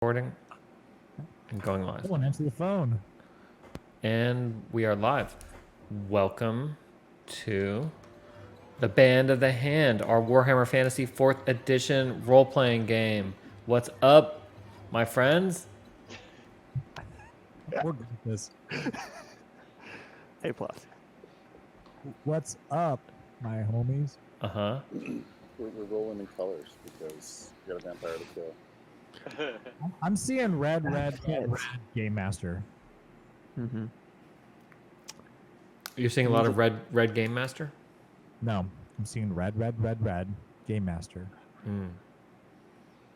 recording and going live. Someone answer the phone. And we are live. Welcome to the Band of the Hand, our Warhammer Fantasy 4th edition role-playing game. What's up, my friends? We're good at this. A plus. What's up, my homies? Uh-huh. We're rolling in colors because we got a vampire to kill. I'm seeing red, Game Master. Mm-hmm. You're seeing a lot of red Game Master? No, I'm seeing red, Game Master.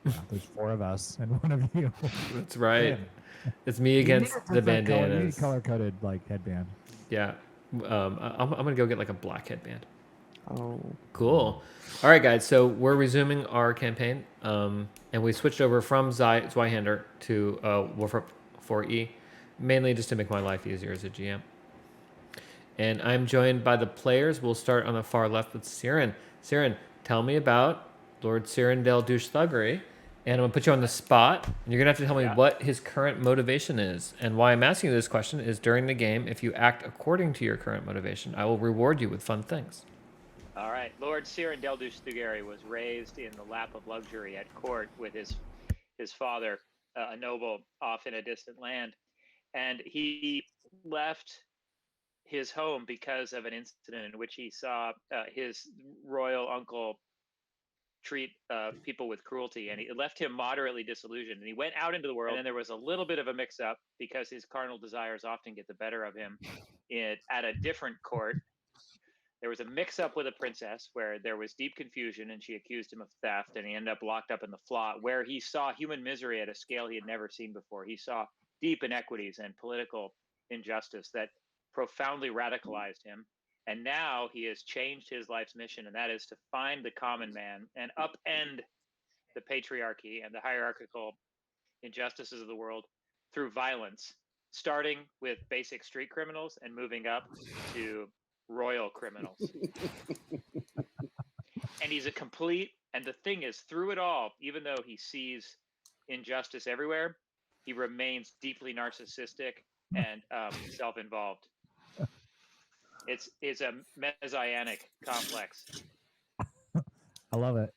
Yeah, there's 4 of us and 1 of you. That's right. Yeah. It's me against the bandanas. You need color-coded headband. Yeah. I'm gonna go get like a black headband. Oh. Cool. All right, guys. So we're resuming our campaign, and we switched over from Zweihander to Warfare 4E, mainly just to make my life easier as a GM. And I'm joined by the players. We'll start on the far left with Siren. Siren, tell me about Lord Cyrindale Douche Thuggery. And I'm going to put you on the spot. And you're going to have to tell me what his current motivation is. And why I'm asking you this question is during the game, if you act according to your current motivation, I will reward you with fun things. All right. Lord Cyrindale Douche Thuggery was raised in the lap of luxury at court with his father, a noble off in a distant land. And he left his home because of an incident in which he saw his royal uncle treat people with cruelty, and it left him moderately disillusioned. And he went out into the world, and then there was a little bit of a mix-up because his carnal desires often get the better of him. At a different court, there was a mix-up with a princess where there was deep confusion, and she accused him of theft, and he ended up locked up in the Flot, where he saw human misery at a scale he had never seen before. He saw deep inequities and political injustice that profoundly radicalized him. And now he has changed his life's mission, and that is to find the common man and upend the patriarchy and the hierarchical injustices of the world through violence, starting with basic street criminals and moving up to royal criminals. And he's a complete, and the thing is, through it all, even though he sees injustice everywhere, he remains deeply narcissistic and self-involved. It's a messianic complex. I love it.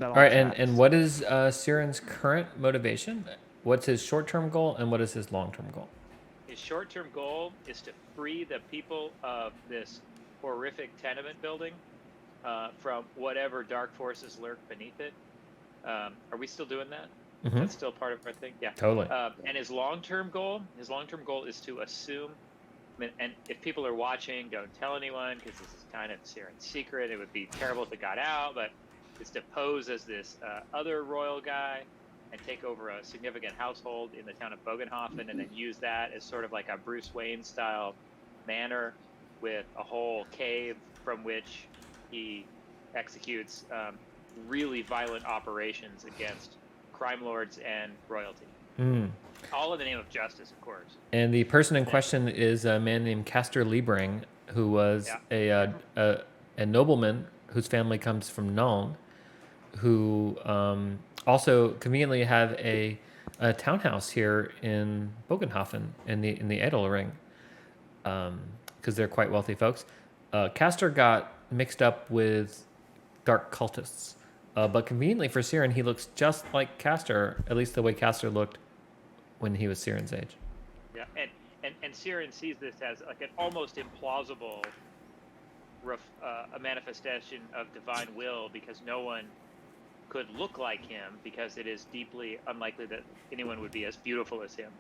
All right, and what is Siren's current motivation? What's his short-term goal, and what is his long-term goal? His short-term goal is to free the people of this horrific tenement building from whatever dark forces lurk beneath it. Are we still doing that? Mm-hmm. That's still part of our thing? Yeah. Totally. And his long-term goal is to assume, and if people are watching, don't tell anyone, because this is kind of Siren's secret. It would be terrible if it got out, but it's to pose as this other royal guy and take over a significant household in the town of Bogenhofen, and then use that as sort of like a Bruce Wayne style manor with a whole cave from which he executes really violent operations against crime lords and royalty. All in the name of justice, of course. And the person in question is a man named Castor Liebring, who was a nobleman whose family comes from Nuln, who also conveniently have a townhouse here in Bogenhofen in the Edelring, because they're quite wealthy folks. Castor got mixed up with dark cultists, but conveniently for Siren, he looks just like Castor, at least the way Castor looked when he was Siren's age. Yeah, and Siren sees this as like an almost implausible a manifestation of divine will, because no one could look like him, because it is deeply unlikely that anyone would be as beautiful as him.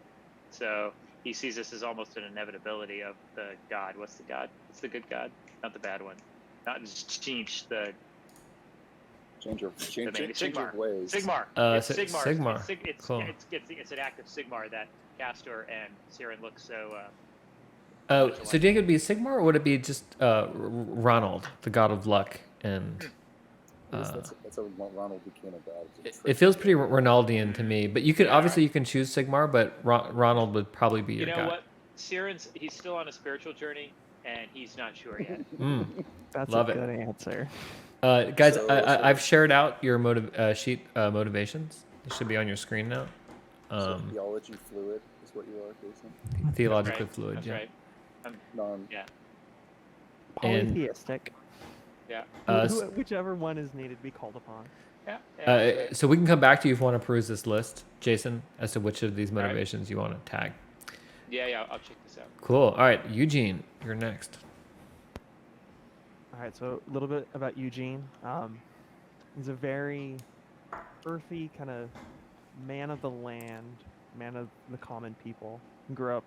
So he sees this as almost an inevitability of the god. What's the god? What's the good god? Not the bad one. Not Change your ways. Sigmar. Sigmar. Cool. It's an act of Sigmar that Castor and Siren look so. So do you think it would be Sigmar, or would it be just Ronald, the god of luck? And that's how Ronald became a god. It feels pretty Ronaldian to me. But you could you can choose Sigmar, but Ronald would probably be your god. You know what? He's still on a spiritual journey, and he's not sure yet. That's Love a good answer. Guys, I've shared out your motivations It should be on your screen now. So theology fluid is what you are, Jason. Theologically Right, fluid. That's Yeah. right. Non. Yeah. And- Polytheistic. Yeah. Whichever one is needed to be called upon. Yeah. that's right. So we can come back to you if you want to peruse this list, Jason, as to which of these right. motivations you want to tag. Yeah. I'll check this out. Cool. All right, Eugene, you're next. All right, so a little bit about Eugene. He's a very earthy kind of man of the land, man of the common people. He grew up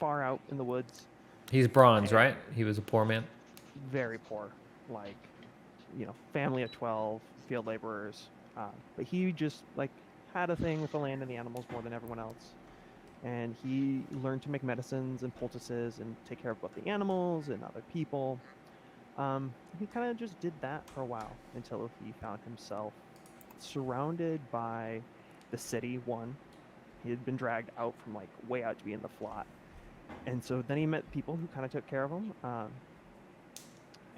far out in the woods, He's bronze, right? He was a poor man. very poor, like, family of 12, field laborers. But he just had a thing with the land and the animals more than everyone else. And he learned to make medicines and poultices and take care of both the animals and other people. He kind of just did that for a while until he found himself surrounded by the city. He had been dragged out from way out to be in the flot. And so then he met people who kind of took care of him.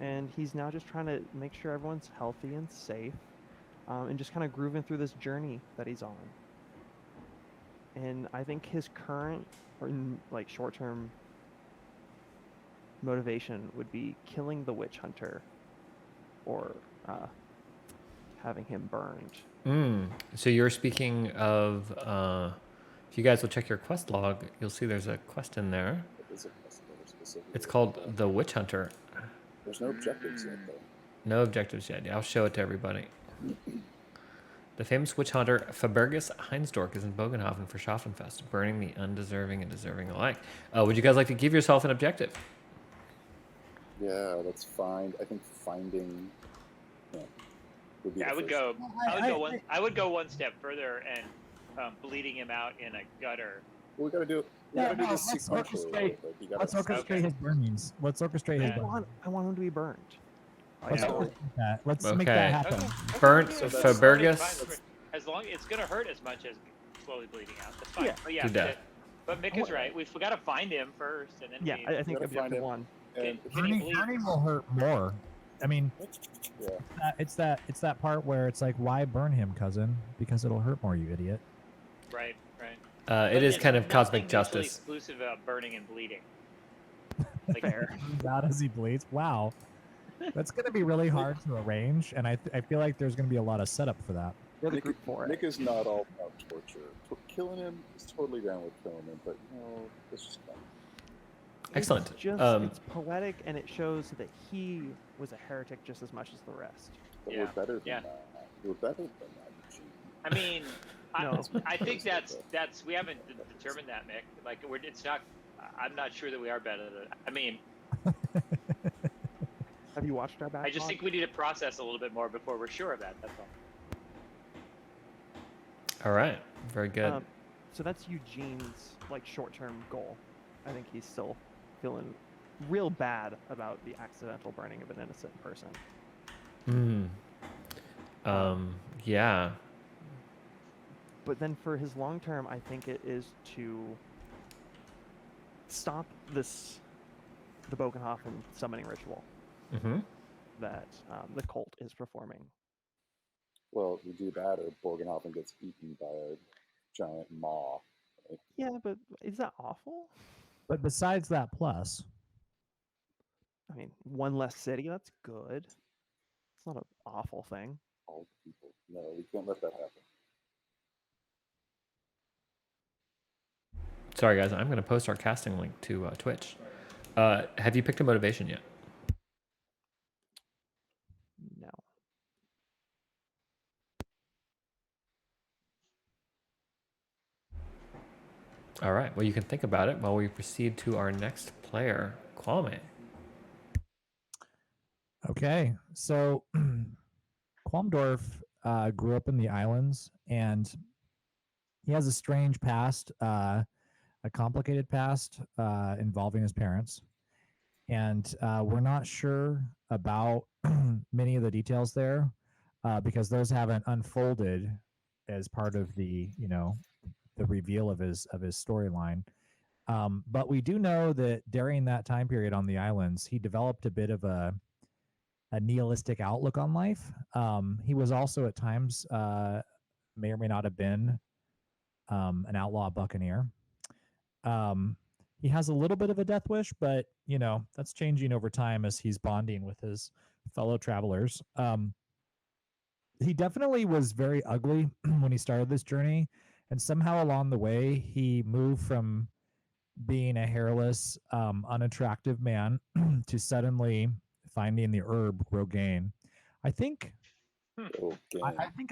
And he's now just trying to make sure everyone's healthy and safe, and just kind of grooving through this journey that he's on. And I think his current or short-term motivation would be killing the witch hunter, or having him burned. So you're speaking of, if you guys will check your quest log, you'll see there's a quest in there. What is it specifically? It's called the Witch Hunter. There's no objectives yet, though. No objectives yet. I'll show it to everybody. The famous witch hunter Fabergus Heinsdorf is in Bogenhofen for Schaffenfest, burning the undeserving and deserving alike. Would you guys like to give yourself an objective? Yeah, that's fine. I think finding. Would be Yeah, the I would first. go. I would go one step further and bleeding him out in a gutter. Well, we gotta do it. We Yeah, gotta do no, this let's sequentially. orchestrate- Like, you gotta Let's orchestrate Okay. his burnings. Let's orchestrate his Yeah. burnings. I want him to be burned. Let's Yeah. orchestrate that. Let's make Okay. that happen. Burnt So that's- Fabergus. As long it's gonna hurt as much as slowly bleeding out. That's fine. Yeah. But yeah, To death. but Mick is right. We've got to find him first, and then Yeah, we, I think gotta find objective him. one. And Can he bleed? Burning will hurt more. I mean, yeah, it's that part where it's like, why burn him, cousin? Because it'll hurt more, you idiot. right. It is But kind there's of cosmic nothing mutually justice. exclusive about burning and bleeding. Like, Fair. Out as he bleeds. Wow, that's gonna be really hard to arrange, and I feel like there's gonna be a lot of setup for that. We're the Nick, group for it. Nick is not all about torture. Killing him is totally down with killing him, but it's just fun. Excellent. It's just it's poetic, and it shows that he was a heretic just as much as the rest. But Yeah, we're better than yeah. that. We're better than that, Eugene. I mean, No. I think that's we haven't determined that, Mick. Like it's not. I'm not sure that we are better than. I mean, Have you watched our backlog? I just think we need to process a little bit more before we're sure of that. That's all. All right. Very good. So that's Eugene's short-term goal. I think he's still feeling real bad about the accidental burning of an innocent person. Yeah. But then for his long-term, I think it is to stop the Bogenhofen summoning ritual Mm-hmm. that the cult is performing. Well, we do that, or Borgenhofen gets eaten by a giant maw. Yeah, but is that awful? But besides that plus, I mean, one less city, that's good. It's not an awful thing. All the people. No, we can't let that happen. Sorry, guys. I'm going to post our casting link to Twitch. Have you picked a motivation yet? No. All right. Well, you can think about it while we proceed to our next player, Kwame. okay. So Qualmdorf grew up in the islands, and he has a strange past, a complicated past involving his parents. And we're not sure about many of the details there because those haven't unfolded as part of the reveal of his storyline. But we do know that during that time period on the islands, he developed a bit of a nihilistic outlook on life. He was also at times may or may not have been an outlaw buccaneer. He has a little bit of a death wish, but that's changing over time as he's bonding with his fellow travelers. He definitely was very ugly when he started this journey, and somehow along the way he moved from being a hairless, unattractive man to suddenly finding the herb Rogaine. I think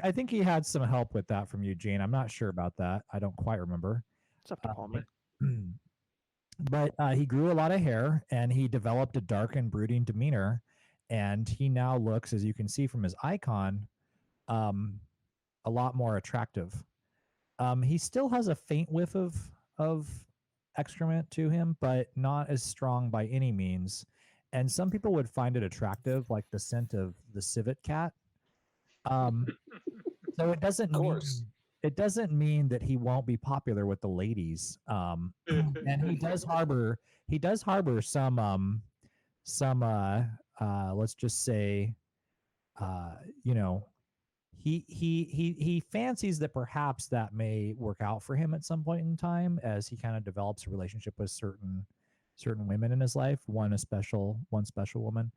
I think he had some help with that from Eugene. I'm not sure about that. I don't quite remember. It's up to Paul me. But he grew a lot of hair and he developed a dark and brooding demeanor. And he now looks, as you can see from his icon, a lot more attractive. He still has a faint whiff of excrement to him, but not as strong by any means. And some people would find it attractive, like the scent of the civet cat. So it doesn't mean that he won't be popular with the ladies. And he does harbor some let's just say he fancies that perhaps that may work out for him at some point in time as he kind of develops a relationship with certain women in his life, one special woman.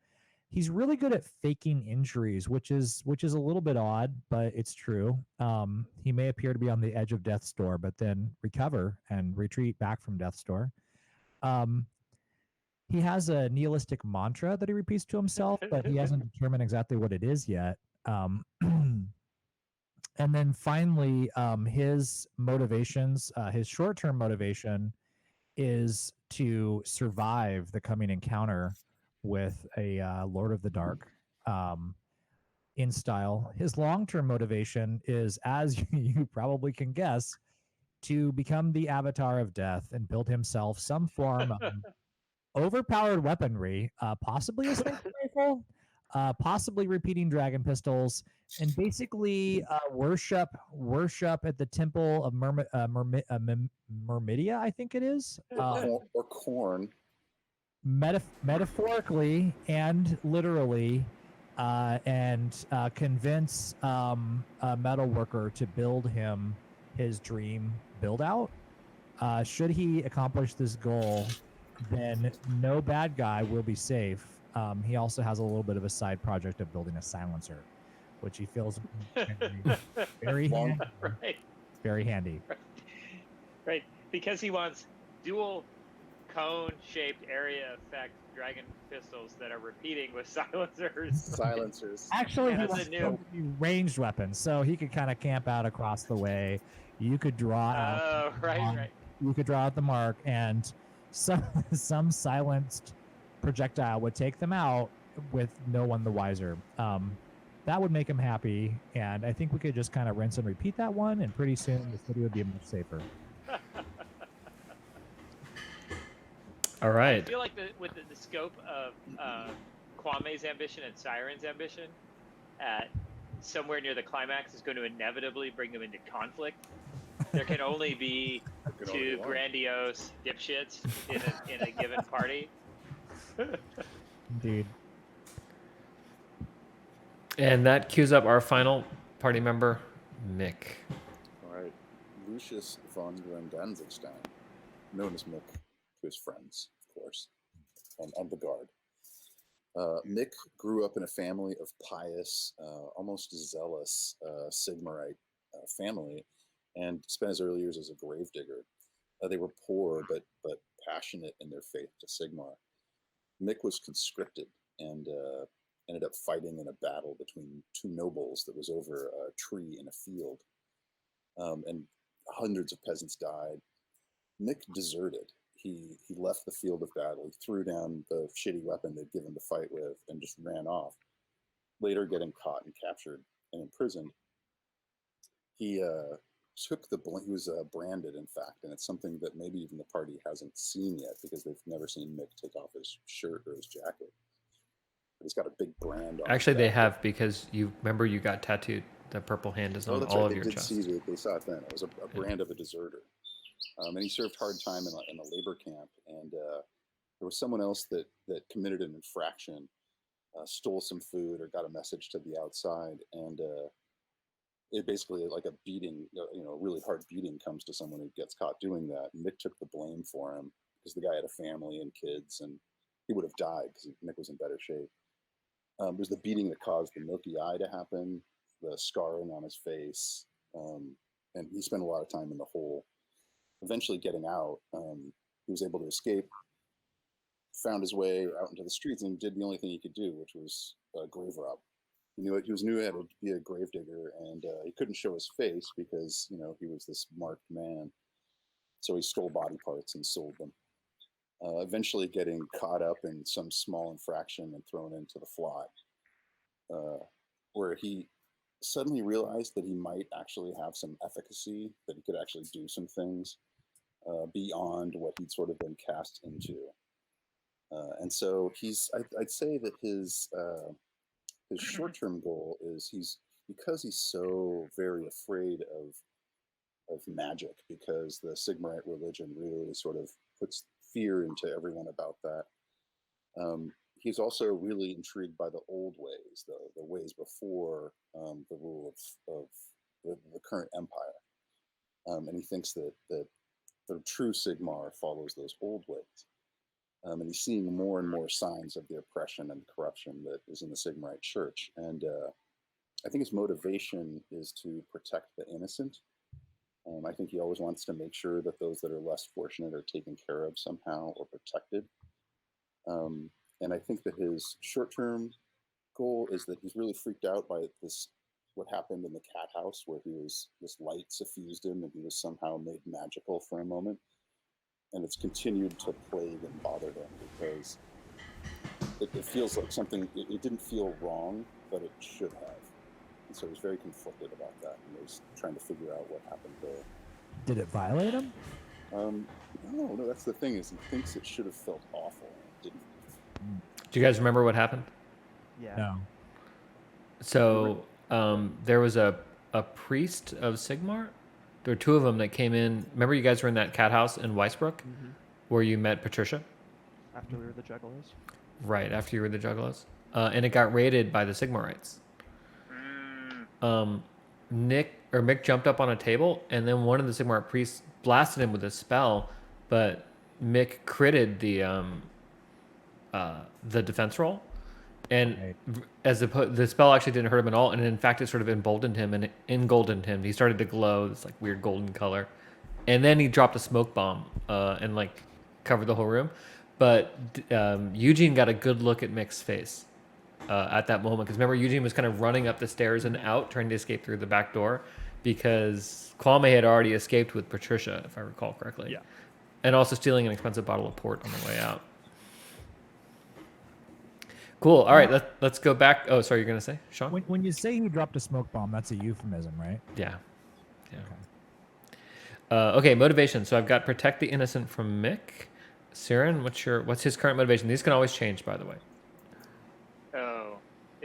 He's really good at faking injuries, which is a little bit odd, but it's true. He may appear to be on the edge of death's door, but then recover and retreat back from death's door. He has a nihilistic mantra that he repeats to himself, but he hasn't determined exactly what it is yet. And then finally, his motivations, his short-term motivation is to survive the coming encounter with a Lord of the Dark in style. His long-term motivation is, as you probably can guess, to become the avatar of death and build himself some form of overpowered weaponry, possibly a sniper rifle, possibly repeating dragon pistols, and basically worship at the temple of Myrmidia, I think it is. Or corn. Metaphorically and literally, and convince a metal worker to build him his dream build out. Should he accomplish this goal, then no bad guy will be safe. He also has a little bit of a side project of building a silencer, which he feels very handy. Right. Very handy. Right. Because he wants dual cone-shaped area effect dragon pistols that are repeating with silencers. Actually, he That's wants a new ranged weapons, so he could kind of camp out across the way. You could draw out. Oh, right. You could draw out the mark, and some silenced projectile would take them out with no one the wiser. That would make him happy, and I think we could just kind of rinse and repeat that one, and pretty soon the city would be much safer. All right. I feel like with the scope of Kwame's ambition and Siren's ambition, somewhere near the climax is going to inevitably bring them into conflict. There can only be two grandiose dipshits in a given party. Indeed. And that cues up our final party member, Mick. All right. Lucius von Glendanzigstein, known as Mick to his friends, of course, and the guard. Mick grew up in a family of pious, almost zealous Sigmarite family, and spent his early years as a gravedigger. They were poor but passionate in their faith to Sigmar. Mick was conscripted and ended up fighting in a battle between two nobles that was over a tree in a field, and hundreds of peasants died. Mick deserted. He left the field of battle. He threw down the shitty weapon they'd given to fight with and just ran off. Later, getting caught and captured and imprisoned, he took the he was branded, in fact, and it's something that maybe even the party hasn't seen yet because they've never seen Mick take off his shirt or his jacket. But he's got a big brand on. Actually, they have, because you remember you got tattooed. The purple hand is on all of your chest. They saw it then. It was a brand of a deserter. And he served hard time in a labor camp. And there was someone else that committed an infraction, stole some food or got a message to the outside. And it basically like a beating, a really hard beating comes to someone who gets caught doing that. And Mick took the blame for him because the guy had a family and kids, and he would have died because Mick was in better shape. There's the beating that caused the milky eye to happen, the scarring on his face, and he spent a lot of time in the hole. Eventually getting out, he was able to escape, found his way out into the streets, and did the only thing he could do, which was grave rob. He knew how to be a gravedigger, and he couldn't show his face because he was this marked man. So he stole body parts and sold them. Eventually getting caught up in some small infraction and thrown into the Flot, where he suddenly realized that he might actually have some efficacy, that he could actually do some things beyond what he'd sort of been cast into. And so I'd say that his short-term goal is because he's so very afraid of magic, because the Sigmarite religion really sort of puts fear into everyone about that. He's also really intrigued by the old ways, the ways before the rule of the current empire. And he thinks that the true Sigmar follows those old ways. And he's seeing more and more signs of the oppression and corruption that is in the Sigmarite church. And I think his motivation is to protect the innocent. I think he always wants to make sure that those that are less fortunate are taken care of somehow or protected. And I think that his short-term goal is that he's really freaked out by what happened in the cat house, where this light suffused him and he was somehow made magical for a moment. And it's continued to plague and bother him because it feels like something, it didn't feel wrong, but it should have. And so he's very conflicted about that, and he's trying to figure out what happened there. Did it violate him? No, that's the thing, is he thinks it should have felt awful, and it didn't. Do you guys remember what happened? Yeah. No. So there was a priest of Sigmar. There were two of them that came in. Remember, you guys were in that cat house in Weisbrook, where you met Patricia? After we were the Juggalos. Right, after you were the Juggalos. And it got raided by the Sigmarites. Mick jumped up on a table, and then one of the Sigmar priests blasted him with a spell, but Mick critted the defense roll, and the spell actually didn't hurt him at all, and in fact it sort of emboldened him and engoldened him. He started to glow this like weird golden color, and then he dropped a smoke bomb and like covered the whole room. But Eugene got a good look at Mick's face at that moment, because remember, Eugene was kind of running up the stairs and out, trying to escape through the back door, because Kwame had already escaped with Patricia, if I recall correctly. Yeah. And also stealing an expensive bottle of port on the way out. Cool. All right, let's go back. Oh, sorry, you're going to say, Sean? When you say he dropped a smoke bomb, that's a euphemism, right? Yeah. Okay. Okay, motivation. So I've got protect the innocent from Mick. Siren, what's his current motivation? These can always change, by the way. Oh,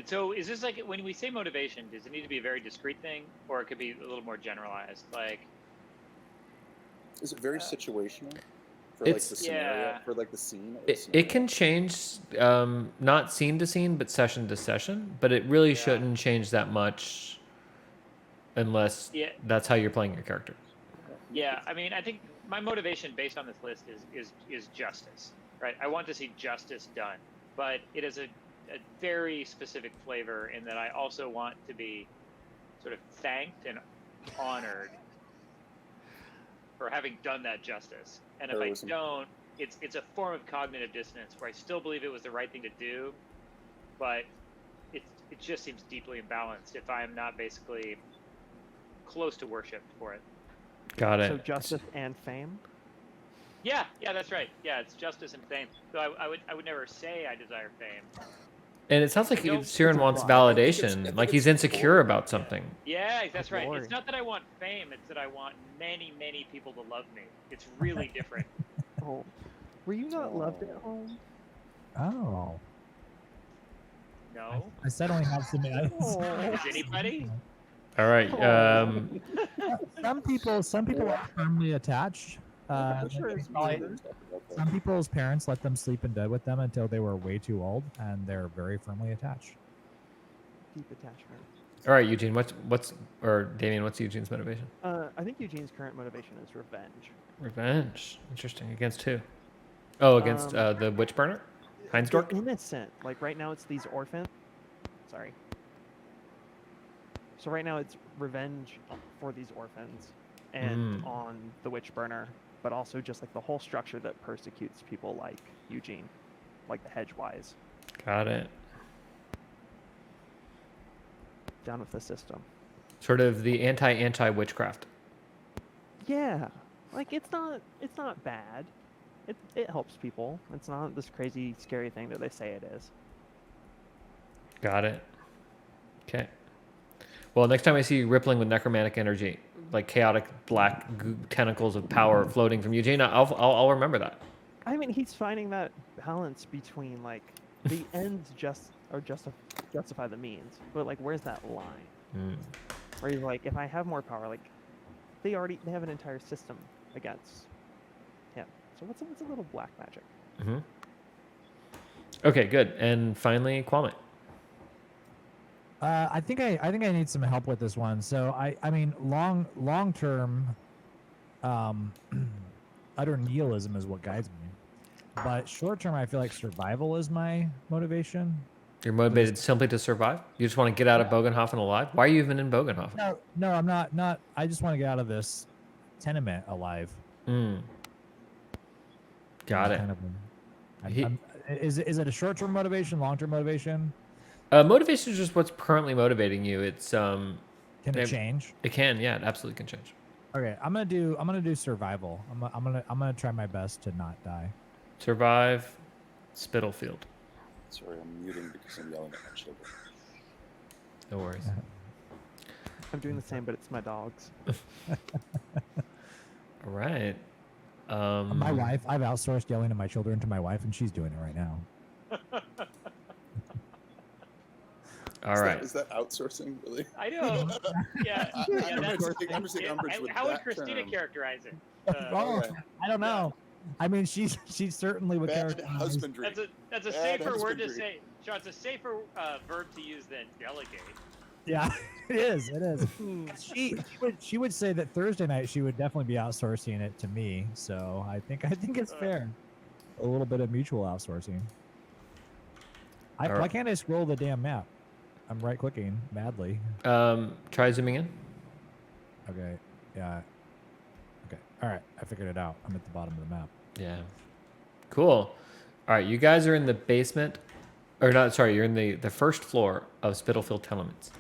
so is this like, when we say motivation, does it need to be a very discrete thing, or it could be a little more generalized? Like, is it very situational for it's- like the scenario, Yeah. for like the scene? It can change, not scene to scene, but session to session. But it really shouldn't change that much, unless that's how you're playing your character. yeah, I mean, I think my motivation based on this list is justice, right? I want to see justice done, but it is a very specific flavor in that I also want to be sort of thanked and honored for having done that justice. And if I don't, it's a form of cognitive dissonance where I still believe it was the right thing to do, but it just seems deeply imbalanced if I am not basically close to worship for it. Got it. So justice and fame? Yeah, that's right. Yeah, it's justice and fame. So I would never say I desire fame. And it sounds like No, Siren it's a wants lie. validation, like he's insecure about something. Yeah, that's right. Glory. It's not that I want fame, it's that I want many, many people to love me. It's really different. Oh. Were you not loved at home? Oh. No? I said only have some. Is anybody? All right. Some people are firmly attached. I'm sure it's probably- weird. Some people's parents let them sleep in bed with them until they were way too old, and they're very firmly attached. Deep attachment. All right, Eugene. Or Damien? What's Eugene's motivation? I think Eugene's current motivation is revenge. Revenge. Interesting. Against who? Oh, against Um, the witch burner, The Heinsdorf. innocent. Like right now, it's these orphans. Sorry. So right now, it's revenge for these orphans and on the witch burner, but also just like the whole structure that persecutes people like Eugene, like the Hedgewise, Got it. down with the system. Sort of the anti witchcraft. Yeah, like it's not bad. It helps people. It's not this crazy scary thing that they say it is. Got it. Okay. Well, next time I see you rippling with necromantic energy, like chaotic black tentacles of power floating from Eugene, I'll remember that. I mean, he's finding that balance between like the ends justify the means, but like where's that line? Where you're like, if I have more power, like they have an entire system against him. So what's a little black magic? Okay, good. And finally, Kwame. I think I need some help with this one. So I mean long term, utter nihilism is what guides me. But short term, I feel like survival is my motivation. You're motivated simply to survive? You just want to get out of Bogenhofen alive? Why are you even in Bogenhofen? No, I'm not. I just want to get out of this tenement alive. Got it. Kind of is it a short term motivation, long term motivation? Motivation is just what's currently motivating you. It's Can it change? It can, yeah, it absolutely can change. Okay, I'm gonna do survival. I'm gonna try my best to not die. Survive, Spitalfield. Sorry, I'm muting because I'm yelling at my children. No worries. I'm doing the same, but it's my dogs. All right. My wife, I've outsourced yelling at my children to my wife, and she's doing it right now. All right. Is that outsourcing, really? I know. Yeah. I'm just taking umbrage with How would that Christina term. characterize it? Oh, okay. I don't know. I mean, she's certainly would Bad characterize. husbandry. That's a Bad safer word to husbandry. say. Sean, it's a safer verb to use than delegate. Yeah, it is. It is. She would say that Thursday night she would definitely be outsourcing it to me. So I think it's fair. A little bit of mutual outsourcing. Why can't I scroll the damn map? I'm right clicking madly. Try zooming in. Okay. Yeah. Okay. All right. I figured it out. I'm at the bottom of the map. Yeah. Cool. All right, you guys are in the basement, or not? Sorry, you're in the first floor of Spitalfield Tenements.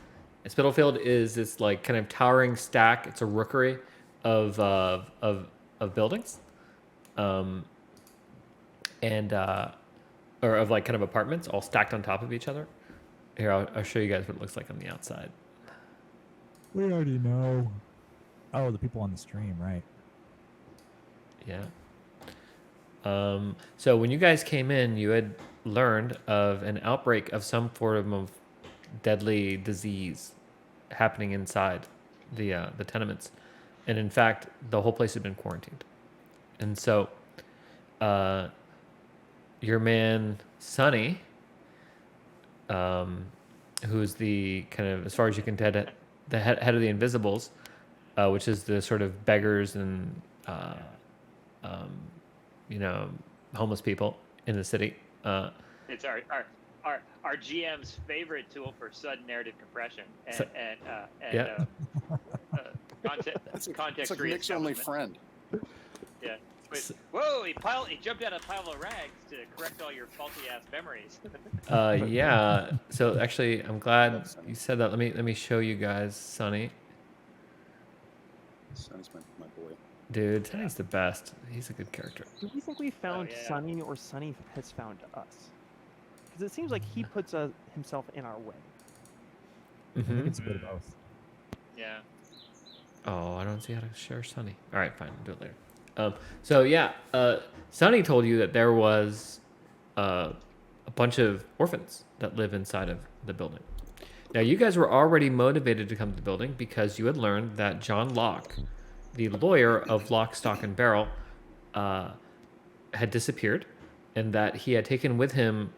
And Spitalfield is this like kind of towering stack. It's a rookery of buildings, or of like kind of apartments, all stacked on top of each other. Here, I'll show you guys what it looks like on the outside. We already know. Oh, the people on the stream, right? Yeah. So when you guys came in, you had learned of an outbreak of some form of deadly disease happening inside the tenements, and in fact, the whole place had been quarantined. And so, your man Sonny, who's the kind of, as far as you can tell, the head of the Invisibles, which is the sort of beggars and homeless people in the city. It's our GM's favorite tool for sudden narrative compression and context It's like Mick's only reestablishment. friend. Yeah. Wait, whoa! He jumped out of a pile of rags to correct all your faulty ass memories. Yeah. So actually, I'm glad you said that. Let me show you guys Sonny. Sonny's my boy. Dude, Sonny's the best. He's a good character. Do we think we found yeah. Sunny, or Sunny has found us? Because it seems like he puts himself in our way. I think it's a bit of both. Yeah. Oh, I don't see how to share Sonny. All right, fine. I'll do it later. So yeah, Sonny told you that there was a bunch of orphans that live inside of the building. Now, you guys were already motivated to come to the building because you had learned that John Locke, the lawyer of Lock, Stock, and Barrel, had disappeared, and that he had taken with him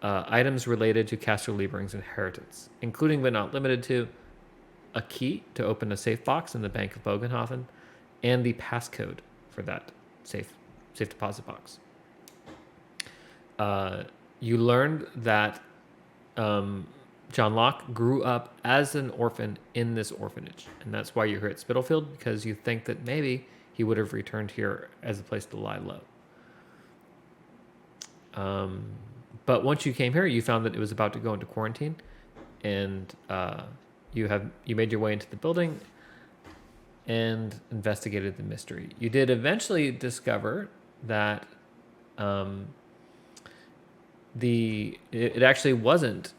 items related to Castor Liebering's inheritance, including but not limited to a key to open a safe box in the Bank of Bogenhofen and the passcode for that safe deposit box. You learned that John Locke grew up as an orphan in this orphanage, and that's why you're here at Spitalfield, because you think that maybe he would have returned here as a place to lie low. But once you came here, you found that it was about to go into quarantine, and you made your way into the building and investigated the mystery. You did eventually discover that it actually wasn't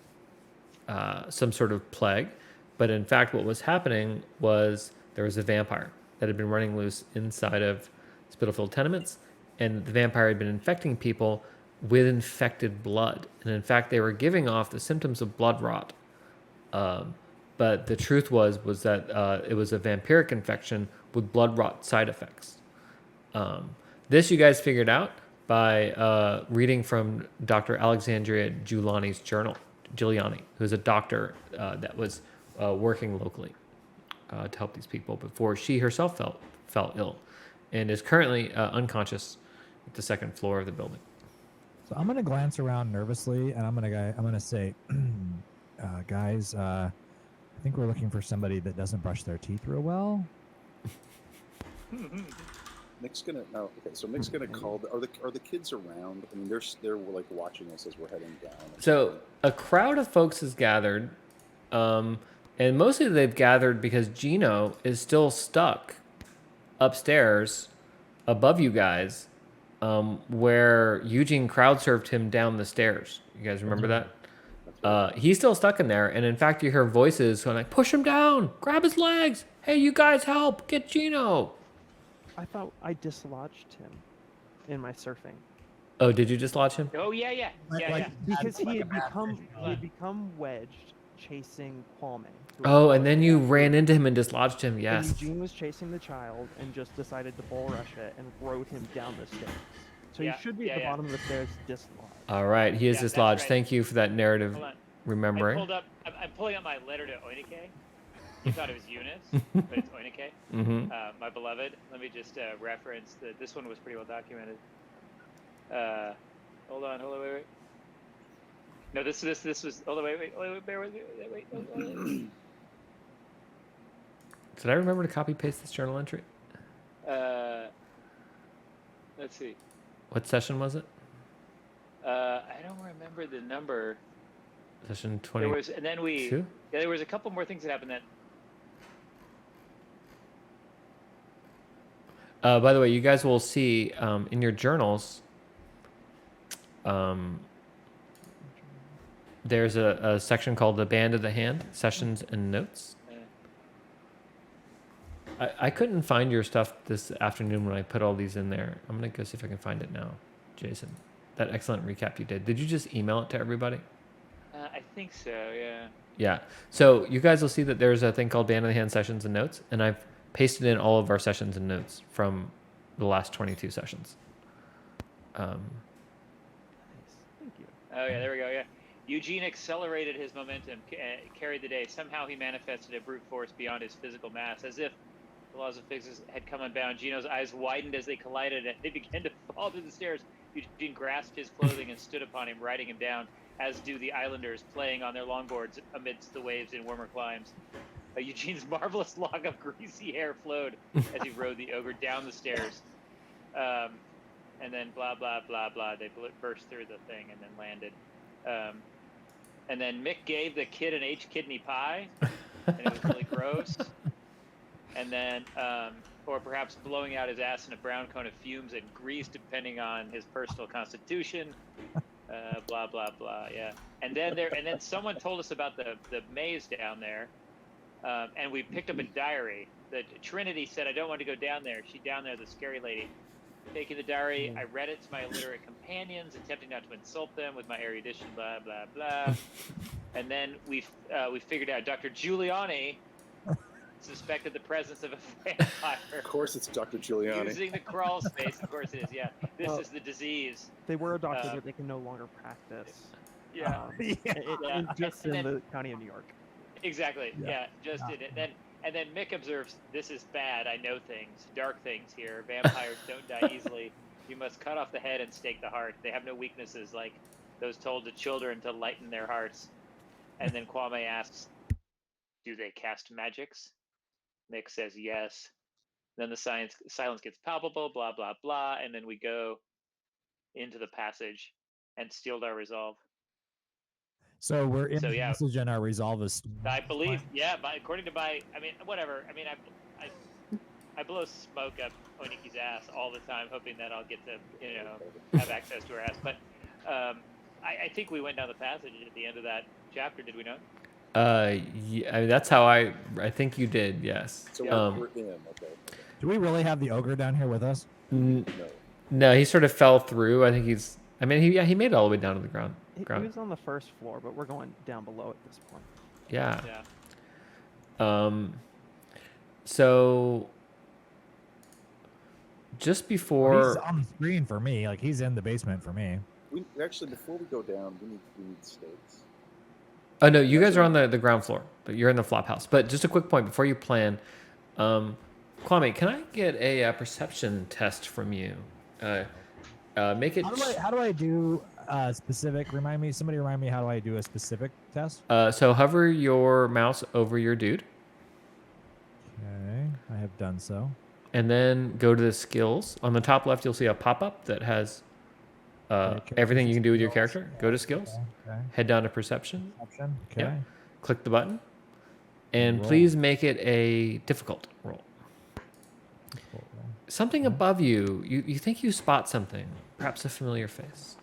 some sort of plague, but in fact what was happening was there was a vampire that had been running loose inside of Spitalfield tenements, and the vampire had been infecting people with infected blood, and in fact they were giving off the symptoms of blood rot. But the truth was that it was a vampiric infection with blood rot side effects. This you guys figured out by reading from Dr. Alexandria Giuliani, who's a doctor that was working locally to help these people before she herself fell ill, and is currently unconscious at the second floor of the building. So I'm gonna glance around nervously, and I'm gonna say, guys, I think we're looking for somebody that doesn't brush their teeth real well. Mick's gonna Mick's gonna call. Are the kids around? I mean, they're like watching us as we're heading down. So a crowd of folks has gathered, and mostly they've gathered because Gino is still stuck upstairs above you guys, where Eugene crowd surfed him down the stairs. You guys remember that? He's still stuck in there, and in fact, you hear voices going like, "Push him down! Grab his legs! Hey, you guys, help! Get Gino!" I thought I dislodged him in my surfing. Oh, did you dislodge him? Oh yeah. Because he had become wedged chasing Kwame. Oh, and then you ran into him and dislodged him. And Yes. Eugene was chasing the child and just decided to bull rush it and rode him down the stairs. So he should be at the bottom of the stairs dislodged. All right, he is Yeah, that's dislodged. right. Thank you for that narrative Hold on. remembering. I'm pulling up my letter to Oinike. You thought it was Eunice, but it's Oinike. Mm-hmm. My beloved. Let me just reference that. This one was pretty well documented. Hold on, wait. No, this was. Hold on, wait, bear with me. Wait. Did I remember to copy paste this journal entry? Let's see. What session was it? I don't remember the number. Session 20. There was, and then there was a couple more things that happened that. By the way, you guys will see in your journals, there's a section called the Band of the Hand, Sessions and Notes. I couldn't find your stuff this afternoon when I put all these in there. I'm going to go see if I can find it now, Jason. That excellent recap you did. Did you just email it to everybody? I think so, yeah. Yeah. So you guys will see that there's a thing called Band of the Hand Sessions and Notes, and I've pasted in all of our sessions and notes from the last 22 sessions. Thank you. Oh, yeah, there we go, yeah. Eugene accelerated his momentum, carried the day. Somehow he manifested a brute force beyond his physical mass, as if the laws of physics had come unbound. Gino's eyes widened as they collided, and they began to fall through the stairs. Eugene grasped his clothing and stood upon him, riding him down, as do the islanders playing on their longboards amidst the waves in warmer climes. Eugene's marvelous lock of greasy hair flowed as he rode the ogre down the stairs. And then blah, blah, blah, blah. They burst through the thing and then landed. And then Mick gave the kid an H-kidney pie, and it was really gross. And then, or perhaps blowing out his ass in a brown cone of fumes and grease, depending on his personal constitution. Blah, blah, blah, yeah. And then someone told us about the maze down there, and we picked up a diary. The Trinity said, "I don't want to go down there." She down there, the scary lady. Taking the diary, I read it to my illiterate companions, attempting not to insult them with my erudition, blah, blah, blah. And then we figured out Dr. Giuliani suspected the presence of a vampire. Of course, it's Dr. Giuliani. Using the crawl space, of course it is, yeah. This is the disease. They were a doctor, but they can no longer practice. Yeah. Yeah. Just And in then- the county of New York. Exactly. Yeah. Yeah. Just in it. And then Mick observes, "This is bad. I know things, dark things here. Vampires don't die easily. You must cut off the head and stake the heart. They have no weaknesses like those told to children to lighten their hearts." And then Kwame asks, "Do they cast magics?" Mick says yes. Then the silence gets palpable, blah, blah, blah. And then we go into the passage and steeled our resolve. So we're in So, the yeah. passage and our resolve is. I believe, yeah, according to I mean, whatever. I mean, I blow smoke up Oniki's ass all the time, hoping that I'll get to, have access to her ass. But I think we went down the passage at the end of that chapter, did we not? Yeah, I mean, that's how I think you did. Yes. So we're in. Okay. Do we really have the ogre down here with us? N- No. no, he sort of fell through. I think he's. I mean, he made it all the way down to the ground. He was on the first floor, but we're going down below at this point. Yeah. Yeah. So just He's before. on the screen for me. Like he's in the basement for me. We actually, before we go down, we need stakes. Oh no, you guys are on the ground floor, but you're in the flop house. But just a quick point before you plan, Kwame, can I get a perception test from you? Make it. How do I do specific? Somebody remind me how do I do a specific test? So hover your mouse over your dude, Okay, I have done so. and then go to the skills. On the top left, you'll see a pop-up that has Okay, everything you can do with your skills. character. Go to skills. Okay. Head down to perception. Option. Okay. Yeah. Click the button, and Roll. please make it a difficult roll. Cool. Something above you. You think you spot something, perhaps a familiar face.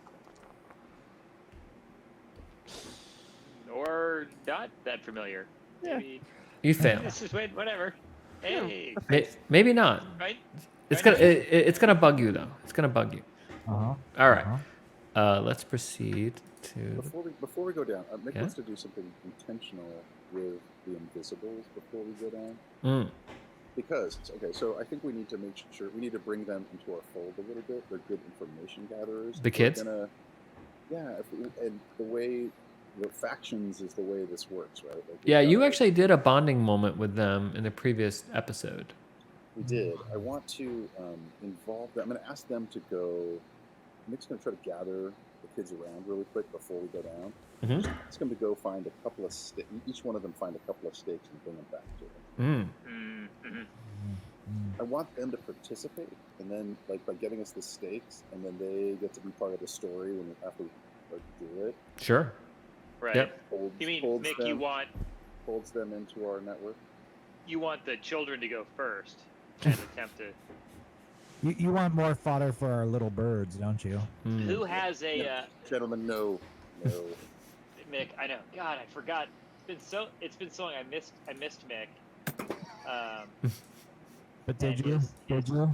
Or not that familiar. Yeah. Maybe. You fail. This is whatever. Hey, Maybe not. right? It's it's gonna bug you though. It's gonna bug you. Uh-huh. All right. Uh-huh. Let's proceed to. Before we go down, Mick Yeah? wants to do something intentional with the invisibles before we go down. Mm. Because so I think we need to make sure we need to bring them into our fold a little bit. They're good information gatherers. The We're kids? and the way the factions is the way this works, right? Like Yeah, we've you got- actually did a bonding moment with them in the previous episode. We did. I want to involve them. I'm going to ask them to go. Mick's going to try to gather the kids around really quick before we go down. Mhm. Ask them to go find a couple of stakes. Each one of them find a couple of stakes and bring them back to it. Mm. I want them to participate, and then by getting us the stakes, and then they get to be part of the story when after we do it. Sure. Right. Yep. You mean, folds Mick, them, folds them into our network. you want the children to go first and attempt to. You want more fodder for our little birds, don't you? Mm. Who has a Yeah. Gentlemen, no. Mick? I know. God, I forgot. It's been so long. I missed Mick. But did And you? his- Did you?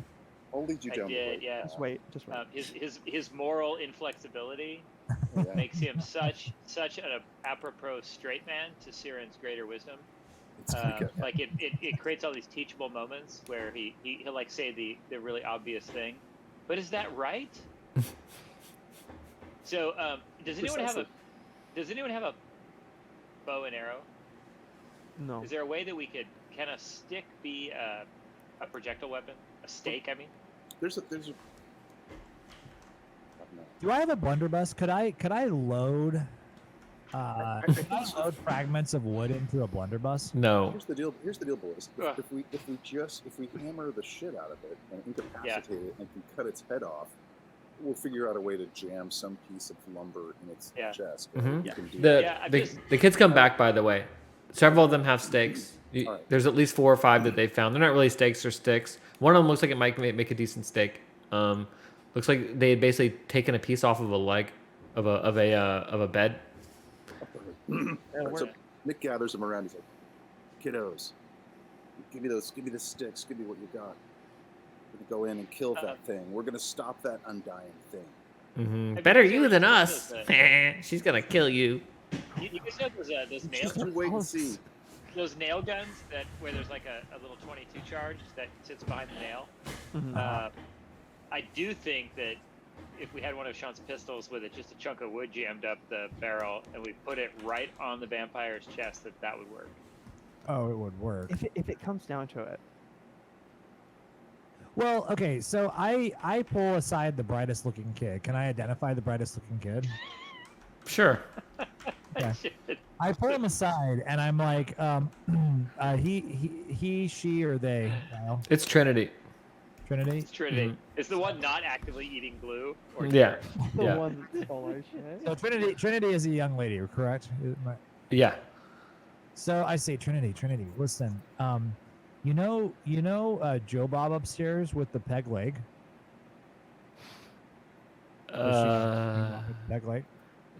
I'll lead you I down the did, road. yeah. Just wait. Just wait. His moral inflexibility Yeah. makes him such an apropos straight man to Siren's greater wisdom. It's gonna get- Like it creates all these teachable moments where he'll like say the really obvious thing, but is that right? So does anyone have a bow and arrow? No. Is there a way that we could kind of stick be a projectile weapon, a stake? I mean, There's a. I don't know. Do I have a blunderbuss? Could I load? Could I load fragments of wood into a blunderbuss? No. Here's the deal, boys. Ugh. If we hammer the shit out of it and incapacitate it and can cut its head off, we'll figure out a way to jam some piece of lumber in its Yeah. chest. Mhm. We can do The, that. Yeah, I'm the, just- the kids come back, by the way. Several of them have stakes. All right. There's at least 4 or 5 that they found. They're not really stakes, they're sticks. One of them looks like it might make a decent stake. Looks like they had basically taken a piece off of a leg of a bed. Alright, so Mick gathers them around. He's like, "Kiddos, give me the sticks. Give me what you got. We can go in and kill that thing. We're gonna stop that undying thing." Mm-hmm. Have Better you you guys than ever us. seen She's gonna kill you. You guys know those nail Just you wait and see. those nail guns where there's like a little 22 charge that sits behind the nail. Mhm. I do think that if we had one of Sean's pistols with just a chunk of wood jammed up the barrel, and we put it right on the vampire's chest, that would work. Oh, it would work. If it comes down to it. Well, okay, so I pull aside the brightest looking kid. Can I identify the brightest looking kid? Sure. Yeah. I pull him aside and I'm like, he, she, or they. Kyle? It's Trinity. Trinity. It's Trinity. Mhm. It's the one not actively eating glue. Or Yeah. The Yeah. one that stole our shit. So Trinity is a young lady, correct? Yeah. So I say, Trinity, listen, you know, Joe Bob upstairs with the peg leg? Peg leg?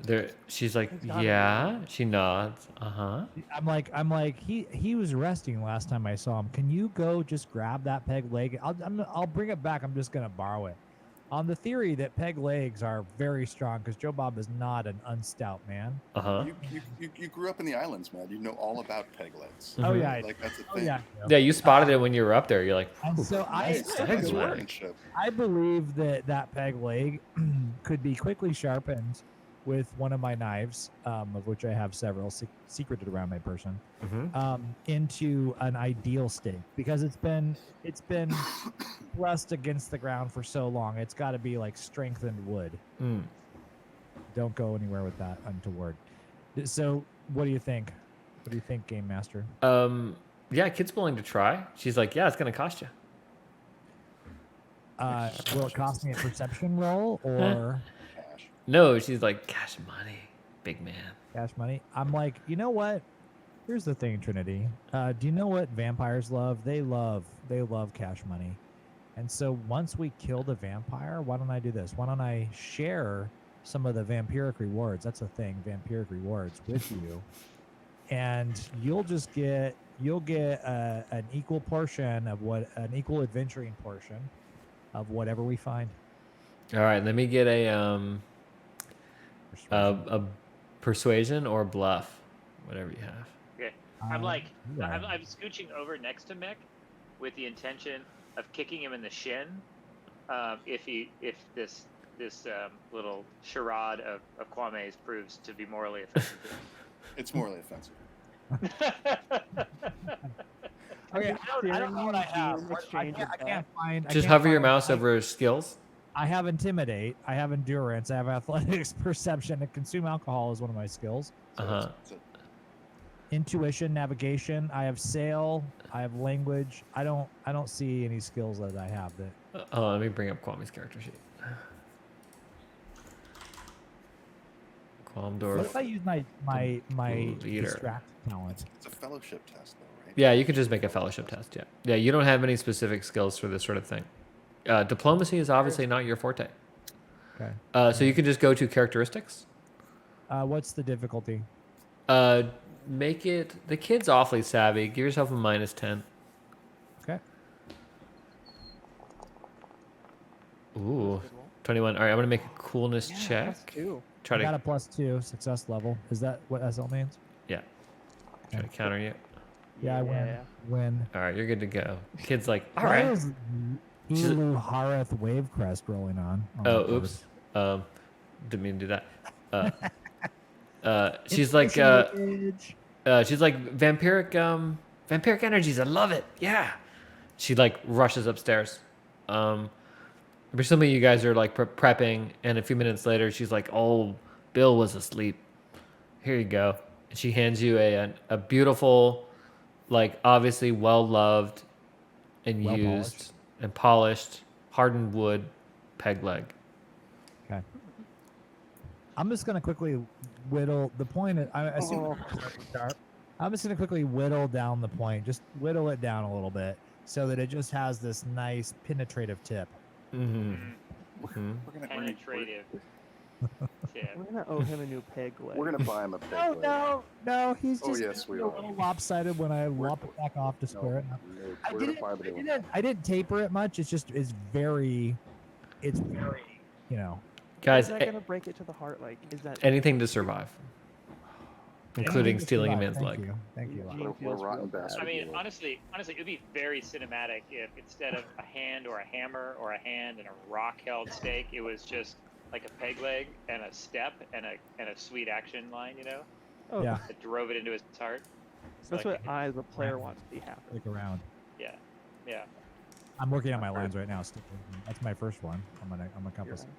There. She's like, It's gotta yeah. She nods. Uh-huh. I'm like, he was resting last time I saw him. Can you go just grab that peg leg? I'll bring it back. I'm just gonna borrow it, on the theory that peg legs are very strong because Joe Bob is not an unstout man. Uh-huh. You grew up in the islands, man. You know all about peg legs. Oh Mhm. yeah, Like that's a oh thing. yeah. Yeah, you spotted it when you were up there. You're like, And "Whew, so nice I legs, Nice man." workmanship. I believe that peg leg could be quickly sharpened with one of my knives, of which I have several secreted around my person, Mhm. into an ideal state because it's been pressed against the ground for so long. It's got to be like strengthened wood. Mm. Don't go anywhere with that untoward. So, what do you think? What do you think, Game Master? Yeah, kid's willing to try. She's like, yeah, it's gonna cost you. Will it cost me a perception roll or Cash. No, she's like, cash money, big man. cash money? I'm like, you know what? Here's the thing, Trinity. Do you know what vampires love? They love cash money. And so once we kill the vampire, why don't I do this? Why don't I share some of the vampiric rewards? That's a thing, vampiric rewards with you, and you'll get an equal portion of an equal adventuring portion of whatever we find. All right, let me get a Persuasion. a persuasion or bluff, whatever you have. Okay. I'm like, yeah. I'm scooching over next to Mick with the intention of kicking him in the shin if this little charade of Kwame's proves to be morally offensive. It's morally offensive. Okay, I don't know what I have. In exchange of I can't find. I Just can't hover your find- mouse over skills. I have intimidate. I have endurance. I have athletics, perception, and consume alcohol is one of my skills. So Uh-huh. it's Intuition, navigation. I have sail. I have language. I don't see any skills that I have that. Oh, let me bring up Kwame's character sheet. What Qualmdorf. if I use my Leader. distract talent? it's a fellowship test, though, right? Yeah, you could just make a fellowship test. Yeah, yeah. You don't have any specific skills for this sort of thing. Diplomacy is obviously not your forte. Okay. So you could just go to characteristics. What's the difficulty? Make it. The kid's awfully savvy. Give yourself a -10. Okay. Ooh, 21. All right, I'm gonna make a coolness Yeah, check. +2. Try I got to a +2 success level. Is that what SL means? try to counter you. Yeah, I win. All right, you're good to go. Kid's like, all Why right. is She's- Elu Hareth wave crest rolling on? Oh, my oops. Didn't mean to do that. She's board. like, she's like vampiric energies. I love it. Yeah. She like rushes upstairs. Presumably you guys are like prepping, and a few minutes later she's like, "Oh, Bill was asleep. Here you go." And she hands you a beautiful, like obviously well loved and Well used and polished hardened wood peg leg. Okay. I'm just gonna quickly whittle the point. I see. Oh. I'm just gonna quickly whittle down the point. Just whittle it down a little bit so that it just has this nice penetrative tip. Mm-hmm. We're gonna bring, Penetrative. tip. We're gonna owe him a new peg leg. we're gonna buy him a peg Oh leg. no! He's Oh, just yes, we a are. little lopsided when I We're- lop it back off to square it. No, I we're didn't. gonna buy the new one. I didn't taper it much. It's just it's very, you know. Guys, Is that gonna break it to the heart? Like, is that? anything to survive. including Thank you stealing a for that. man's Thank leg. you. Thank you. Gene What a feels rotten real bad. bastard. I mean, Yeah. honestly, it would be very cinematic if instead of a hand or a hammer or a hand and a rock-held stake, it was just like a peg leg and a step and a sweet action line, you know, Oh, Yeah. that drove it into his heart. that's like- what I, as a player, want to see happen. Stick around. Yeah, yeah. I'm working on my lines right now. That's my first one. I'm gonna compass You're it.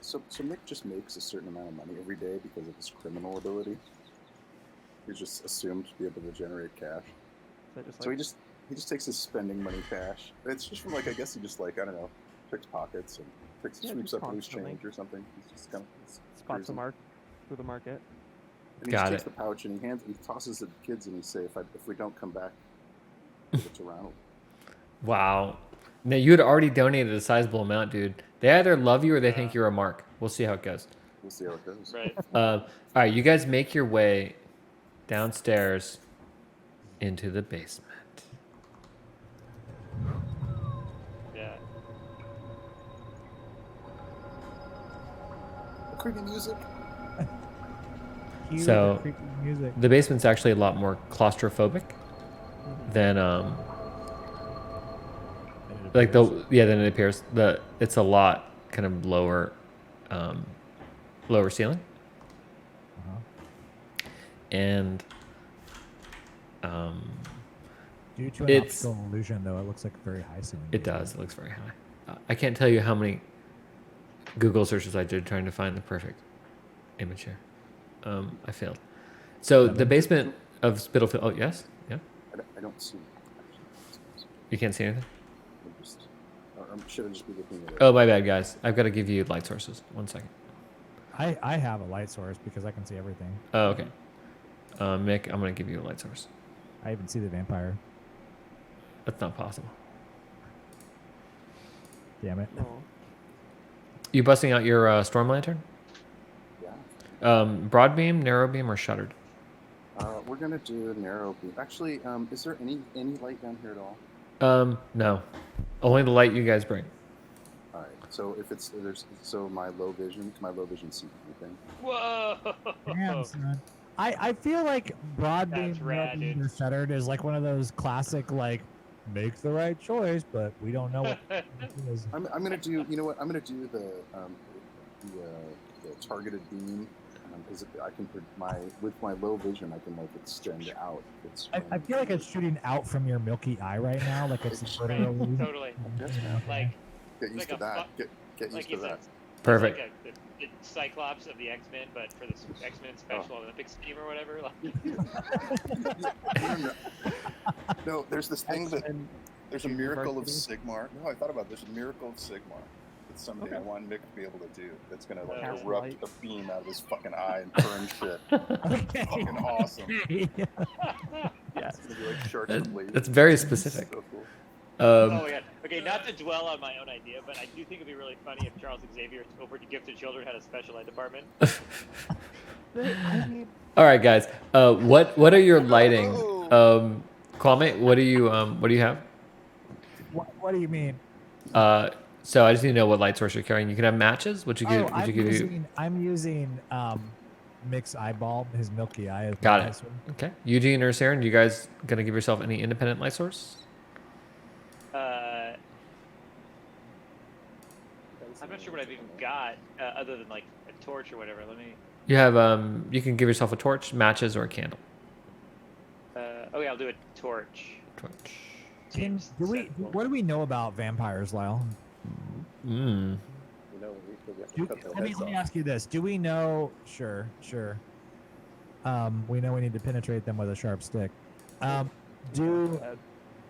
So Mick just makes a certain amount of money every day because of his criminal ability. He's just assumed to be able to generate cash. So just So like, he just takes his spending money cash. It's just from like I guess he just like I don't know, picks pockets and Yeah, sweeps just up loose constantly. change or something. He's just kind of spots the mark through the market. And he Got just takes it. the pouch and he tosses it to the kids and he say, if we don't come back, give it to Ronald. Wow. Now you had already donated a sizable amount, dude. They either love you or they think you're a mark. We'll see how it goes. We'll see how it goes. Right. All right, you guys make your way downstairs into the basement. Yeah. Creepy music. Cue the So- creepy music. The basement's actually a lot more claustrophobic than like than it appears. It's a lot kind of lower ceiling. Uh-huh. And Due to an it's- optical illusion, though, it looks like a very high ceiling. it does. It looks very high. I can't tell you how many Google searches I did trying to find the perfect image here. I failed. So the basement of Spitalfield. Oh yes, yeah. I don't see. You can't see anything. Should I just be looking at it? Oh my bad, guys. I've got to give you light sources. 1 second. I have a light source because I can see everything. Oh okay. Mick, I'm gonna give you a light source. I even see the vampire. That's not possible. Damn it. No. You busting out your storm lantern? Yeah. Broad beam, narrow beam, or shuttered? We're gonna do a narrow beam. Actually, is there any light down here at all? No. Only the light you guys bring. All right. So if it's my low vision, can my low vision see anything? Whoa. Damn, son. I feel like broad beam, That's rad, narrow beam, dude. or shuttered is like one of those classic like make the right choice, but we don't know what it is. I'm gonna do. You know what? I'm gonna do the targeted beam. Because I can with my low vision, I can like extend out. I feel like it's shooting out from your milky eye right now, like it's Right, literally. totally. Okay. Like Get used like to a that. fu- Get used to it's that. Perfect. Like the Cyclops of the X-Men, but for the X-Men Special Olympics team or whatever. Like, No, there's this thing that And there's a miracle of University? Sigmar. No, I thought about it. There's a miracle of Sigmar that someday Okay. I want Mick to be able to do. That's gonna like Cast erupt light. a beam out of his fucking eye and burn shit. Okay. Fucking awesome. yeah, It's gonna be like sharks and blades. That's very specific. So cool. oh my god. Okay, not to dwell on my own idea, but I do think it'd be really funny if Charles Xavier over to Gifted Children had a special ed department. I mean, All right, guys. What are your lighting? Kwame, what do you have? What do you mean? So I just need to know what light source you're carrying. You can have matches. Would you give? Oh, Would you give you? I'm using Mick's eyeball, his milky eye. As Got my it. light source. Okay. Eugene or Saren, you guys gonna give yourself any independent light source? I'm not sure what I've even got other than like a torch or whatever. Let me. You have you can give yourself a torch, matches, or a candle. Oh yeah, I'll do a torch. What Seems do sensible. we know about vampires, Lyle? Mm. You know, we have to cut their Let me heads off. ask you this: do we know? Sure. We know we need to penetrate them with a sharp stick. Do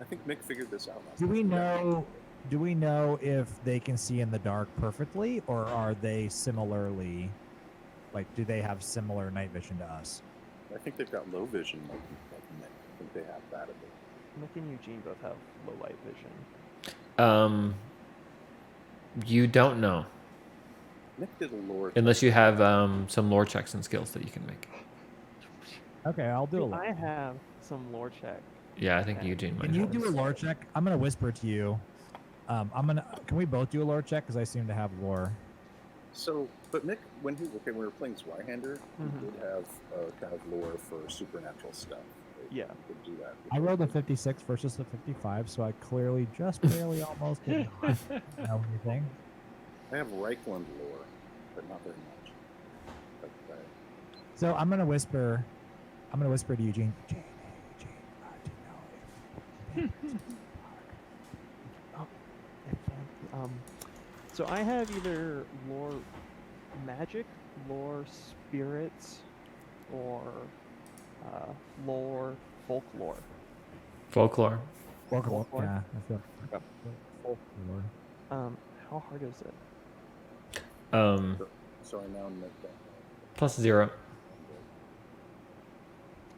I think Mick figured this out. last do we time. know? Do we know if they can see in the dark perfectly, or are they similarly, like, do they have similar night vision to us? I think they've got low vision like Mick. I think they have that ability. Mick and Eugene both have low light vision. You don't know Mick did a lore. unless you have some lore checks and skills that you can make. Okay, I'll do a lore. I have some lore check. Yeah, I think Okay. Eugene might. Can you have do a this. lore check? I'm gonna whisper to you. Can we both do a lore check? Because I seem to have lore. So, but Mick, when we were playing Zweihander, Mhm. he did have kind of lore for supernatural stuff. Right? Yeah. He could do that. I rolled a 56 versus the 55, so I clearly just barely almost did not know anything. I have Reichland lore, but not very much. But, So I'm gonna whisper to Eugene. Eugene, do you know if So I have either lore magic, lore spirits, or lore folklore. Folklore. folklore? Folklore? Yeah, I feel Okay. folklore. How hard is it? so I now Mick that. +0.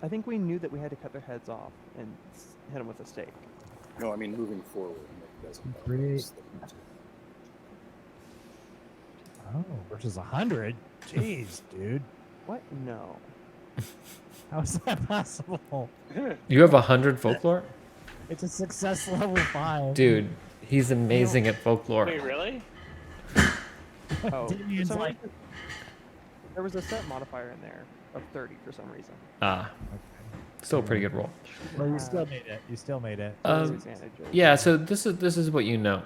I think we knew that we had to cut their heads off and hit them with a stake. No, I mean moving forward, Mick doesn't know. Three. It's the- Oh, versus 100. Jeez, dude, What? No. how is that possible? You have 100 folklore? It's a success level 5. Dude, he's amazing at folklore. Wait, really? Oh, for Damien's some like, reason, there was a set modifier in there of 30 for some reason. Ah, still a pretty good roll. well, you still made it. You still made it. Disadvantages. Yeah, so this is what you know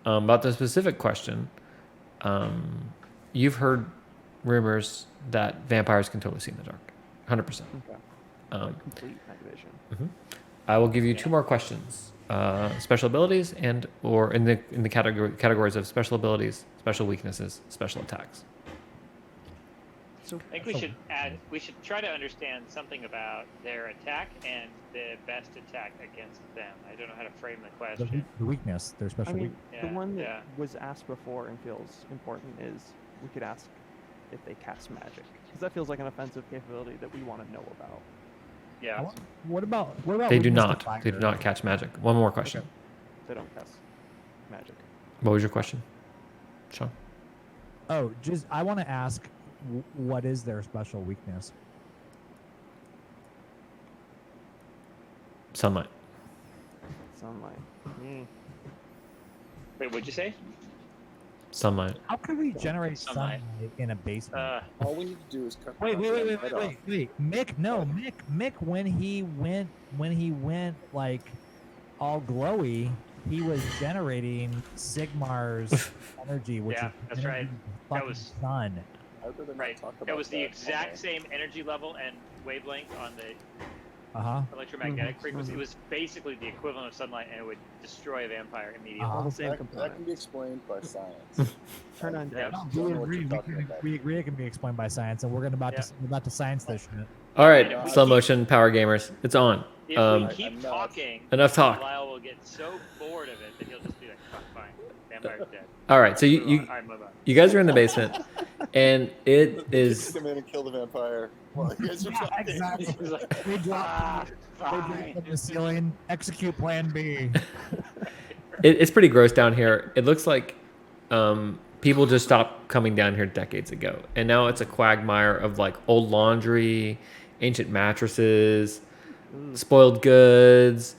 about the specific question. You've heard rumors that vampires can totally see in the dark, 100%. Okay. Um, Complete night vision. I will give you 2 more questions: special abilities or in the categories of special abilities, special weaknesses, special attacks. So I think we should try to understand something about their attack and the best attack against them. I don't know how to frame the question. The weakness, their special I mean, weakness. the Yeah, one that yeah. was asked before and feels important is we could ask if they cast magic, because that feels like an offensive capability that we want to know about. Yeah. What about They do weakness to not. They do fire? not catch magic. One more question. They don't cast magic. What was your question, Sean? Oh, just I want to ask, what is their special weakness? Sunlight. Sunlight. Wait, what'd you say? Sunlight. How can we generate Sunlight. sunlight in a basement? All we need to do is cut. Wait, the head off. Mick, no, Mick, when he went like all glowy, he was generating Sigmar's energy, which Yeah, is that's the right. energy of the That fucking was- sun. How did they not Right. talk It about was the that? exact same energy level and wavelength on the Uh-huh. electromagnetic Mhm, frequency. mhm. It was basically the equivalent of sunlight, and it would destroy a vampire immediately. Uh-huh. All the same That can component. be explained by science. Turn on Yeah. dead. No, Don't we know what agree. you're We talking can, about. we agree it can be explained by science, and we're Yeah. about to science this shit. All right, And if we slow keep- motion power gamers. It's on. If Um, we keep I'm not- talking, Enough talk. Lyle will get so bored of it that he'll just be like, "Fuck, fine, vampire's dead." All right, so Move on. you All right, move on. you guys are in the basement, and it is Come in and kill the vampire. While you guys are talking. exactly. He's like, They drop "Ah, they drop fine." from the ceiling. Execute Plan B. it's pretty gross down here. It looks like people just stopped coming down here decades ago, and now it's a quagmire of like old laundry, ancient mattresses, spoiled goods,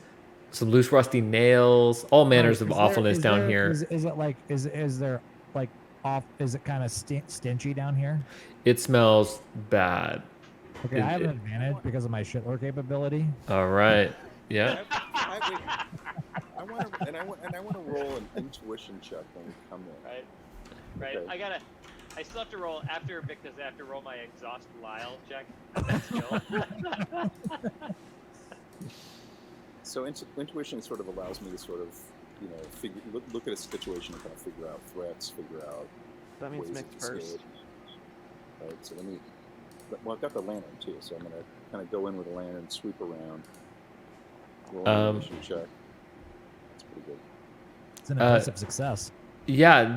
some loose rusty nails, all manners of awfulness down here. Is it like is there like off? Is it kind of stinchy down here? It smells bad. Okay, Is I have an it- advantage because of my shitlord capability. All right, yeah. I want to roll an intuition check when we come in. Right. Okay. I still have to roll after Mick does. I have to roll my exhaust Lyle check. That skill. So intuition sort of allows me to sort of, look at a situation and kind of figure out threats, figure out That means ways mixed of first. escape. Right. So well, I've got the lantern too, so I'm gonna kind of go in with the lantern, sweep around, roll an intuition check. That's pretty good. It's an impressive success. Yeah,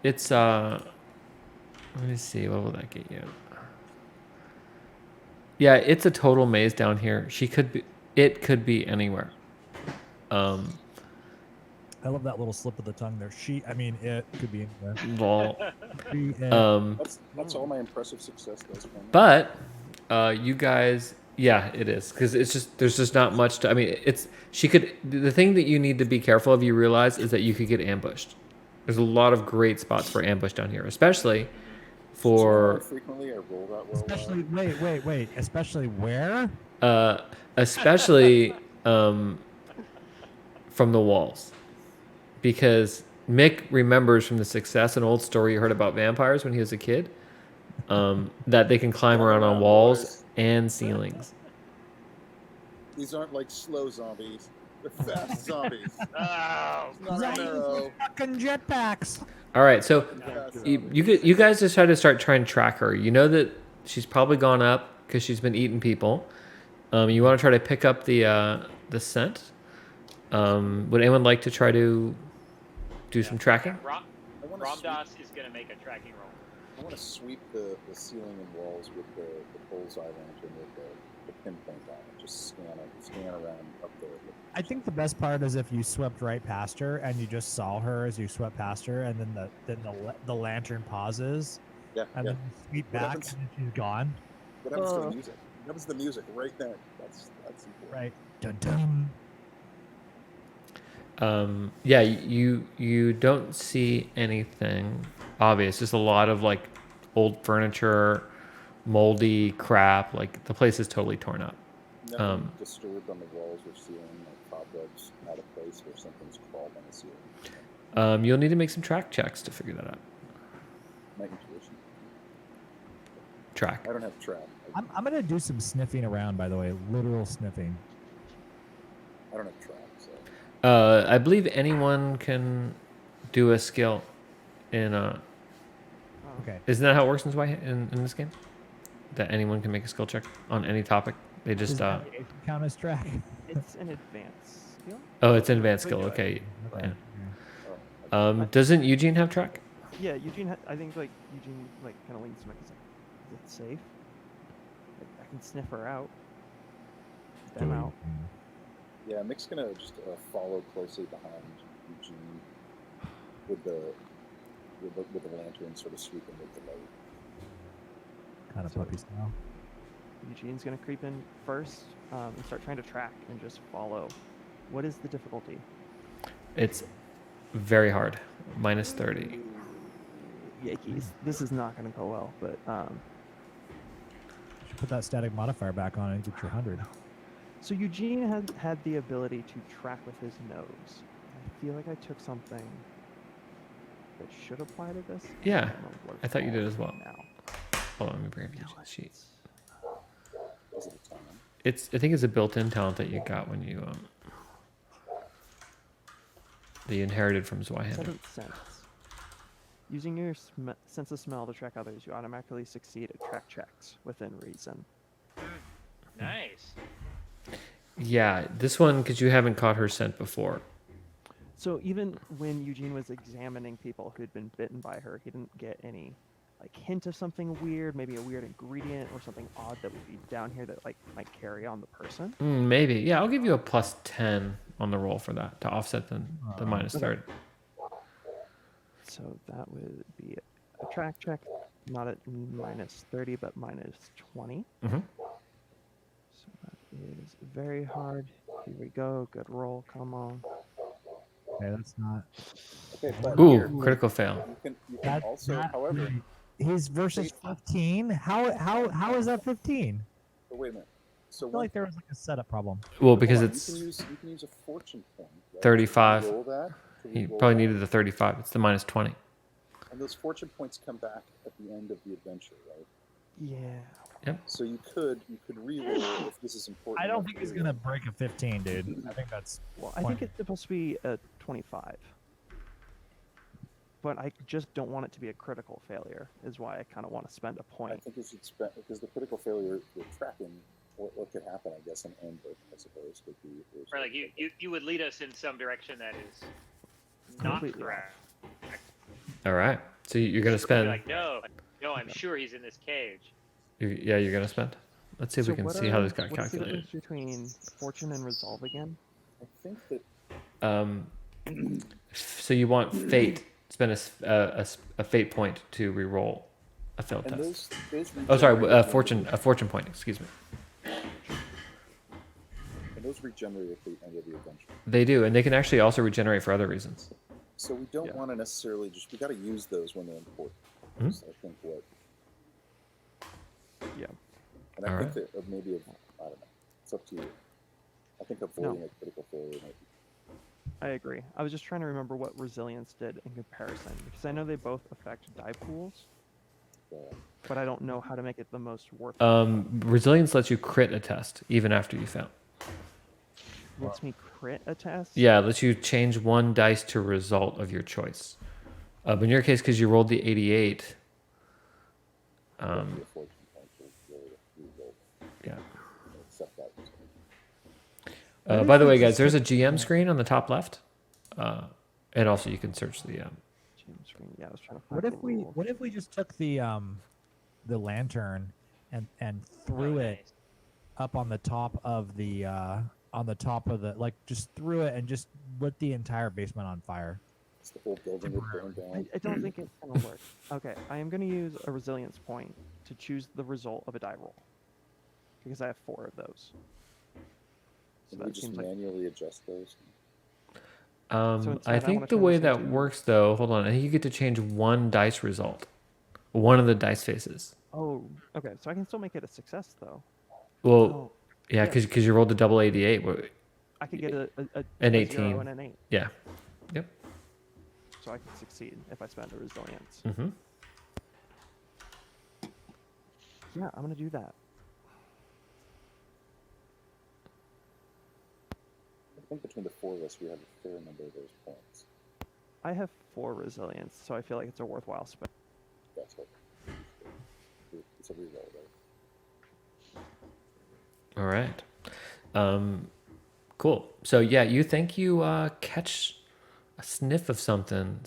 it's let me see, what will that get you? Yeah, it's a total maze down here. It could be anywhere. I love that little slip of the tongue there. It could be anywhere. Lol. It. That's all my impressive success does for me. But you guys, yeah, it is, because there's just not much to. The thing that you need to be careful of, you realize, is that you could get ambushed. There's a lot of great spots for ambush down here, especially So for frequently I roll that well. Especially, wait. Especially where? especially from the walls, because Mick remembers from the success an old story you heard about vampires when he was a kid, that they can climb around on walls Boys. and ceilings. These aren't like slow zombies. They're fast zombies. Oh, Not a marrow. Fucking jetpacks. All right, so Fast you guys decide to start trying to track her. You know that she's probably gone up because she's been eating people. You want to try to pick up the scent. Would anyone like to try to do some tracking? I want to sweep, Ramdas is going to make a tracking roll. I want to sweep the ceiling and walls with the bullseye lantern with the pinpoint on it. Just scan around up there. I think the best part is if you swept right past her and you just saw her as you swept past her, and then the lantern pauses, Yeah, and yeah. then you sweep What back, happens- and then she's gone. What happens to the music? What happens to the music right then? That's important. Right. Dun dun. Yeah, you don't see anything obvious. Just a lot of like old furniture, moldy crap. Like the place is totally torn up. Nothing disturbed on the walls or ceiling, like cobwebs out of place where something's crawled on the ceiling. You'll need to make some track checks to figure that out. My intuition. Track. I don't have trap. I'm gonna do some sniffing around. By the way, literal sniffing. I don't have trap. So I believe anyone can do a skill in Okay. Isn't that how it works in this game? That anyone can make a skill check on any topic. They Does just navigation count as track? It's an advanced skill. oh, it's an advanced skill. Okay. Okay. Yeah. Doesn't Eugene have track? Yeah, Eugene. I think like Eugene like kind of leans to me. He's like, is it safe? Like, I can sniff her out. Them out. yeah, Mick's gonna just follow closely behind Eugene with the lantern, sort of sweeping with the light. Kind of puppy style. Eugene's gonna creep in first and start trying to track and just follow. What is the difficulty? It's very hard. Minus 30. Yankees. This is not gonna go well, but Should put that static modifier back on and get your 100. so Eugene had the ability to track with his nose. I feel like I took something that should apply to this. Yeah, don't know what I it's thought you did called as well. Now. Hold on, let me bring up Eugene's sheet. Is it a time? I think it's a built-in talent that you got when you that you inherited from Zweihander. Seventh sense. Using your sense of smell to track others, you automatically succeed at track checks within reason. Nice. Yeah, this one because you haven't caught her scent before. So even when Eugene was examining people who'd been bitten by her, he didn't get any like hint of something weird, maybe a weird ingredient or something odd that would be down here that like might carry on the person. Maybe. Yeah, I'll give you a plus 10 on the roll for that to offset the minus 30. So that would be a track check, not at minus 30, but minus 20. Mm-hmm. So that is very hard. Here we go. Good roll. Come on. Okay, that's not. Okay, but Ooh, here, critical fail. you can also, however, He's versus 15. How is that 15? oh, wait a minute. So I feel like there was like a setup problem. Well, because hold on, it's you can use a fortune point. Right? 35. To roll that. he re-roll probably that, needed the 35. It's the minus 20. and those fortune points come back at the end of the adventure, right? Yeah. So you could re-roll if this is important. I don't enough think to he's re-roll. gonna break a 15, dude. I think that's. Well, I think it's supposed to be a 25. But I just don't want it to be a critical failure, is why I kind of want to spend a I point. think you should spend because the critical failure you're tracking. What could happen? I guess an ambush, I suppose, could be. Or like you would lead us in some direction that is not Completely off. correct. All right. So you're going to You're spend. like, no, I'm sure he's in this cage. Yeah, you're going to spend. Let's see if we can see how this got what's the calculated. difference between fortune and resolve again? I think that So you want fate. Spend a fate point to re-roll a failed and test. those Oh, sorry, regenerate a fortune point. Excuse me. and those regenerate at the end of the adventure. They do, and they can actually also regenerate for other reasons. So we don't Yeah. want to necessarily we got to use those when they're important. Mhm. That's, I think what. Yeah. And I All think right. that maybe I don't know. It's up to you. I think avoiding a critical failure might be. I agree. I was just trying to remember what resilience did in comparison because I know they both affect die pools, but I don't know how to make it the most worth. Resilience lets you crit a test even after you fail. Lets me crit a test. Yeah, it lets you change one dice to result of your choice. But in your case, because you rolled the 88. Don't be a fortune point to really result. Yeah. Accept that. By the way, guys, there's a GM screen on the top left, and also you can search the. Gym screen. Yeah, I was trying to find. What if we just took the lantern and threw it Nice. up on the top of the like just threw it and just lit the entire basement on fire? It's the whole building would burn down. I don't think it's gonna work. Okay, I am gonna use a resilience point to choose the result of a die roll because I have 4 of those. So Can we that just seems like manually adjust those? I instead, I wanna think the turn way this that into- works, though, hold on. I think you get to change one dice result, one of the dice faces. Oh, okay. So I can still make it a success though. Well, Oh, yeah, yeah. because you rolled a double 88. I could get a An a 18. 0 and an 8, Yeah. Yep. so I can succeed if I spend a resilience. Mm-hmm. Yeah, I'm gonna do that. I think between the 4 of us, we have a fair number of those points. I have 4 resilience, so I feel like it's a worthwhile spend. That's what. It's a reroll, right? All right. Cool. So yeah, you think you catch a sniff of something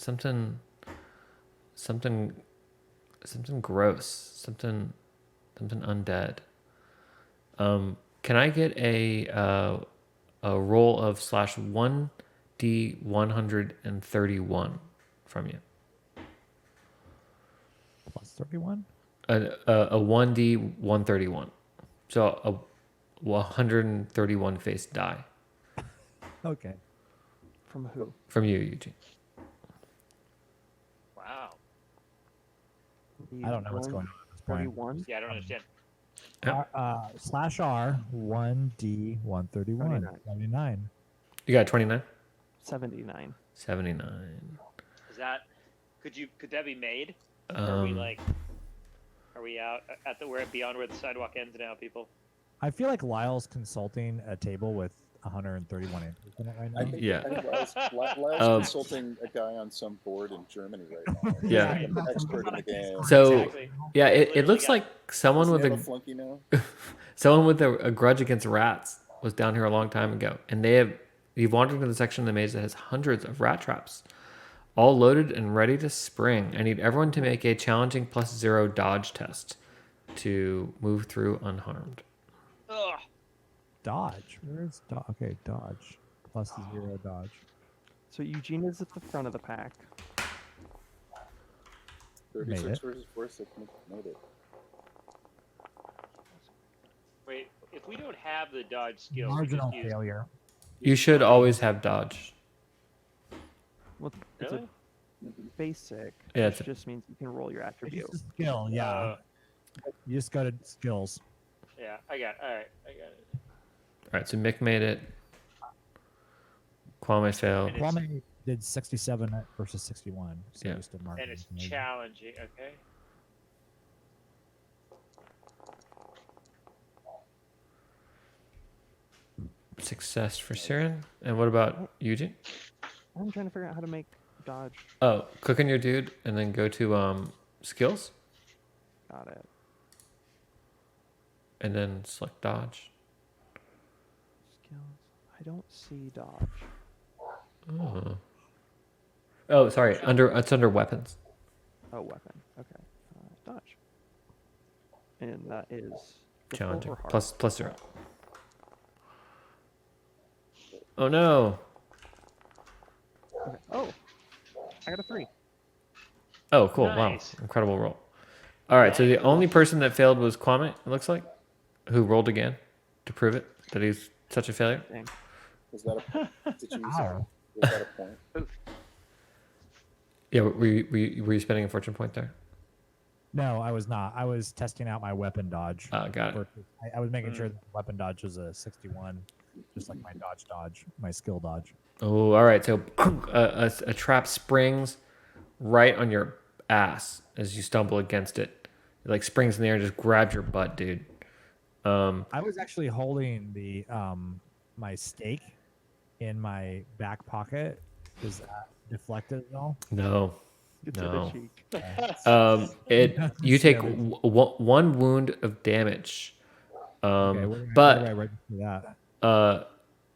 gross, something undead. Can I get a roll of /1d131 from you? Plus 31. A 1d131. So a 131 face die Okay. From who? from you, Eugene. Wow. I don't know what's going on at this point. 31. Yeah, I don't understand. Yeah. /R 1D131 29. 79. You got 29? 79. 79. Is that? Could that be made? Are we Um, like? Are we out at the? We're beyond where the sidewalk ends now, people. I feel like Lyle's consulting a table with 131 inches in it right now. I think, Yeah. I think Lyle's Um, consulting a guy on some board in Germany right now. He's Yeah. like an expert in the game. So Exactly. yeah, it Literally looks got- like someone Doesn't with he have a a flunky now? someone with a grudge against rats was down here a long time ago, and you've wandered into the section of the maze that has hundreds of rat traps, all loaded and ready to spring. I need everyone to make a challenging +0 dodge test to move through unharmed. Ugh. Dodge. Where's dodge? Okay, dodge. +0 dodge. So Eugene is at the front of the pack. 36 it. versus 46 made it. Wait, if we don't have the dodge skill, we Marginal just use. failure. You should always have dodge. Well, it's Really? a basic. Yeah, which it's a- just means you can roll your It's attribute. just a skill, yeah. You just go to skills. Yeah, I got. All right, I got it. All right, so Mick made it. Kwame failed. And it's- Kwame did 67 versus 61. So Yeah. just a mark. And it's challenging. Okay. Success for Siren. And what about Eugene? I'm trying to figure out how to make dodge. Oh, click on your dude and then go to skills Got it. and then select dodge. Skills. I don't see dodge. Oh. Oh, sorry. It's under weapons. Oh, weapon. Okay. Dodge. And that is difficult Challenging. or hard? +0. Oh no. Okay. Oh, I got a 3. Oh, cool. Nice. Wow. Incredible roll. All right. So the only person that failed was Kwame, it looks like, who rolled again to prove it that he's such a failure. Dang. Was that a did you use Ow. was that a point? Yeah, were you spending a fortune point there? No, I was not. I was testing out my weapon dodge. Got it. I was making sure that the weapon dodge was a 61, just like my dodge, my skill dodge. Oh, all right. So a trap springs right on your ass as you stumble against it. It like springs in the air and just grabs your butt, dude. I was actually holding the my stake in my back pocket. Does that deflect it at all? No. Get to No. the cheek. You take Savage. one wound of damage. Okay, where do but I register that?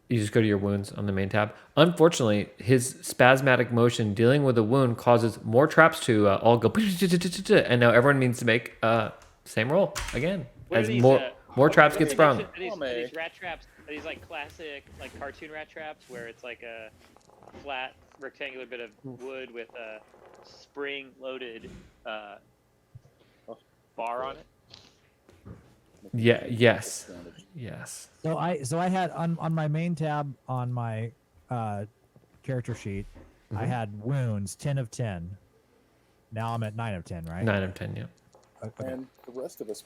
you just go to your wounds on the main tab. Unfortunately, his spasmodic motion dealing with a wound causes more traps to all go, and now everyone needs to make same roll again What are as these, more traps get sprung. Are these rat traps? Are these like classic, like cartoon rat traps, where it's like a flat rectangular bit of wood with a spring-loaded bar on it? Yeah. Yes. Yes. So I had on my main tab on my character sheet, I had wounds 10 of 10. Now I'm at 9 of 10, right? 9 of 10. Yeah. Okay. And the rest of us,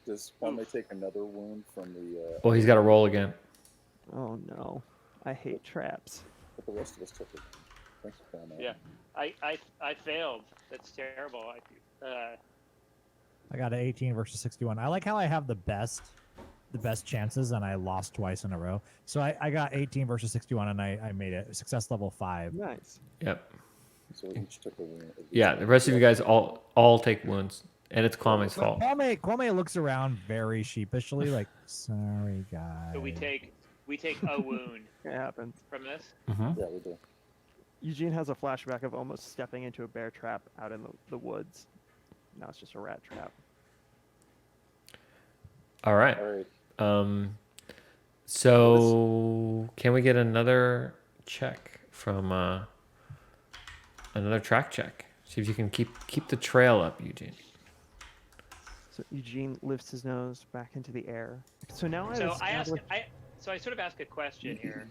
does Kwame take another wound from the? Well, he's got to roll again. Oh no, I hate traps. But the rest of us took it. Thanks, Kwame. Yeah, I failed. That's terrible. I got an 18 versus 61. I like how I have the best chances, and I lost twice in a row. So I got 18 versus 61, and I made it success level 5. Nice. Yep. So we each took a wound. Yeah. The rest of you guys all take wounds, and it's Kwame's But fault. Kwame looks around very sheepishly, like, sorry guys. So we take a wound It happens. from this. Yeah, we do. Eugene has a flashback of almost stepping into a bear trap out in the woods. Now it's just a rat trap. All right. All right. So can we get another check from another track check? See if you can keep the trail up, Eugene. So Eugene lifts his nose back into the air. So now So I sort of ask a question here.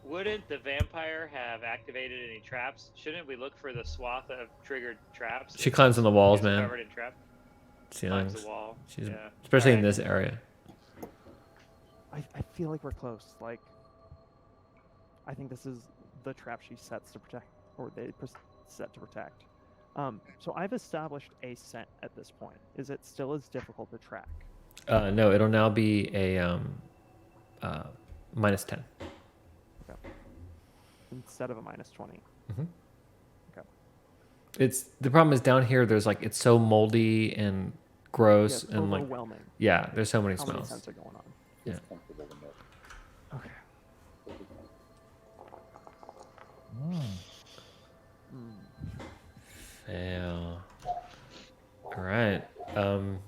Wouldn't the vampire have activated any traps? Shouldn't we look for the swath of triggered traps? She climbs on the walls, It's man. Covered in traps. Ceilings. Climbs the wall. She's Yeah. especially in Alright. this area. I feel like we're close. Like, I think this is the trap she sets to protect, or they set to protect. So I've established a scent at this point. Is it still as difficult to track? No, it'll now be a -10. Instead of a -20. It's the problem is down here. There's like it's so moldy and gross It's and like overwhelming. there's so many How many smells. scents are going on? Yeah. It's comfortable to know. Okay. Fail. All right. Can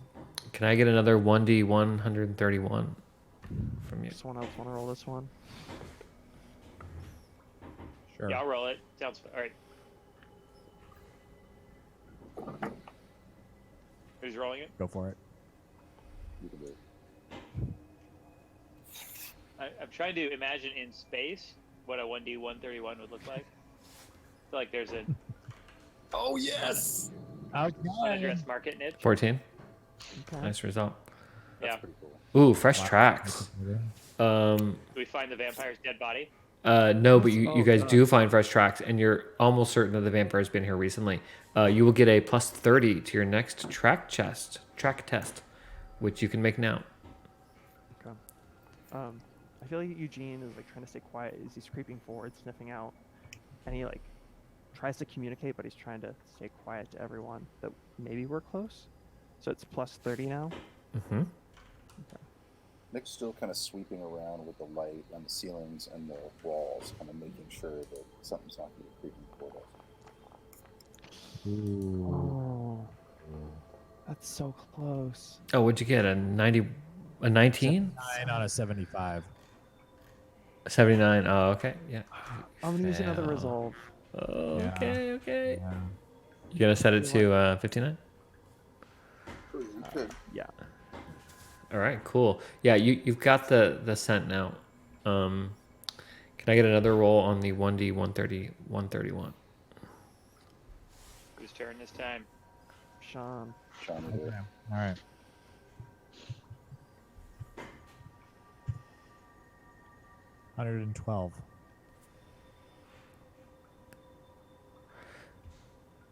I get another 1d 131 from you? Someone else want to roll this one? Sure. Yeah, I'll roll it. Sounds all right. Who's rolling it? Go for it. You can do it. I'm trying to imagine in space what a 1d 131 would look like. I feel like there's an Oh yes. unaddressed market niche. 14. Okay. Nice result. Yeah. Pretty cool. Ooh, fresh tracks. Do we find the vampire's dead body? No, but you guys do find fresh tracks, and you're almost certain that the vampire has been here recently. You will get a +30 to your next track test, which you can make now. Okay. I feel like Eugene is like trying to stay quiet as he's creeping forward, sniffing out, and he like tries to communicate, but he's trying to stay quiet to everyone that maybe we're close. So it's +30 now. Mm-hmm. Nick's still kind of sweeping around with the light on the ceilings and the walls, kind of making sure that something's not going to be creeping toward us. Oh, that's so close. Oh, what'd you get? A 19? 9 on a 75. 79. Oh, okay. Yeah. I'm gonna use another Fail. resolve. Okay. Yeah. You gonna set it to 59? You could. Yeah. All right, cool. Yeah, you've got the scent now. Can I get another roll on the 1d 130 131? Whose turn this time? Sean. Sean will do it. Okay. All right. $112.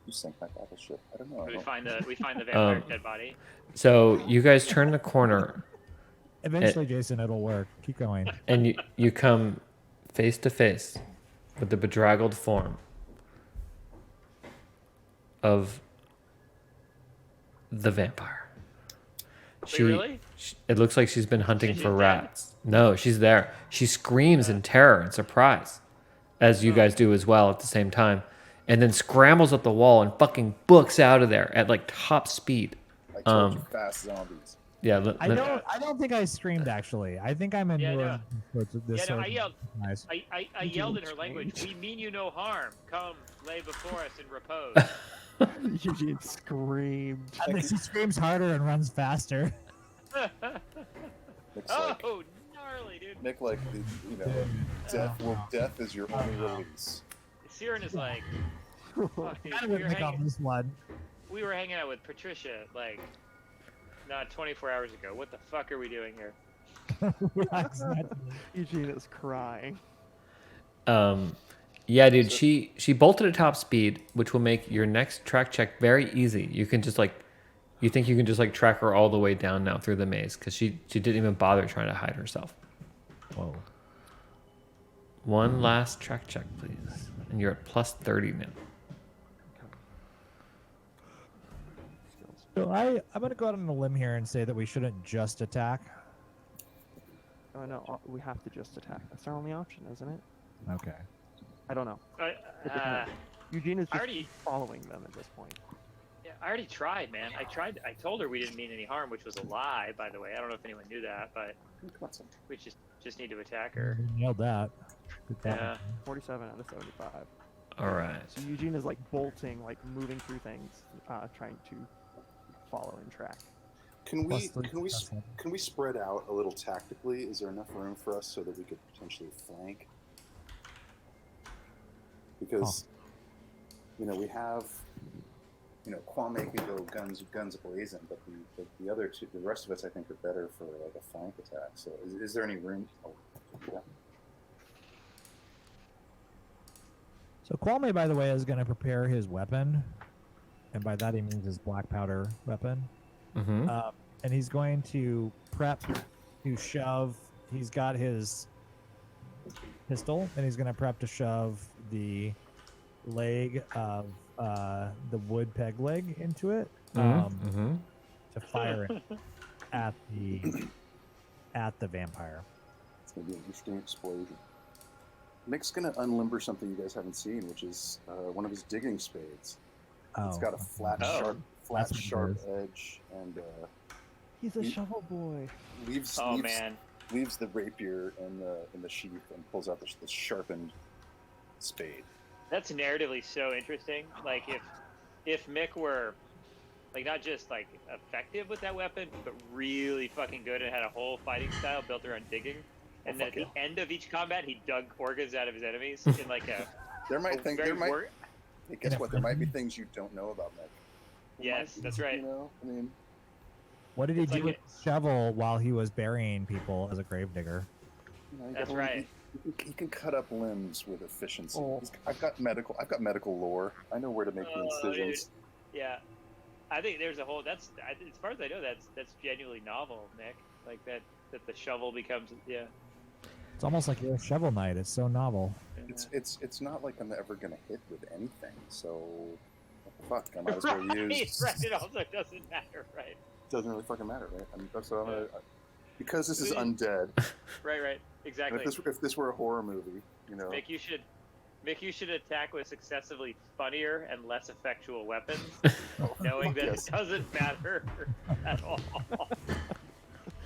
You sank my battleship. I don't know. I We don't- find the vampire Um, dead body. So you guys turn the corner, Eventually, Jason, it'll work. Keep going. and you come face to face with the bedraggled form of the vampire. Really? It looks like she's been hunting She's for dead? rats. No, she's there. She screams in terror and surprise, as you guys do as well at the same time, and then scrambles up the wall and fucking books out of there at like top speed. I told you, fast zombies. Yeah, I don't think I screamed actually. I think I'm in Yeah, newer sorts of this. Yeah, no, sort I of- yelled. Nice. I yelled in her language. We mean you no harm. Come, lay before us in repose. Eugene screamed. I think she screams harder and runs faster. Nick's like, Oh, gnarly, dude. Nick, like, you know, death is your only release. Siren is like, fuck, dude, I we would were make on hanging, this one. we were hanging out with Patricia, like, not 24 hours ago. What the fuck are we doing here? Yeah, exactly. Eugene is crying. Yeah, dude, she bolted at top speed, which will make your next track check very easy. You can just like, you think you can just like track her all the way down now through the maze because she didn't even bother trying to hide herself. Whoa. One last track check, please, and you're at plus 30 now. So I'm gonna go out on a limb here and say that we shouldn't just attack. Oh no, we have to just attack. That's our only option, isn't it? Okay. I don't know. I, It depends. Eugene is I just already- following them at this point. yeah, I already tried, man. I tried. I told her we didn't mean any harm, which was a lie, by the way. I don't know if anyone knew that, but Come on, son. we just need to attack her. We nailed that. Good job. Yeah. 47 out of 75. All right. So Eugene is like bolting, like moving through things, trying to follow and track. Can we Plus 3 successful. can we spread out a little tactically? Is there enough room for us so that we could potentially flank? Because you know we have, you know, Kwame can go guns blazing, but the other two, the rest of us, I think, are better for like a flank attack. So is there any room? Oh, yeah. So Kwame, by the way, is going to prepare his weapon, and by that he means his black powder weapon. Mm-hmm. And he's going to prep to shove. He's got his pistol, and he's going to prep to shove the leg of the wood peg leg into it Mm-hmm. to fire it at the vampire. It's gonna be an interesting explosion. Mick's gonna unlimber something you guys haven't seen, which is one of his digging spades. It's got a flat, Oh. That's what it sharp is. edge, and He's a He- shovel boy. leaves Oh leaves, man. leaves the rapier in the sheath and pulls out the sharpened spade. That's narratively so interesting. Like if Mick were like not just like effective with that weapon, but really fucking good and had a whole fighting style built around digging, and then at fuck the end of each combat he dug organs out of his enemies in like a There might a think very there might wor- hey, guess what? There might be things you don't know about Mick. There might Yes, be, that's right. You know, I mean, What did he It's do like with the shovel while he was burying people as a gravedigger? you know, you That's gotta- right. He can cut up limbs with efficiency. Oh. I've got medical lore. I know where to make the Oh, incisions. Yeah, I think there's a whole. As far as I know, that's genuinely novel, Nick. Like that the shovel becomes It's almost like you're a shovel knight. It's so novel. It's not like I'm ever gonna hit with anything. So what the fuck? I might as well use. right. It also doesn't matter, right? Doesn't really fucking matter, right? So I'm gonna, because this is undead. Right, And exactly. if this were a horror movie, you know, Mick, you should attack with successively funnier and less effectual weapons, knowing that yes. it doesn't matter at all. All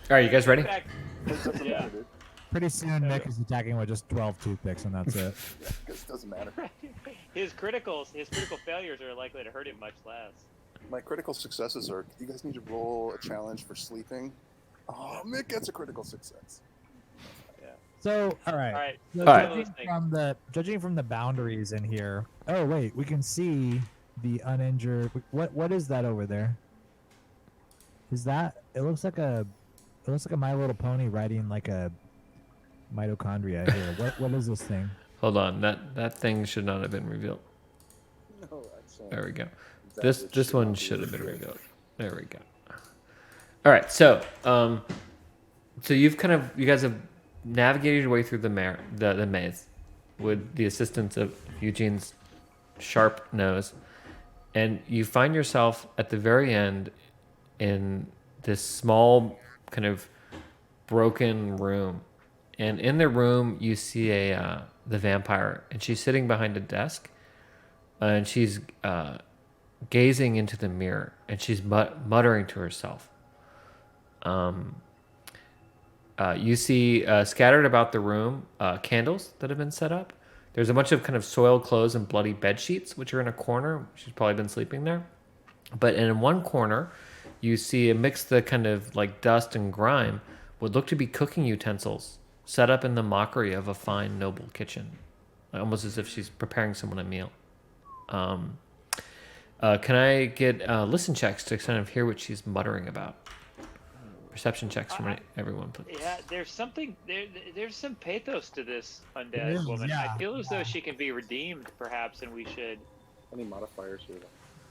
right, you guys ready? In fact, it doesn't Yeah. matter, dude. Pretty soon, Mick is attacking with just 12 toothpicks, and that's it. Yeah, because it doesn't matter. his critical failures are likely to hurt him much less. My critical successes are. You guys need to roll a challenge for sleeping. Oh, Mick gets a critical success. So, all right. All right. So All right. judging from the boundaries in here. Oh wait, we can see the uninjured. What is that over there? Is that? It looks like a My Little Pony riding like a mitochondria here. What is this thing? Hold on. That thing should not have been revealed. No, excellent. There we go. That This which this should one not be should have been revealed. revealed. There we go. All right. So so you guys have navigated your way through the maze with the assistance of Eugene's sharp nose, and you find yourself at the very end in this small kind of broken room, and in the room you see the vampire, and she's sitting behind a desk, and she's gazing into the mirror, and she's muttering to herself. You see scattered about the room candles that have been set up. There's a bunch of kind of soiled clothes and bloody bed sheets, which are in a corner. She's probably been sleeping there. But in one corner, you see amidst the kind of like dust and grime what look to be cooking utensils set up in the mockery of a fine, noble kitchen, almost as if she's preparing someone a meal. Can I get listen checks to kind of hear what she's muttering about? Perception checks from everyone, please. Yeah, there's something there's some pathos to this There undead is, woman. yeah, I feel as though she can be redeemed, perhaps, and we should. Any modifiers here?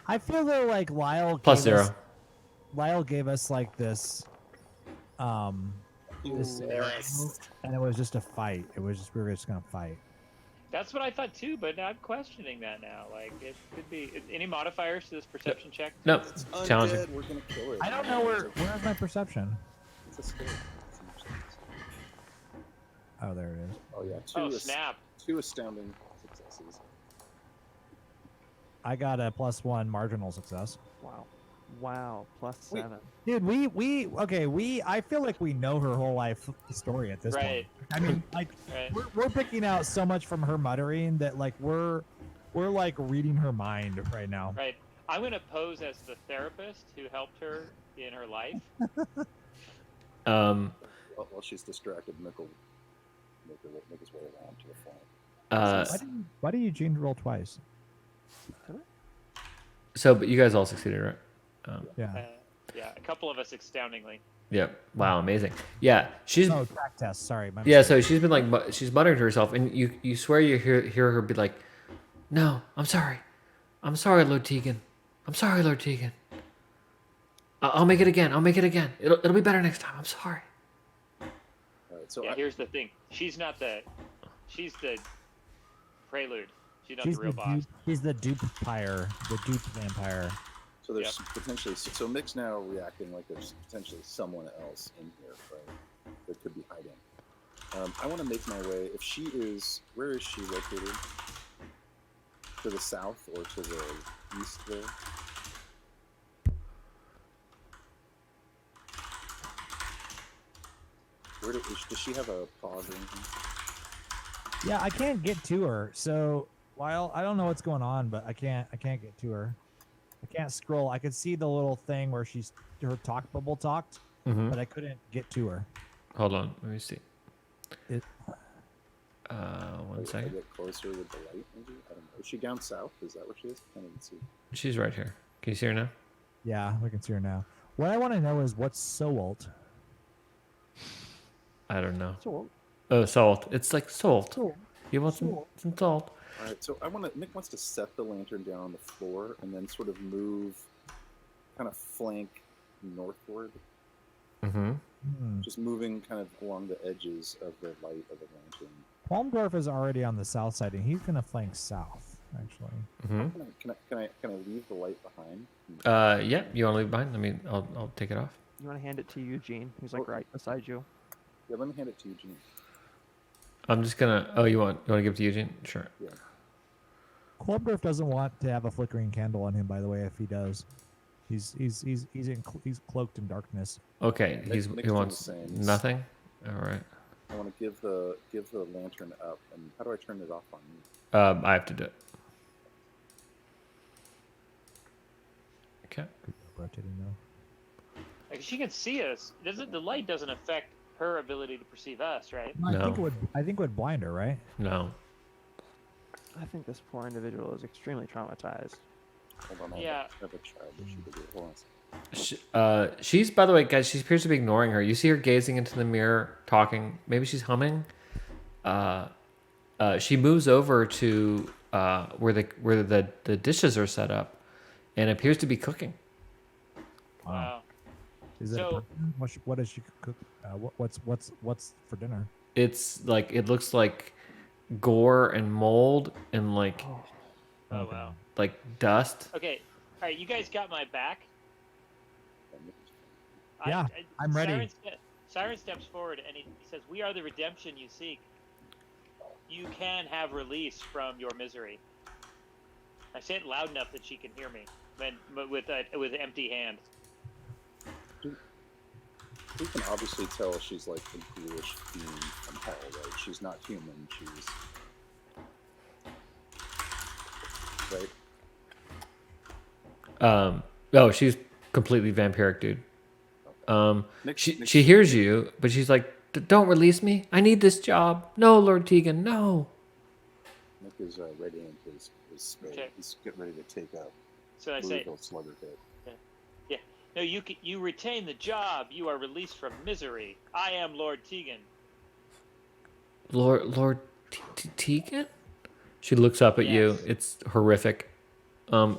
I feel though like Lyle Plus gave us- 0. Lyle gave us like this scenario, and it was just a fight. It was just we were just gonna fight. That's what I thought too, but I'm questioning that now. Like, it could be any modifiers to this perception check. No, It's challenging. undead. We're gonna kill it. I don't know where's my perception. It's a skill. Oh, there it is. Oh yeah, Oh snap! two astounding successes. I got a +1 marginal success. Wow, plus Wait. 7. Dude, I feel like we know her whole life story at this Right. point. I mean, like Right. we're picking out so much from her muttering that like we're like reading her mind right now. Right. I'm gonna pose as the therapist who helped her in her life. While she's distracted, Mick will make his way around to the front. Why did Eugene roll twice? So, but you guys all succeeded, right? Yeah. Yeah, a couple of us astoundingly. Yep. Wow, amazing. Yeah, she's Oh, track test. Sorry. My yeah. mistake. So she's been like she's muttering to herself, and you swear you hear her be like, "No, I'm sorry, Lord Tegan, I'm sorry, Lord Tegan. I'll make it again. It'll be better next time. I'm sorry." All right, so Yeah, here's the thing. She's the prelude. She's not She's the real boss. She's the dupe vampire. so there's potentially so Mick's now reacting like there's potentially someone else in here, right? That could be hiding. I want to make my way. If she is, where is she located? To the south or to the east there? Does she have a pause or anything? Yeah, I can't get to her. So while I don't know what's going on, but I can't get to her. I can't scroll. I could see the little thing where her talk bubble talked, Mm-hmm. but I couldn't get to her. Hold on, let me see. It- One I second. get closer with the light, maybe? I don't know. Is she down south? Is that where she is? I can't even see. She's right here. Can you see her now? Yeah, we can see her now. What I want to know is what's Sowalt? I don't know. So, Oh, salt. It's like salt. Salt. You want some salt? All right, so Mick wants to set the lantern down on the floor and then sort of move, kind of flank northward, Mm-hmm. just moving kind of along the edges of the light of the lantern. Palmdorf is already on the south side, and he's gonna flank south. Actually, Mm-hmm. Can I leave the light behind? Yeah. You want to leave behind? I'll take it off. you want to hand it to Eugene, who's like right beside you. Yeah, let me hand it to Eugene. I'm just gonna. Oh, you want to give it to Eugene? Sure. Yeah. Palmdorf doesn't want to have a flickering candle on him. By the way, if he does, he's cloaked in darkness. Okay. Yeah, He Nick's wants doing the same. nothing. All right. I want to give the lantern up, and how do I turn it off on you? I have to do it. Okay. Rotating though. Like, she can see us. The light doesn't affect her ability to perceive us, right? I think No. it would blind her, right? No. I think this poor individual is extremely traumatized. Hold on, Yeah. I have a child that she could do. Hold on a second. She's, by the way, guys, she appears to be ignoring her. You see her gazing into the mirror, talking. Maybe she's humming. She moves over to where the dishes are set up, and appears to be cooking. Wow. Is it So- what does she cook? What's for dinner? It's like it looks like gore and mold and like Oh Okay. wow. dust. Okay. All right, you guys got my back. Yeah, I'm ready. Siren steps forward and he says, "We are the redemption you seek. You can have release from your misery." I say it loud enough that she can hear me, but with an empty hand. We can obviously tell she's like a ghoulish fiend from hell, right? She's not human. She's right. Oh, she's completely vampiric, dude. Nick, She hears you, but she's like, "Don't release me. I need this job. No, Lord Tegan, no." Nick is readying his spade. Okay. He's getting ready to take out So I say, Louisville Slugger Head. "No, you retain the job. You are released from misery. I am Lord Tegan." Lord Tegan? She looks up at you. Yes. It's horrific.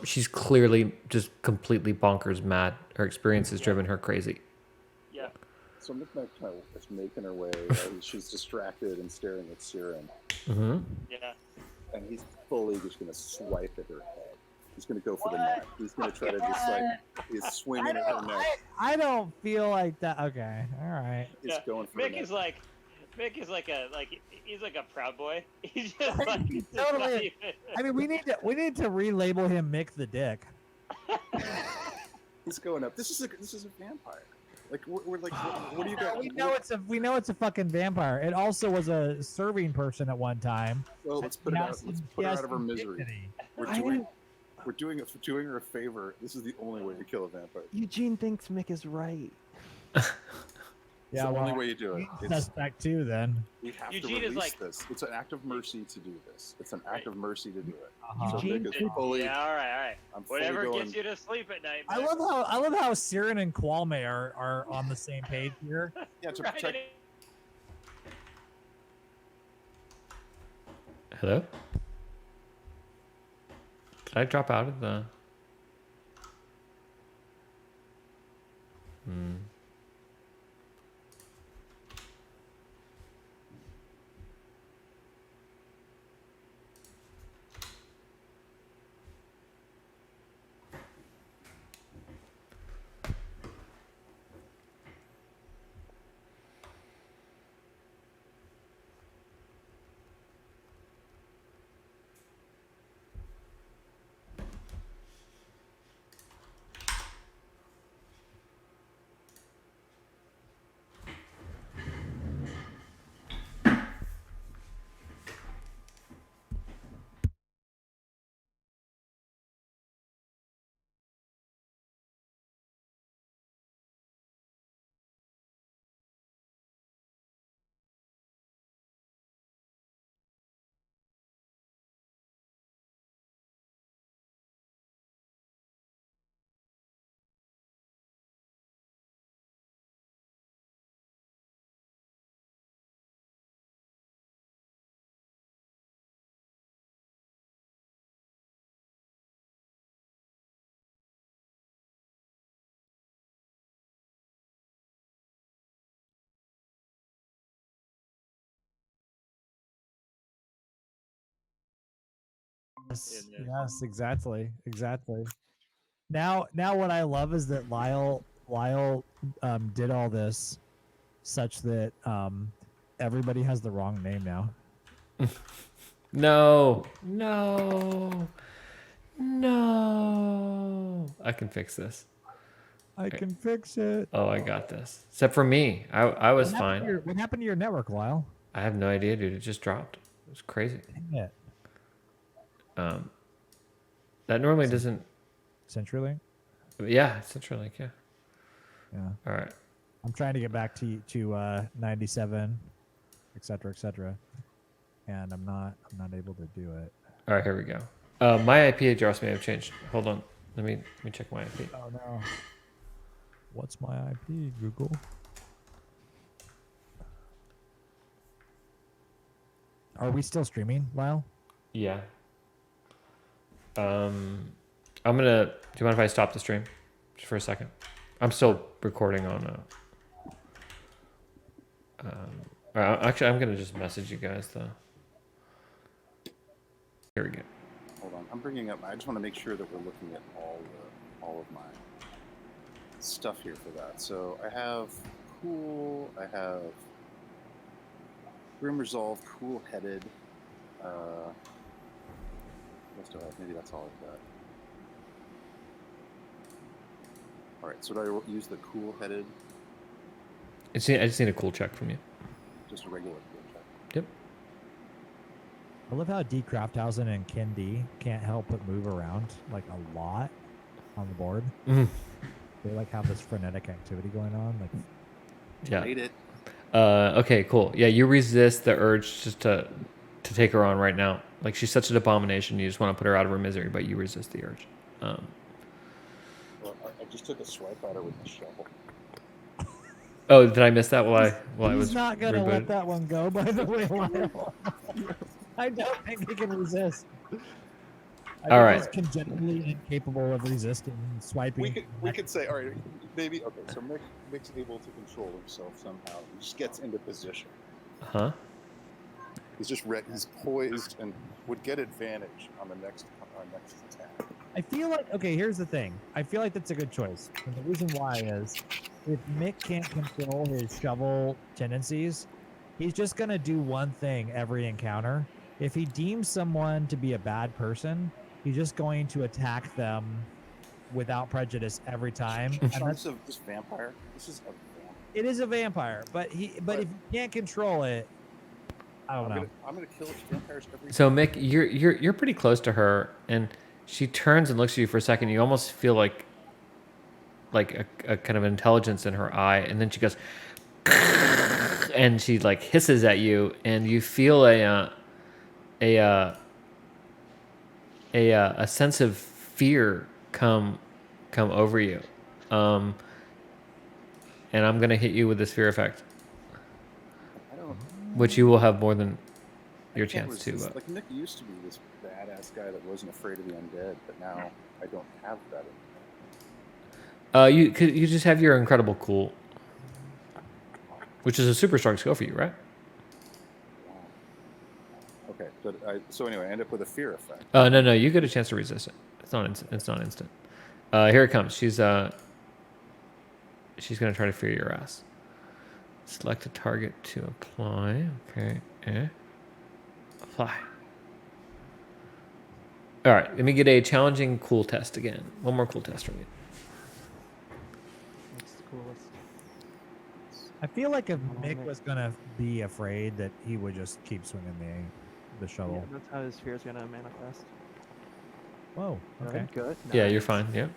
She's clearly just completely bonkers mad. Her experience has driven her crazy. Yeah. So Nick kind of is making her way. She's distracted and staring at Siren, Mm-hmm. Yeah. and he's fully just going to swipe at her head. He's going to go for the neck. He's going to try to just he's swinging at her neck. I don't feel like that. Okay, all right. He's Yeah. going for the Mick neck. is like he's like a proud boy. He's just like He's he's just totally- not even- I mean, we need to relabel him Mick the Dick. He's going up. This is a vampire. Like we're like, what do you got? We know it's a fucking vampire. It also was a serving person at one time. Well, let's put it out. Let's put her out of her misery. Dignity. We're doing her a favor. This is the only way to kill a vampire. Eugene thinks Mick is right. It's the only way you do it. he's suspect too. Then. We have Eugene to is release like- this. It's an act of mercy to do this. It's an act Right. of mercy to do it. Uh-huh. So Nick is fully. Yeah, all right. I'm fully Whatever going. gets you to sleep at night. I Mick. love how Siren and Qualme are on the same page here. Yeah, to Right, protect. Hello? Did I drop out of the... Yes, In the- yes, exactly. Now, what I love is that Lyle did all this such that everybody has the wrong name now. No. I can fix this. I can fix it. Oh, I got this. Except for me. I was What happened to fine. what happened to your network, Lyle? I have no idea, dude. It just dropped. It was crazy. Dang it. That normally doesn't... CenturyLink? Yeah, Centralink, yeah. Yeah. All right. I'm trying to get back to 97, et cetera, and I'm not able to do it. All right, here we go. My IP address may have changed. Hold on. Let me check my IP. Oh no. What's my IP, Google? Are we still streaming, Lyle? Yeah. I'm gonna. Do you mind if I stop the stream just for a second? I'm still recording on. Actually, I'm gonna just message you guys though. Here we go. Hold on, I'm bringing up. I just want to make sure that we're looking at all of my stuff here for that. So I have cool. I have grim resolve, cool headed. What do I have? Maybe that's all I've got. All right. So do I use the cool headed? I just need a cool check from you. Just a regular cool check. Yep. I love how D. Crafthausen and Ken D can't help but move around like a lot on the board. Mhm. They like have this frenetic activity going on. Like, Yeah. Made it. Okay, cool. Yeah, you resist the urge just to take her on right now. Like she's such an abomination, you just want to put her out of her misery, but you resist the urge. Well, I just took a swipe at her with the shovel. Oh, did I miss that while I was he's not gonna let rebooted? that one go. By the way, Lyle. I don't think he can resist. All right. He's congenitally incapable of resisting swiping. We could say, all right, maybe okay. So Mick's able to control himself somehow. He just gets into position. Huh? He's just he's poised and would get advantage on the next attack. I feel like, okay, here's the thing. I feel like that's a good choice. And the reason why is if Mick can't control his shovel tendencies, he's just going to do one thing every encounter. If he deems someone to be a bad person, he's just going to attack them without prejudice every time. And that's, This vampire. This is a vampire. it is a vampire, but if you can't control it, I don't know. I'm gonna kill vampires every. So Mick, you're pretty close to her, and she turns and looks at you for a second. You almost feel like a kind of intelligence in her eye, and then she goes, and she like hisses at you, and you feel a sense of fear come over you, and I'm gonna hit you with this fear effect, I don't. which you will have more than your I can't chance to. resist. Like Mick used to be this badass guy that wasn't afraid of the undead, but now I don't have that anymore. You just have your incredible cool, which is a super strong skill for you, right? Okay, but so anyway, I end up with a fear effect. No, you get a chance to resist it. It's not instant. Here it comes. She's gonna try to fear your ass. Select a target to apply. Okay. Apply. All right. Let me get a challenging cool test again. One more cool test from you. That's the coolest. I feel like if Mick was going to be afraid that he would just keep swinging the Yeah, shovel. that's how his fear is gonna manifest. Whoa, okay. Good. Yeah, you're Nice. fine. Yeah.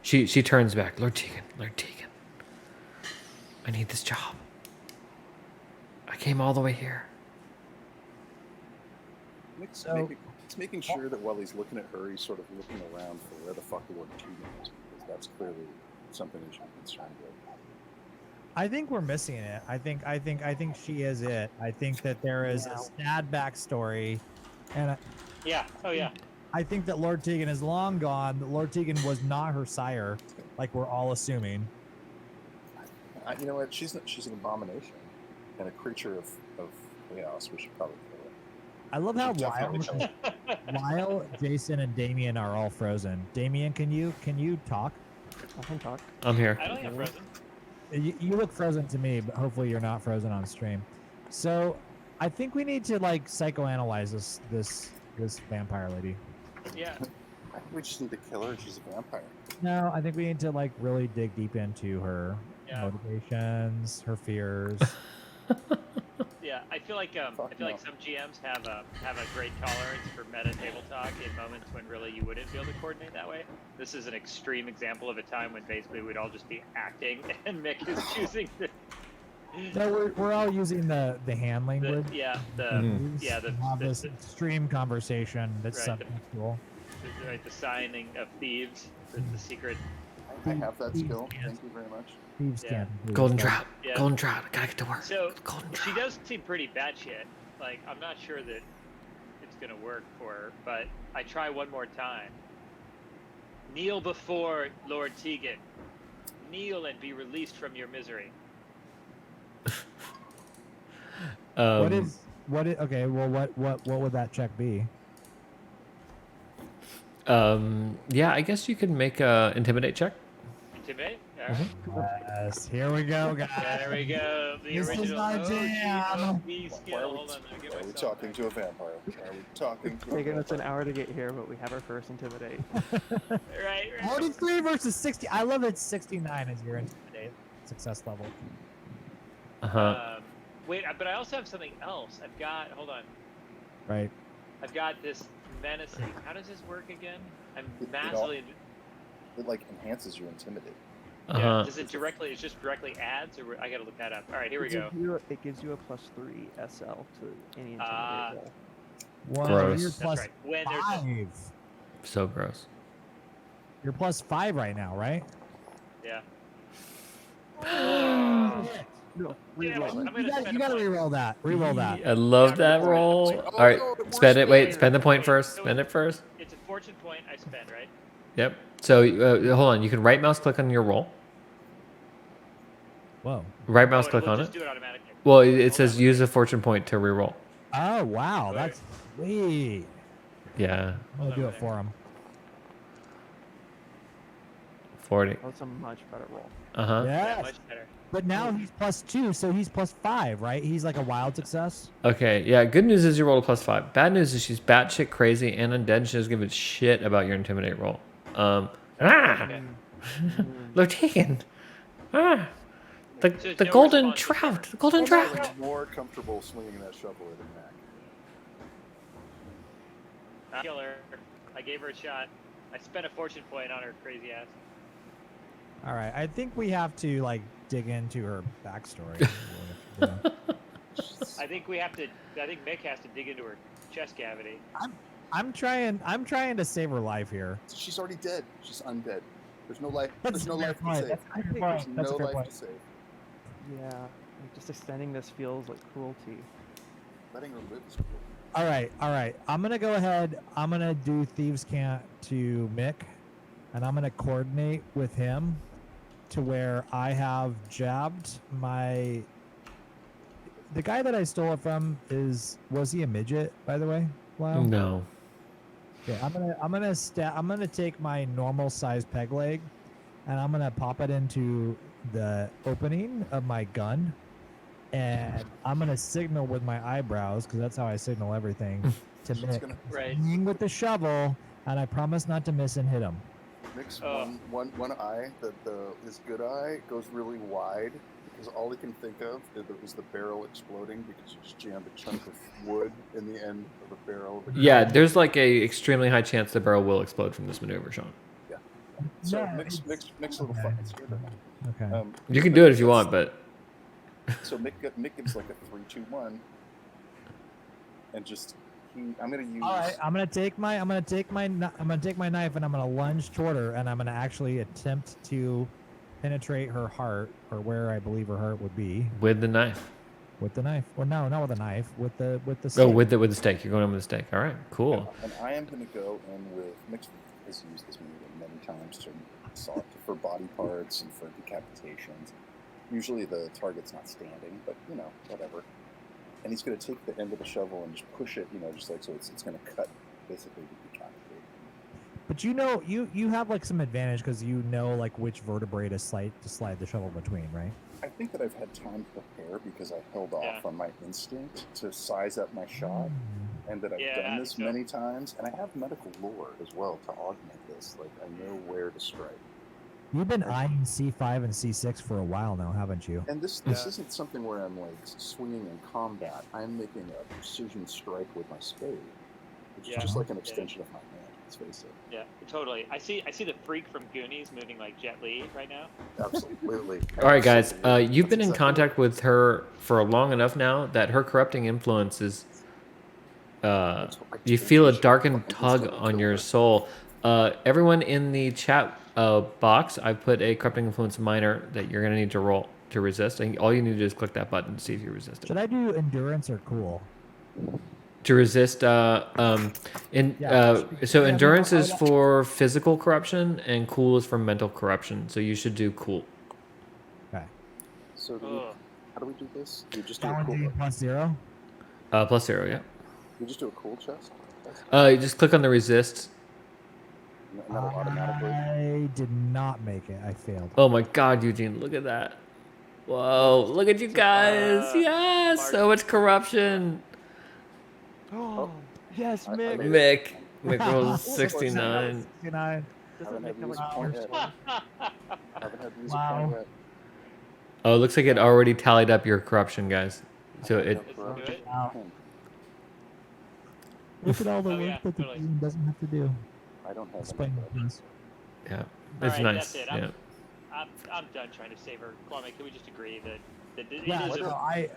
She turns back. Lord Tegan. I need this job. I came all the way here. Mick's So- making sure that while he's looking at her, he's sort of looking around for where the fuck the Lord Tegan is, because that's clearly something he should be concerned with. I think we're missing it. I think she is it. I think that there is a sad backstory, and Yeah. Oh yeah. I think that Lord Tegan is long gone. That Lord Tegan was not her sire, like we're all assuming. You know what? She's an abomination and a creature of chaos. We should probably kill her. I love how We should definitely kill her. Lyle, Jason, and Damien are all frozen. Damien, can you talk? I can talk. I'm here. I don't think I'm frozen. You look frozen to me, but hopefully you're not frozen on stream. So, I think we need to like psychoanalyze this vampire lady. Yeah. I think we just need to kill her. She's a vampire. No, I think we need to like really dig deep into her Yeah. motivations, her fears. Yeah, I feel like some GMs have a great tolerance for meta table talk in moments when really you wouldn't be able to coordinate that way. This is an extreme example of a time when basically we'd all just be acting, and Mick is choosing to. No, we're all using the hand language. Mhm. to have this extreme conversation that's Right, subtextual. the signing of thieves, the secret. I have that skill. Thank you very much. Thieves Yeah. can't. do Golden this. trout. Yeah. Golden trout. Gotta get to work. So Golden she trout. does seem pretty batshit. Like I'm not sure that it's gonna work for her, but I try one more time. Kneel before Lord Tegan. Kneel and be released from your misery. Okay, well, what would that check be? Yeah, I guess you could make a intimidate check. Intimidate? All right. Yes, here we go, guys. There we go. The This is original my OG jam. skill. Hold on. I'll get Why are we myself talking back. to a vampire? Why are we talking to a Taking us an vampire? hour to get here, but we have our first intimidate. Right. 43 versus 60. I love that 69 is your intimidate success level. Wait, but I also have something else. I've got. Hold on. Right. I've got this menacing. How does this work again? I'm It massively. It like enhances your intimidate. Yeah, does it directly? It just directly adds, or I gotta look that up. All right, here we go. It gives you a +3 SL to any intimidate roll. Wow, Gross. you're That's plus right. When there's 5. So gross. You're plus 5 right now, right? yeah. No, Yeah, reroll I'm it. gonna spend You a gotta point. reroll that. Reroll that. I love Yeah, that reroll it. roll. Oh, All right, no, the spend it. worst Wait, way. spend the point Wait, first. so Spend it first. It's a fortune point I spend, right? Yep. So hold on. You can right mouse click on your roll. Whoa. Right mouse Oh, click we'll on just it. do it automatically. Well, it Hold says on. use a fortune point to reroll. Oh, wow. Wait. That's sweet. Yeah, I'm going to do it for him. 40. That's a much better roll. Uh-huh. Yeah, Yes. much better. But now he's plus 2, so he's plus 5, right? He's like a wild success. Okay, yeah, good news is you rolled a +5. Bad news is she's batshit crazy and undead. She doesn't give a shit about your intimidate roll. Okay. Lord Tegan. So it's The no golden response from trout. her. The golden trout. I'm more comfortable swinging that shovel at a Mac. I kill her. I gave her a shot. I spent a fortune point on her crazy ass. All right. I think we have to, like, dig into her backstory. Yeah. I think we have to. I think Mick has to dig into her chest cavity. I'm trying to save her life here. She's already dead. She's undead. There's no life. That's There's no a fair life to point. save. That's a fair think point. There's That's no a fair life point. to save. Yeah, like just extending this feels like cruelty. Letting her live is cool. All right. I'm gonna go ahead. I'm gonna do Thieves' Cant to Mick, and I'm gonna coordinate with him to where I have jabbed my. The guy that I stole it from was he a midget, by the way? Wow. No. Okay, I'm gonna take my normal size peg leg, and I'm gonna pop it into the opening of my gun, and I'm gonna signal with my eyebrows because that's how I signal everything to She's Mick. gonna Right. Swing with the shovel, and I promise not to miss and hit him. mix Oh. one eye. His good eye goes really wide because all he can think of is the barrel exploding because you just jammed a chunk of wood in the end of the barrel. Of the Yeah, gun. there's like a extremely high chance the barrel will explode from this maneuver, Sean. So Yeah, mix a little okay. fucking scared of him. Okay. You can do it if you want, but So Mick gives like a 3-2-1, and just I'm gonna use. All right, I'm gonna take my knife and I'm gonna lunge toward her, and I'm gonna actually attempt to penetrate her heart, or where I believe her heart would be, with the knife. with the knife. Well, no, not with a knife. With the Oh, stick. with the stake. You're going in with the stake. All right, cool. And I am gonna go in with Mick has used this maneuver many times to assault for body parts and for decapitations. Usually the target's not standing, but whatever. And he's gonna take the end of the shovel and just push it, just like so it's gonna cut basically to decapitate. But you have like some advantage because like which vertebrae to slide the shovel between, right? I think that I've had time to prepare because I held off Yeah. on my instinct to size up my shot, and that I've Yeah, done this so- many times, and I have medical lore as well to augment this. Like I know where to strike. You've been eyeing C5 and C6 for a while now, haven't you? And this Yeah. isn't something where I'm like swinging in combat. I'm making a precision strike with my spade, which Yeah. is just like an Yeah. extension of my hand. Let's face it. Yeah, totally. I see the freak from Goonies moving like Jet Li right now. Absolutely. All right, guys. Absolutely. You've been That's in exactly contact with her for long enough now that her corrupting influence is you feel a darkened tug on your soul. Everyone in the chat box, I put a corrupting influence minor that you're gonna need to roll to resist. I think all you need to do is click that button to see if you resist it. Should I do endurance or cool? To resist, so Yeah, endurance no, is for physical corruption, and cool is for mental corruption. So you should do cool. Okay. So how do we do this? You just do a Challenging cool. plus 0. Plus 0, yeah. You just do a cool chest. You just click on the resist. And that'll automatically. I did not make it. I failed. Oh my God, Eugene, look at that! Whoa, look at you guys! Yes, so much corruption. Oh, yes, I Mick. made Mick rolls 69. 69. Doesn't make Haven't it had look music worse. Haven't had music Wow. point yet. Oh, it looks like it already tallied up your corruption, guys. So it. That's good. Wow. Look at all the Oh, work yeah, that the totally. team doesn't have to do. I don't have Explain any this. Yeah, All it's right, nice. that's it. Yeah. I'm done trying to save her. Kwame, can we just agree that it, Yeah, is no, a,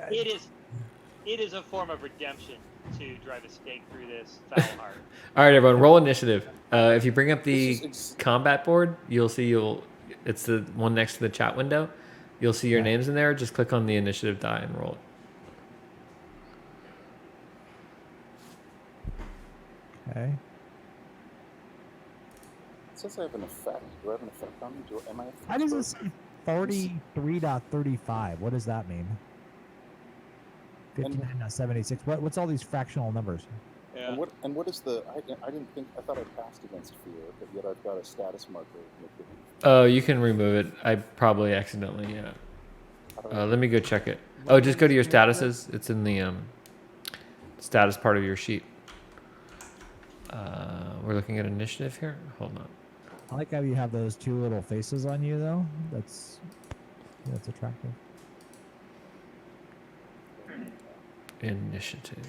it is a form of redemption to drive a stake through this foul heart. All right, everyone, roll initiative. If you bring up This the is combat board, you'll see it's the one next to the chat window. You'll see your Yeah. names in there. Just click on the initiative die and roll it. Okay. It says I have an effect. Do I have an effect on me? Am I a How does first this say 33.35? What does that mean? 59.76. What's all these fractional numbers? Yeah. And what is the? I didn't think. I thought I passed against fear, but yet I've got a status marker. Oh, you can remove it. I probably accidentally. Yeah. Let me go check it. Oh, just go to your statuses. It's in the status part of your sheet. We're looking at initiative here. Hold on. I like how you have those two little faces on you, though. That's attractive. Initiative.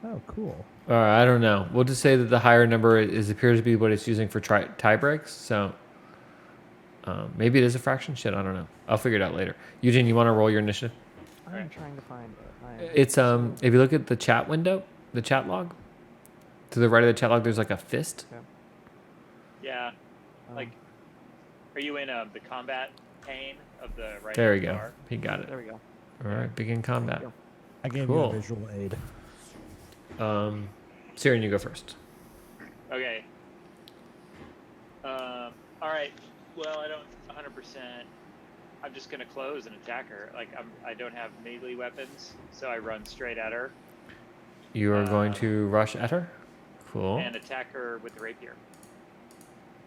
Oh, cool. All right, I don't know. We'll just say that the higher number appears to be what it's using for tie breaks. So maybe it is a fraction. Shit, I don't know. I'll figure it out later. Eugene, you want to roll your initiative? I'm trying to find it. It's if you look at the chat window, the chat log, to the right of the chat log, there's like a fist. Yeah. Like, are you in the combat pane of the right? There we go. bar? He got it. There we go. All right, begin combat. I gave you Cool. a visual aid. Syrian, you go first. Okay. All right. Well, I don't 100%. I'm just gonna close and attack her. Like I don't have melee weapons, so I run straight at her You are going to rush at her. Cool. and attack her with the rapier.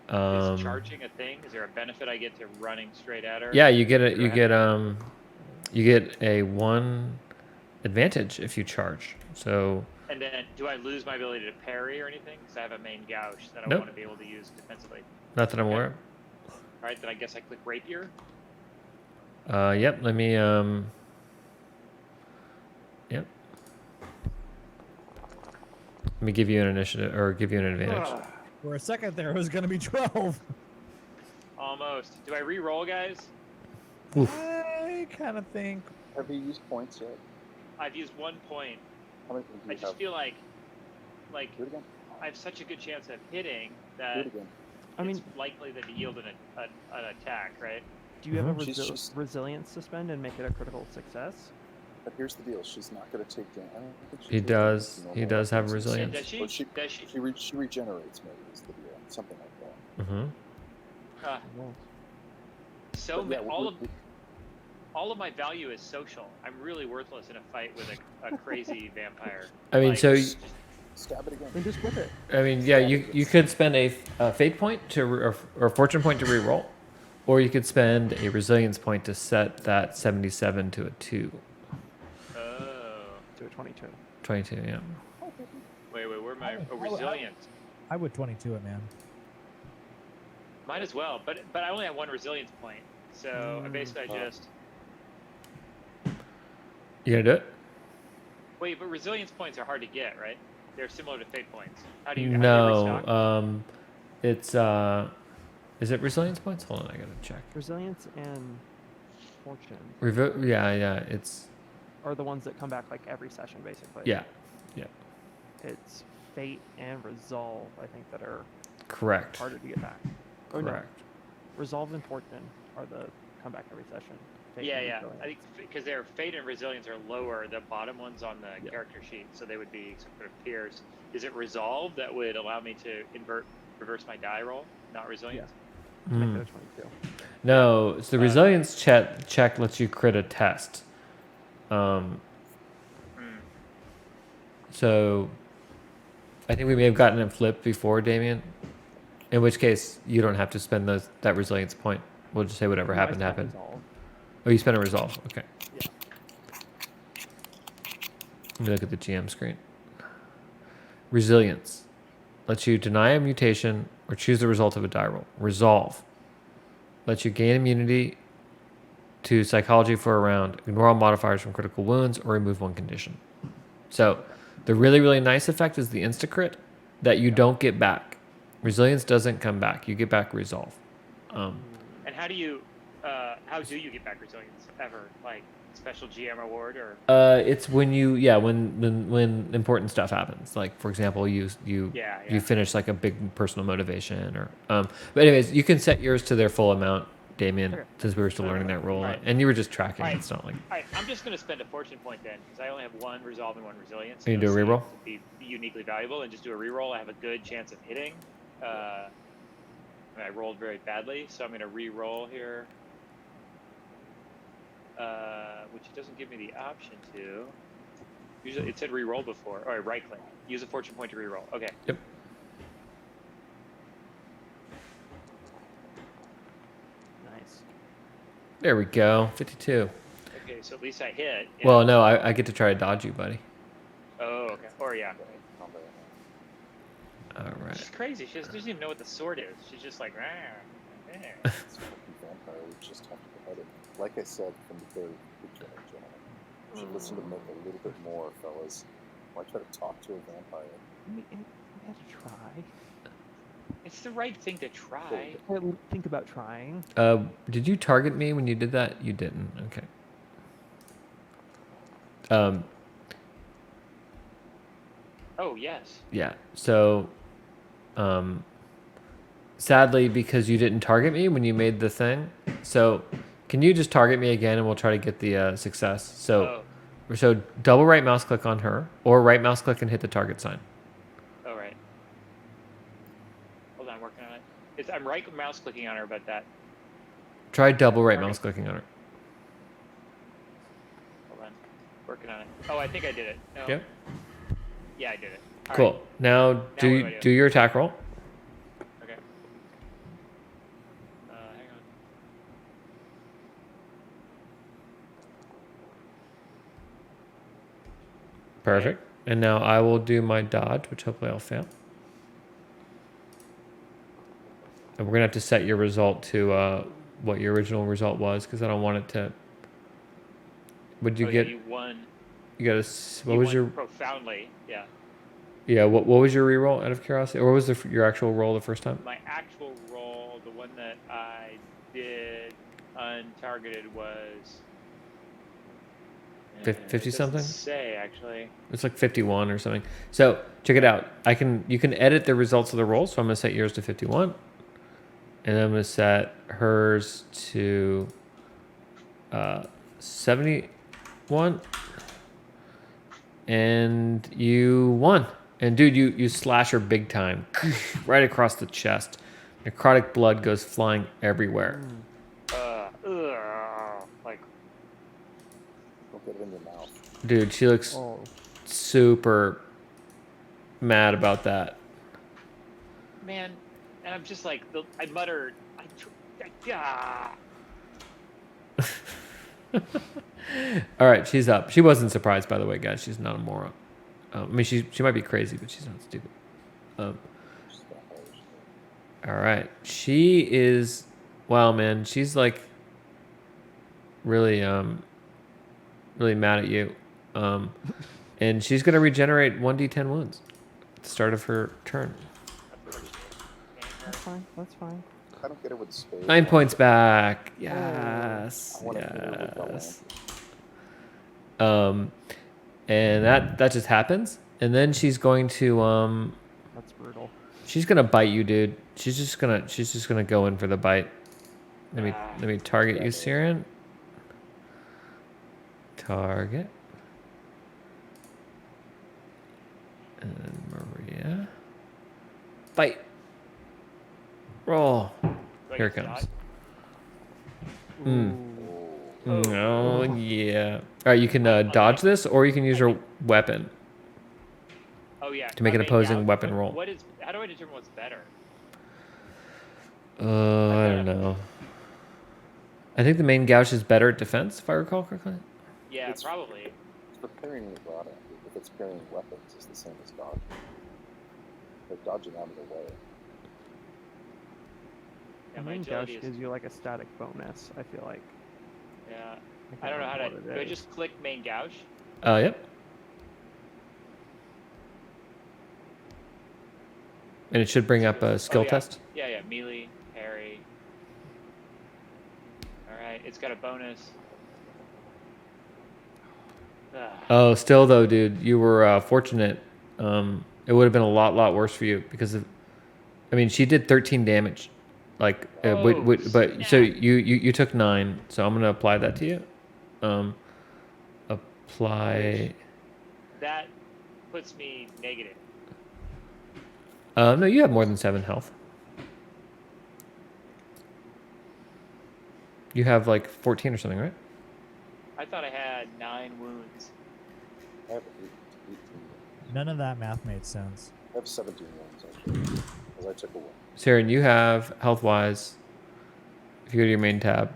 Um, Is charging a thing? Is there a benefit I get to running straight at her? yeah, you get a 1 advantage if you charge. So And then, do I lose my ability to parry or anything? Because I have a main gouge that I Nope. want to be able to use defensively. not that I'm aware of. All right, then I guess I click rapier. Yep. Let me. Yep. Let me give you an initiative or give you an advantage. For a second there, it was going to be 12. Almost. Do I re-roll, guys? Oof. I kind of think. Have you used points yet? I've used 1 point. How many do I you just have? feel like Do it again. I have such a good chance of hitting Do that it again. I mean, it's likely to yield an attack, right? do you have a She's- resilience to spend and make it a critical success? But here's the deal. She's not going to take damage. I don't think she He takes does. damage from He normal does have weapons. resilience. Does she? But she, Does she? she regenerates maybe is the deal. Something like that. Mm-hmm. So But yeah, all of my value is social. I'm really worthless in a fight with a crazy vampire. I mean, Like, so stab it again. Then just whip it. I mean, yeah, you could spend a fate point or a fortune point to re-roll, or you could spend a resilience point to set that 77 to a 2. Oh, To a 22. 22, yeah. wait, where am I? I- Oh, I- resilient. I would 22 it, man. Mine as well, but I only have 1 resilience point, so I basically just You gonna do it? wait. But resilience points are hard to get, right? They're similar to fate points. How do you? How do you No. restock? It's is it resilience points? Hold on, I gotta check. Resilience and fortune. Yeah, it's are the ones that come back like every session, basically. Yeah. It's fate and resolve, I think, that are Correct. harder to get back. Or no, Correct. resolve and fortune are the come back every session. Fate Yeah, and yeah. resilience. I think because their fate and resilience are lower, the bottom ones on the Yeah. character sheet, so they would be sort of peers. Is it resolve that would allow me to reverse my die roll, not resilience? Make Mm. it a 22. No, it's the resilience check lets you crit a test. So I think we may have gotten it flipped before, Damien. In which case, you don't have to spend that resilience point. We'll just say whatever No, I happened spent happened. resolve. Oh, you spent a resolve. Okay. Yeah. Let me look at the GM screen. Resilience lets you deny a mutation or choose the result of a die roll. Resolve lets you gain immunity to psychology for a round, ignore all modifiers from critical wounds, or remove one condition. So the really, really nice effect is the insta-crit that you don't get back. Resilience doesn't come back. You get back resolve. And how do you get back resilience ever? Like special GM award or? It's when when important stuff happens. Like for example, you finish like a big personal motivation or but anyways, you can set yours to their full amount, Damien, Okay. since we were still learning that role, Right. and you were just tracking. Right. It's not like I'm just going to spend a fortune point then, because I only have one resolve and one resilience. You do a Those reroll? seem to be uniquely valuable, and just do a reroll. I have a good chance of hitting. I rolled very badly, so I'm going to re-roll here, which it doesn't give me the option to. Usually it said re-roll before. All right, right click. Use a fortune point to re-roll. Okay. Yep. Nice. There we go. 52. Okay, so at least I hit. Well, no, I get to try to dodge you, buddy. Oh, okay. Or yeah. All right. She's crazy. She doesn't even know what the sword is. She's just like, rah, rah. It's fucking vampire. We just have to behead it. Like I said from the very beginning, gentlemen, you should listen to Mick a little bit more, fellas. Why try to talk to a vampire? We had to try. It's the right thing to try. Think about trying. Did you target me when you did that? You didn't. Okay. Oh, yes. Yeah. So, sadly, because you didn't target me when you made the thing, so can you just target me again and we'll try to get the success? So double right mouse click on her, or right mouse click and hit the target sign. Oh, right. Hold on, I'm working on it. I'm right mouse clicking on her, but that. Try double right Target. mouse clicking on her. Hold on. Working on it. Oh, I think I did it. No. Okay. Yeah, I did it. All Cool. right. Now what do I do? do your attack roll. Okay. Hang on. Perfect. And now I will do my dodge, which hopefully I'll fail. And we're gonna have to set your result to what your original result was, because I don't want it to. Would you get? You won. You got a. What You was won your? profoundly? Yeah. Yeah. What was your reroll out of curiosity, or what was your actual roll the first time? My actual roll, the one that I did untargeted, was. 50 it doesn't something? Say actually. It's like 51 or something. So check it out. You can edit the results of the roll. So I'm gonna set yours to 51, and I'm gonna set hers to 71. And you won. And dude, you slash her big time, right across the chest. Necrotic blood goes flying everywhere. Like. Don't get it in your mouth. Dude, she looks Oh, super mad about that. Man, and I'm just like, I muttered, All right, she's up. She wasn't surprised, by the way, guys. She's not a moron. I mean, she might be crazy, but she's not stupid. All right, she is. Wow, man, she's like really, really mad at you. And she's gonna regenerate 1d10 wounds at the start of her turn. that's fine. That's fine. I don't get it with the spade. 9 points back. Yes. I want to hit her with the Yes. And that just happens. And then she's going to That's brutal. she's gonna bite you, dude. She's just gonna go in for the bite. Let me target you, Siren. Target. And Maria. Bite. Roll. Do I Here it get comes. shot? Mm. Ooh. Oh yeah. All right, you can dodge this, or you can use your weapon. Oh yeah. To make an main opposing gouge. weapon roll. What is? How do I determine what's better? I don't know. I think the main gouge is better at defense, if I recall correctly. Yeah, It's- probably. For parrying, well, I don't know. If it's parrying weapons, it's the same as dodging. Like dodging out of the way. Yeah, The my main agility gouge is. gives you like a static bonus. I feel like. Yeah. can't I don't know how to. remember what Do I it just click main gouge? Yep. And it should bring up a skill Oh, yeah. test. Yeah, yeah. Melee, parry. All right, it's got a bonus. Ah, Oh, still though, dude, you were fortunate. It would have been a lot worse for you because of. I mean, she did 13 damage. Like, Oh, but so snap. you took 9. So I'm gonna apply that to you. Apply. That puts me negative. No, you have more than 7 health. You have like 14 or something, right? I thought I had 9 wounds. I have 18 wounds. None of that math made sense. I have 17 wounds, actually. Because I took a wound. Saren, you have health wise. If you go to your main tab.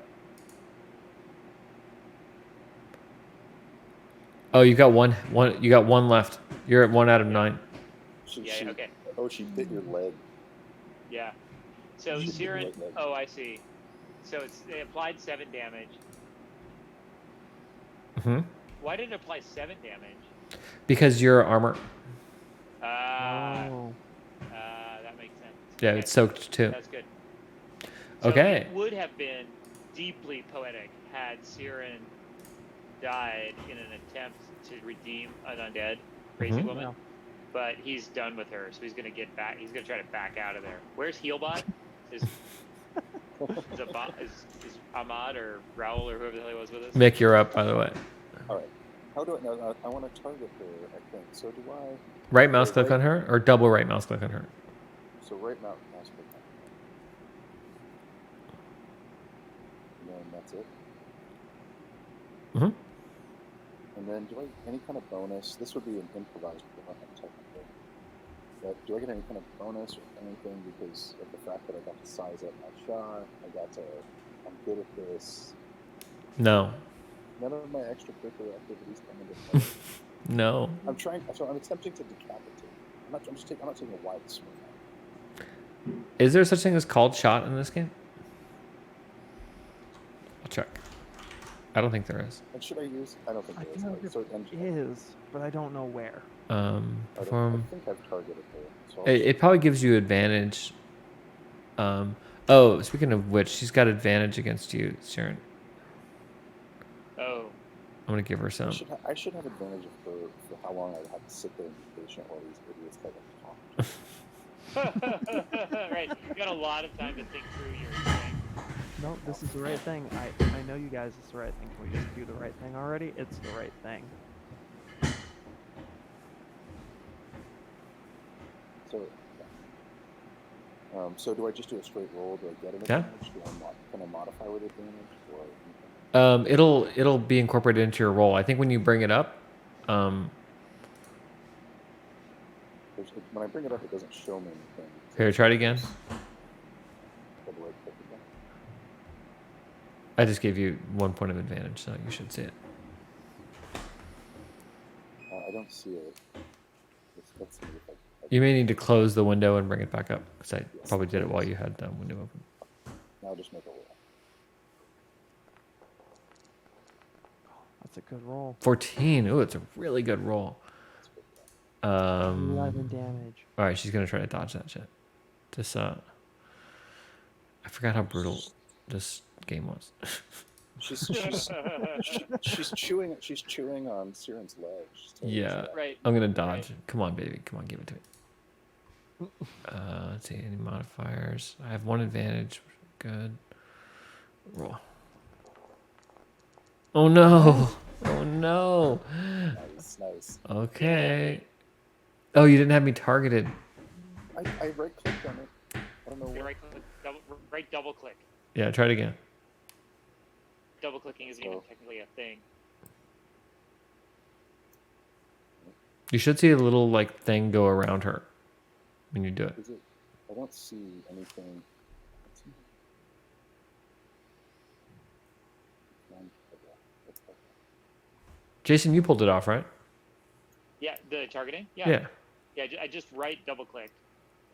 Oh, you got one. You got 1 left. You're at 1 out of 9. Yeah, okay. Oh, she bit your leg. Yeah. So You should do Siren. it then. Oh, I see. So they applied 7 damage. Mm-hmm. Why did it apply 7 damage? Because you're armor. Oh. That makes sense. Yeah, Okay, it's soaked too. That's good. So Okay. It would have been deeply poetic had Siren died in an attempt to redeem an undead crazy Mhm. woman. Yeah. But he's done with her, so he's gonna get back. He's gonna try to back out of there. Where's Healbot? Is Ahmad or Raoul or whoever the hell he was with us? Mick, you're up, by the way. All right. How do I know? I want to target her, I think. So do I? Right mouse Wait, click right- on her, or double right mouse click on her. So right mouse click on her. And then that's it. Mhm. And then do I any kind of bonus? This would be an improvised weapon technically. But do I get any kind of bonus or anything because of the fact that I got to size up my shot? I'm good at this. No. None of my extracurricular activities come into play. No. I'm attempting to decapitate. I'm not taking a wide swing. Is there such thing as called shot in this game? I'll check. I don't think there is. And should I use? I don't think I there is. feel Like, like so it is, but I don't know where. I Perform. think I've targeted her. So It probably gives you advantage. Oh, speaking of which, she's got advantage against you, Sharon. Oh. I'm gonna give her some. I should have advantage of her for how long I would have to sit there and be patient while these idiots try to talk. Right. You got a lot of time to think through your thing. No, this is the right thing. I know you guys, it's the right thing. Can we just do the right thing already? It's the right thing. So, yeah. So do I just do a straight roll? Do I get an Yeah. advantage? Can I modify with advantage or anything? It'll be incorporated into your roll. I think when you bring it up, When I bring it up, it doesn't show me anything. here, try it again. Double right click again. I just gave you 1 point of advantage, so you should see it. I don't see it. Let's see if I You may need to close the window and bring it back up, because I probably did it while you had the window open. now just make a roll. That's a good roll. 14. Ooh, it's a really good roll. 11 damage. All right, she's gonna try to dodge that shit. I forgot how brutal this game was. She's chewing on Siren's leg. She's totally Yeah. trapped. Right. I'm gonna dodge. Come on, baby. Come on, give it to me. Let's see, any modifiers? I have one advantage. Good. Roll. Oh no! Oh no! Nice. Okay. Oh, you didn't have me targeted. I right clicked on it. I don't know Okay, what. right double click. Yeah, try it again. Double clicking isn't even Oh. technically a thing. You should see a little like thing go around her when you do it. Is it? I don't see anything. Jason, you pulled it off, right? Yeah, the targeting. Yeah. Yeah. Yeah, I just right double clicked,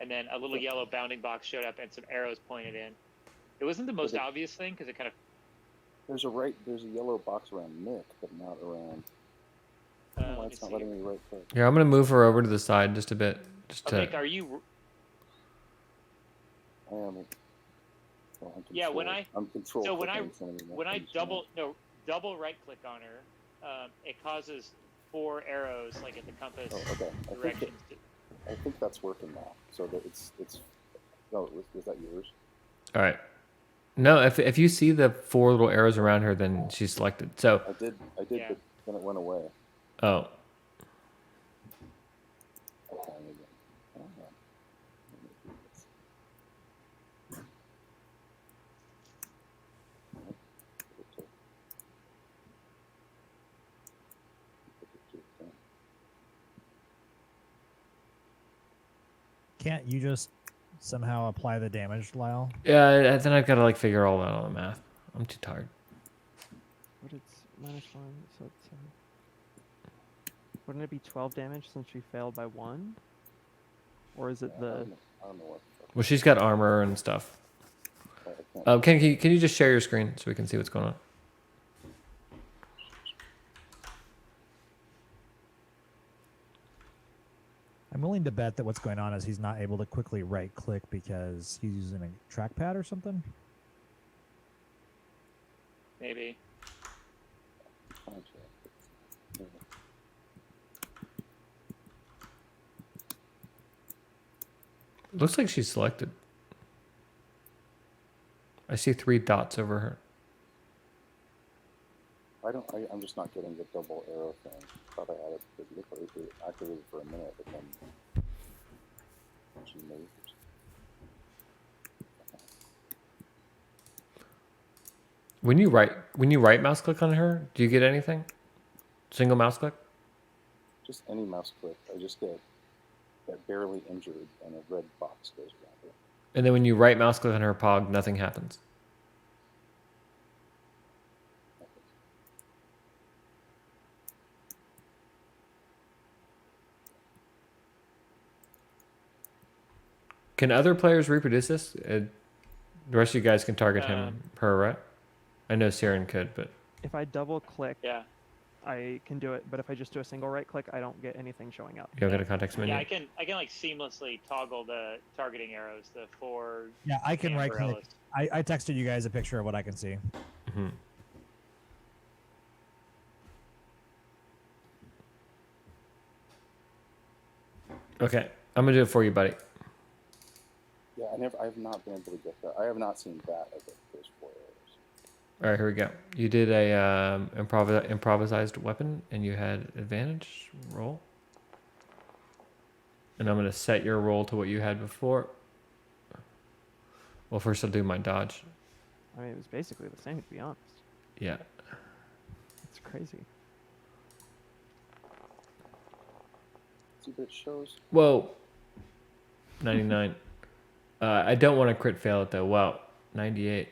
and then a little yellow bounding box showed up and some arrows pointed in. It wasn't the most obvious thing because it kind of. There's a yellow box around Mick, but not around. I don't know why Let me it's not see. letting me right click. Here, I'm gonna move her over to the side just a bit. Just to. Mick, are you? I am. Well, I'm Yeah, when control- I'm control. so when I- clicking in front of me, When I not- double right click on her, it causes 4 arrows like at the compass Oh, okay. directions. I think that's working now. So that it's. No, was that yours? All right. No, if you see the 4 little arrows around her, then she's selected. So, I did, Yeah. but then it went away. oh, Okay, again. Oh, yeah. Let me do this. Nope. Put it to- put it to- Can't you just somehow apply the damage, Lyle? yeah. Then I've got to like figure all that out on the math. I'm too tired. What it's -1, so it's wouldn't it be 12 damage since she failed by 1? Or is it I the don't know what. Well, she's got armor and stuff. I can't. Can you just share your screen so we can see what's going on? I'm willing to bet that what's going on is he's not able to quickly right click because he's using a trackpad or something. Maybe. Looks like she's selected. I see 3 dots over her. I'm just not getting the double arrow thing. Thought I had it. It activated for a minute, but then she moved. When you right mouse click on her, do you get anything? Single mouse click? Just any mouse click. I just get barely injured, and a red box goes around it. And then when you right mouse click on her pog, nothing happens. Can other players reproduce this? The rest of you guys can target her, right? I know Siren could, but if I double click, Yeah. I can do it, but if I just do a single right click, I don't get anything showing up. you don't get a context menu. Yeah, I can like seamlessly toggle the targeting arrows, the 4. Yeah, I can right click. arrows. I texted you guys a picture of what I can see. Mhm. Okay, I'm gonna do it for you, buddy. Yeah, I've not been able to get that. I have not seen that as those 4 arrows. All right, here we go. You did a improvised weapon, and you had advantage roll. And I'm gonna set your roll to what you had before. Well, first I'll do my dodge. I mean, it was basically the same, to be honest. Yeah. It's crazy. See, but it shows. Whoa. 99. I don't want to crit fail it though. Wow. 98.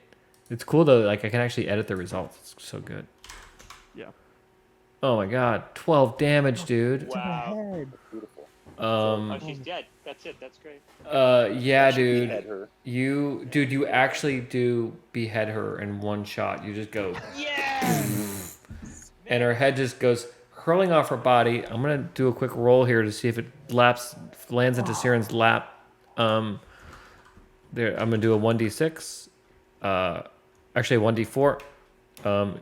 It's cool though. Like I can actually edit the results. It's so good. Yeah. Oh my god. 12 damage, dude. Wow. Beautiful. Oh, she's dead. That's it. That's great. Yeah, Should behead dude. her. You actually do behead her in one shot. You just go, Yeah. and her head just goes hurling off her body. I'm gonna do a quick roll here to see if it lands into Siren's lap. There, I'm gonna do a 1d6. Actually 1d4. On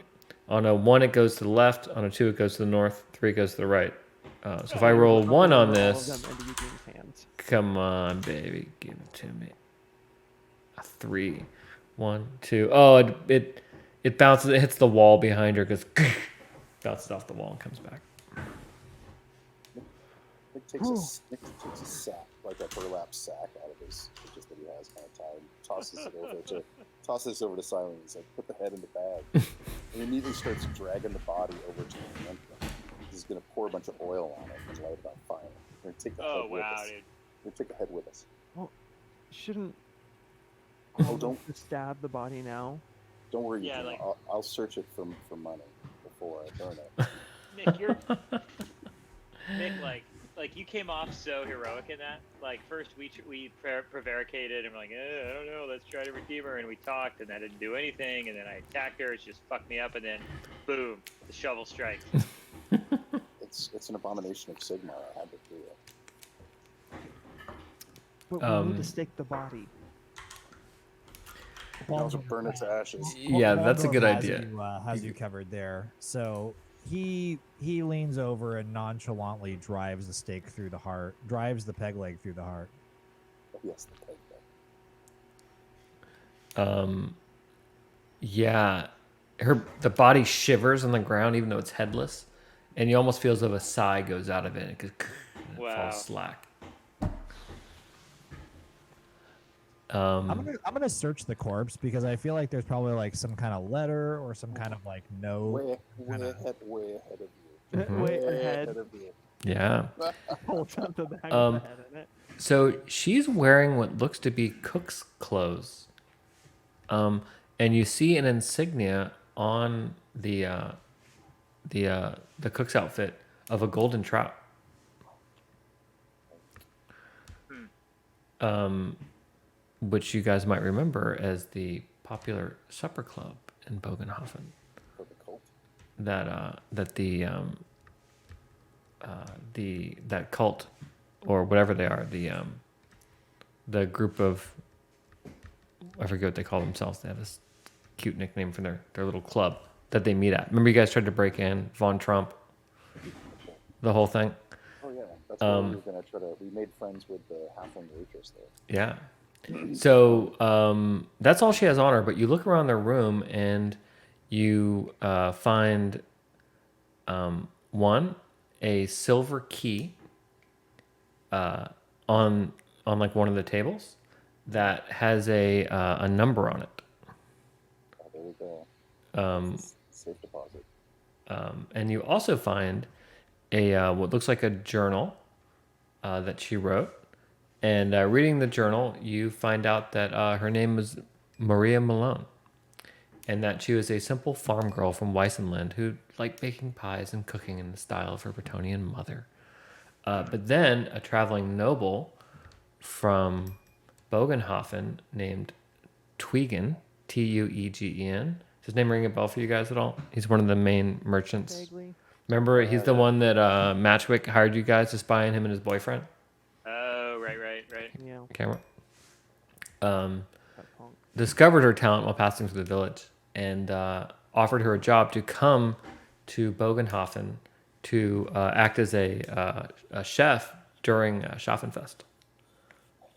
a 1, it goes to the left. On a 2, it goes to the north. 3, it goes to the right. So if I There's roll a 1 on number of this, them into Eugene's hands. come on, baby, give it to me. A 3, 1, 2. Oh, it bounces. It hits the wall behind her because bounces off the wall and comes back. Nick takes a sack, like a burlap sack, out of his just that he has kind of tied, tosses it over to Silent. He's like, "Put the head in the bag," and he immediately starts dragging the body over to the entrance. He's gonna pour a bunch of oil on it and light it on fire. We're gonna take the head with us. Dude. We're gonna take the head with us. Shouldn't don't just stab the body now? Don't worry, Yeah, Eugene. like- I'll search it for money before I burn it. Nick, Nick, like you came off so heroic in that. Like first we prevaricated and we're like, I don't know, let's try to redeem her, and we talked, and that didn't do anything, and then I attacked her, it just fucked me up, and then boom, the shovel strikes. It's an abomination of Sigmar. I had to do it. But we need to stake the body. You can also burn it to ashes. Yeah, that's a good Waldorf idea. Has you covered there. So he leans over and nonchalantly drives the stake through the heart, drives the peg leg through the heart. Oh, yes, the peg leg. Yeah, the body shivers on the ground even though it's headless, and you almost feel as if a sigh goes out of it because it Wow. falls slack. I'm gonna search the corpse because I feel like there's probably like some kind of letter or some kind of like note. Way ahead of you. Mhm. Way Way ahead. of you. Yeah. Holds up the bag Um, with the head in it. So she's wearing what looks to be cook's clothes, and you see an insignia on the cook's outfit of a golden trout. Which you guys might remember as the popular supper club in Bogenhofen. For the cult. That cult, or whatever they are, the group of, I forget what they call themselves. They have this cute nickname for their little club that they meet at. Remember you guys tried to break in Von Trump, the whole thing? Oh yeah, that's why we were gonna try to. We made friends with the halfling waitress there. Yeah. So that's all she has on her. But you look around their room and you find a silver key on like one of the tables that has a number on it. Oh, there we go. Safe deposit. And you also find a what looks like a journal that she wrote. And reading the journal, you find out that her name was Maria Malone, and that she was a simple farm girl from Weissenland who liked baking pies and cooking in the style of her Bretonian mother. But then a traveling noble from Bogenhofen named Tweegen, Tuegen. Does his name ring a bell for you guys at all? He's one of the main merchants. Vaguely. Remember, he's the one that Matchwick hired you guys to spy on him and his boyfriend? Oh, right. Yeah. Camera. That punk. Discovered her talent while passing through the village and offered her a job to come to Bogenhofen to act as a chef during Schaffenfest.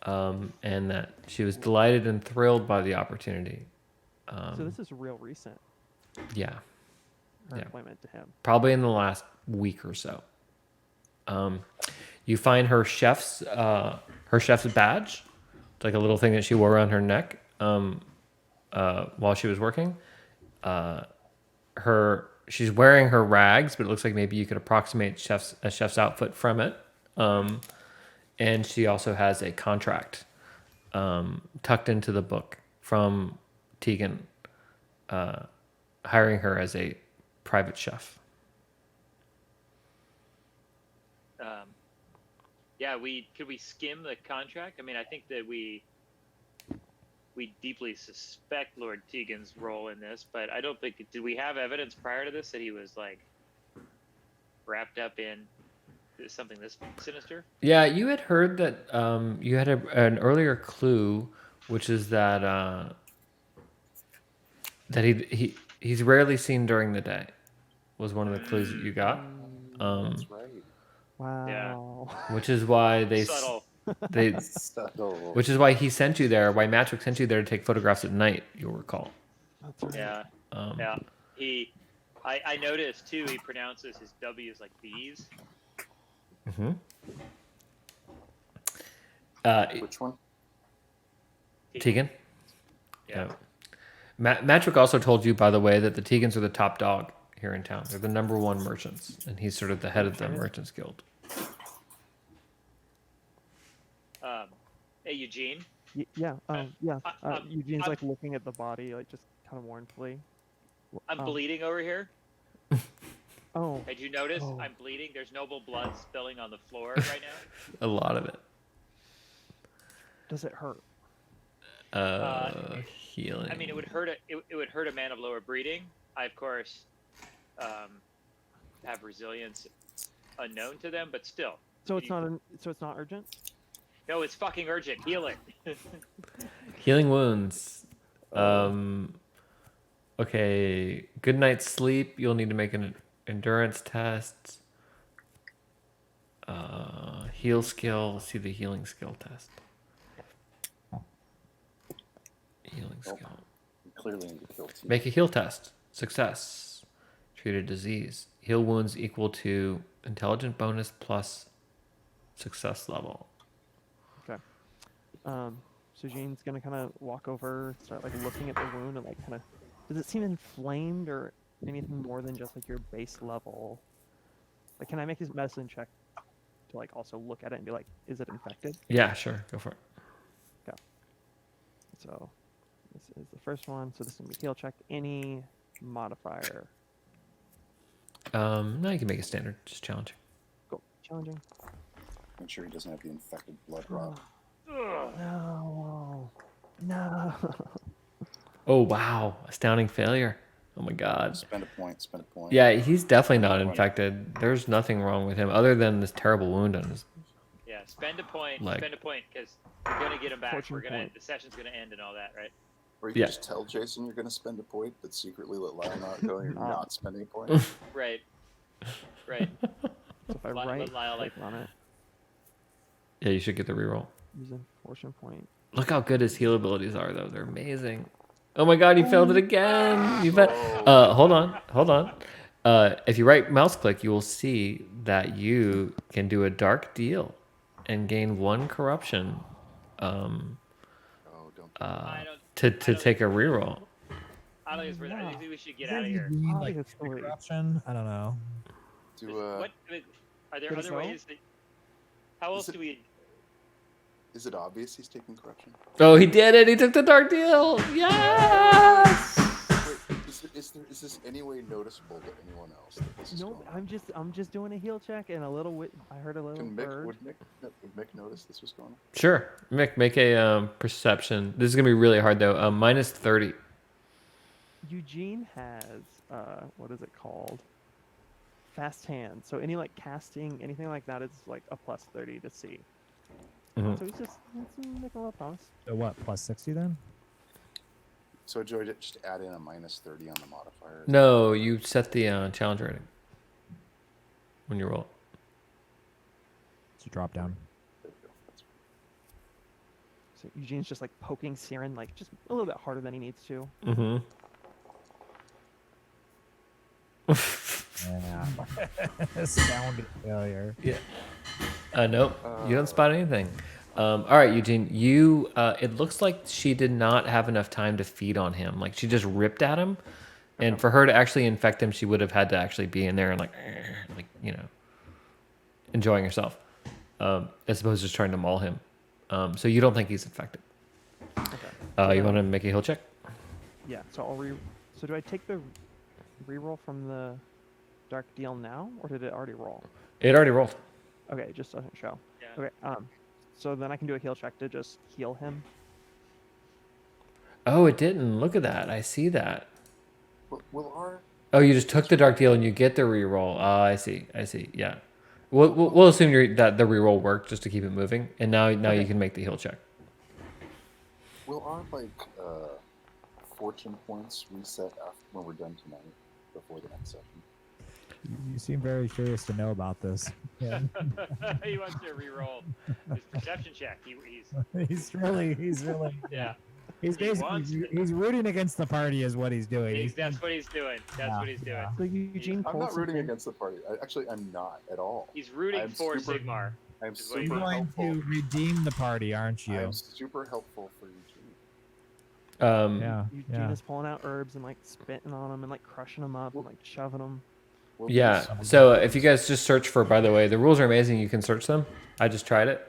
And that she was delighted and thrilled by the opportunity. So this is real recent. Yeah, Her Yeah. employment to him. probably in the last week or so. You find her chef's badge, like a little thing that she wore around her neck while she was working. She's wearing her rags, but it looks like maybe you could approximate a chef's outfit from it. And she also has a contract tucked into the book from Tegan, hiring her as a private chef. Yeah, could we skim the contract? I mean, I think that we deeply suspect Lord Tegan's role in this, but I don't think, did we have evidence prior to this that he was like wrapped up in something this sinister? Yeah, you had heard that you had an earlier clue, which is that that He's rarely seen during the day. Was one of the clues that you got. That's right. Wow. Which is why Subtle. Subtle. which is why he sent you there. Why Matrick sent you there to take photographs at night. You'll recall. That's right. Yeah. Um, Yeah. I noticed too. He pronounces his W's like B's. Which one? Tegan. Yeah. Matrick also told you, by the way, that the Tegans are the top dog here in town. They're the #1 merchants, and he's sort of the head of the Merchants Guild. Hey, Eugene. Yeah. Yeah. Eugene's I'm- like looking at the body, like just kind of mournfully. I'm Oh. bleeding over here. Oh. Did you notice? Oh. I'm bleeding. There's noble blood spilling on the floor right now. A lot of it. Does it hurt? Healing. I mean, it would hurt. It would hurt a man of lower breeding. I, of course, have resilience unknown to them, but still. So it's not urgent. No, it's fucking urgent. Heal it. Healing wounds. Okay. Good night's sleep. You'll need to make an endurance test. Heal skill. Let's see the healing skill test. Healing skill. You clearly need to kill T. Make a heal test. Success. Treat a disease. Heal wounds equal to intelligent bonus plus success level. Okay. So Eugene's gonna kind of walk over, start like looking at the wound, and like kind of, does it seem inflamed or anything more than just like your base level? Like, can I make his medicine check to like also look at it and be like, is it infected? Yeah, sure. Go for it. So this is the first one. So this is gonna be heal check. Any modifier? No, you can make it standard. Just challenging. Go. Challenging. Make sure he doesn't have the infected blood rot. No. No. Oh, wow. Astounding failure. Oh, my God. Spend a point. Spend a point. Yeah, he's definitely not infected. There's nothing wrong with him other than this terrible wound on his. Yeah, spend a point. Like- Spend a point because we're gonna get him back. Fortune We're gonna. point. The session's gonna end and all that, right? Or you can Yeah. just tell Jason you're going to spend a point, but secretly let Lyle not go. You're Ah. not spending a point. Right. Right. So if I Lyle- right Lyle, like- click on it, Yeah, you should get the reroll. using fortune point. Look how good his heal abilities are, though. They're amazing. Oh my God, he failed it again. You bet. Hold on. If you right mouse click, you will see that you can do a dark deal and gain 1 corruption Oh, don't. I don't. to don't- take a reroll. I don't think it's worth it. I Yeah. think we should get Does that out of here. mean, I like, think it's totally- corruption? I don't know. Do, What? I mean, are there Could it other go? ways that? How else Is it- do we? is it obvious he's taking corruption? Oh, he did it. He took the dark deal. Yes. Wait, is this any way noticeable to anyone else that this is No, going on? I'm just doing a heal check and a little. I heard a little Can bird. would Mick notice this was going on? Sure. Mick, make a perception. This is going to be really hard, though. Minus 30. Eugene has what is it called? Fast hand. So any like casting, anything like that is like a plus 30 to see. Mhm. So he's just let's make a little promise. So what? Plus 60 then? So Joey, just add in a minus 30 on the modifier. No, you set the challenge rating when you roll. So drop down. There we go. That's So Eugene's just like poking Siren like just a little bit harder than he needs to. Mm-hmm. Yeah. Sound failure. Yeah. Nope. You don't spot anything. All right, Eugene. You. It looks like she did not have enough time to feed on him. Like she just ripped at him, and for her to actually infect him, she would have had to actually be in there and like enjoying herself, as opposed to just trying to maul him. So you don't think he's infected. Okay. You want to make a heal check? Yeah. So So do I take the reroll from the dark deal now, or did it already roll? It already rolled. Okay, it just doesn't show. Yeah. Okay. So then I can do a heal check to just heal him. Oh, it didn't. Look at that. I see that. will our Oh, you just took the dark deal and you get the reroll. I see. Yeah. We'll assume that the reroll worked just to keep it moving, and now you can make the heal check. will our misfortune points reset after when we're done tonight, before the next session? You seem very curious to know about this. Yeah. He wants to re-roll his perception check. he's really Yeah. He's He wants basically to. he's rooting against the party is what he's doing. That's what he's doing. That's what he's doing. So Eugene I'm pulls not rooting something- against the party. I'm not at all. He's rooting I'm for super- Sigmar. I'm is what You're he super going helpful. to redeem the party, aren't you? I'm super helpful for Eugene. Yeah. Eugene Yeah. is pulling out herbs and like spitting on them and like crushing them up and like shoving them. We'll do Yeah. this- So if you guys just search for, by the way, the rules are amazing. You can search them. I just tried it,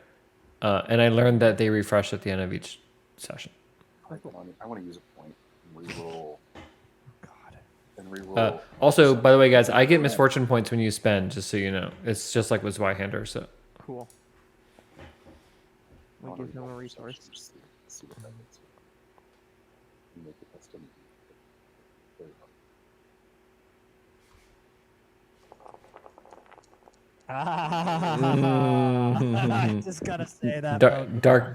and I learned that they refresh at the end of each session. I want to use a point and reroll God. and reroll. Also, by the way, guys, I get misfortune points when you spend. Just so you know, it's just like with Zweihander. So Cool. I We wanna give them a reroll resource. perception, just see what that gets you. Make it custom. Very hard. I just gotta say that.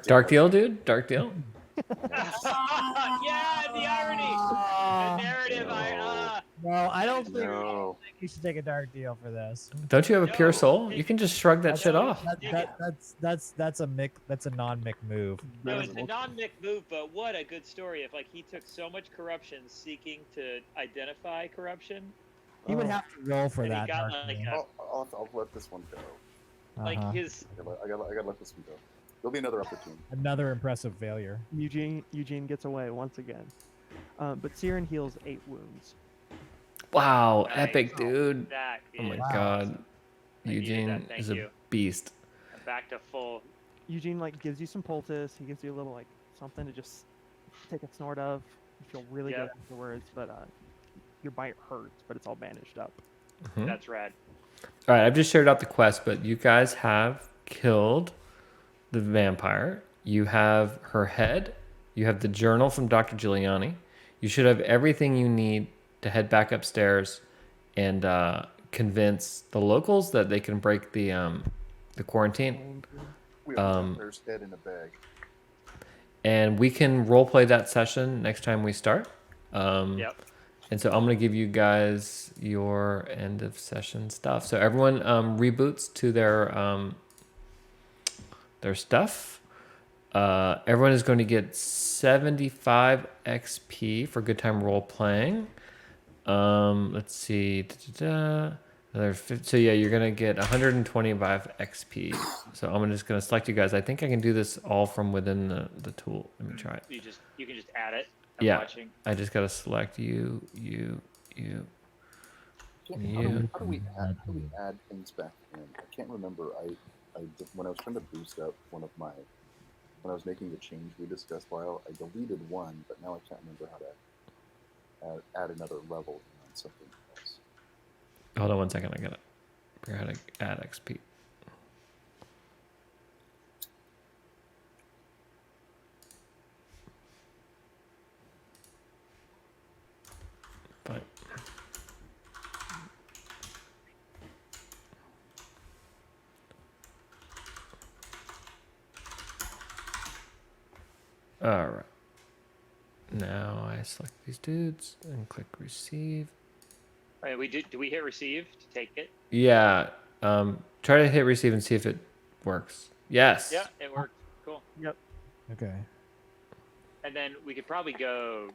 dark deal, dude. Dark deal. Yeah, the irony, the narrative. No, I don't think No. you should take a dark deal for this. Don't you have a pure No, soul? You can just shrug that shit off. That's a non-Mick move. No, it's a non-Mick move, but what a good story! If like he took so much corruption, seeking to identify corruption, He would have to roll for And he that. got, dark like, deal. I'll let this one go. like Uh-huh. his I gotta let this one go. There'll be another opportunity. Another impressive failure. Eugene gets away once again. But Siren heals 8 wounds. Wow, Nice. epic, dude. that. Oh my is Wow. god, awesome. I needed Eugene that, thank is a you. beast. I'm back to full. Eugene like gives you some poultice. He gives you a little like something to just take a snort of. You feel really Yeah. good afterwards, but your bite hurts, but it's all bandaged up. Mhm. That's rad. All right, I've just shared out the quest, but you guys have killed the vampire. You have her head. You have the journal from Dr. Giuliani. You should have everything you need to head back upstairs and convince the locals that they can break the quarantine. We have there's head in a bag. And we can role play that session next time we start. Yep. And so I'm going to give you guys your end of session stuff. So everyone reboots to their stuff. Everyone is going to get 75 XP for good time role playing. Let's see. Another 50, so yeah, you're gonna get 125 XP. So I'm just gonna select you guys. I think I can do this all from within the tool. Let me try it. You can just add it. I'm Yeah. watching. I just gotta select you. How You. do we add things back in? I can't remember. I did, when I was trying to boost up when I was making the change we discussed while, I deleted one, but now I can't remember how to add another level on something else. Hold on one second. I gotta figure out how to add XP. But all right. Now I select these dudes and click receive. All right, do we hit receive to take it? Yeah. Try to hit receive and see if it works. Yes. Yeah, it worked. Cool. Okay. And then we could probably go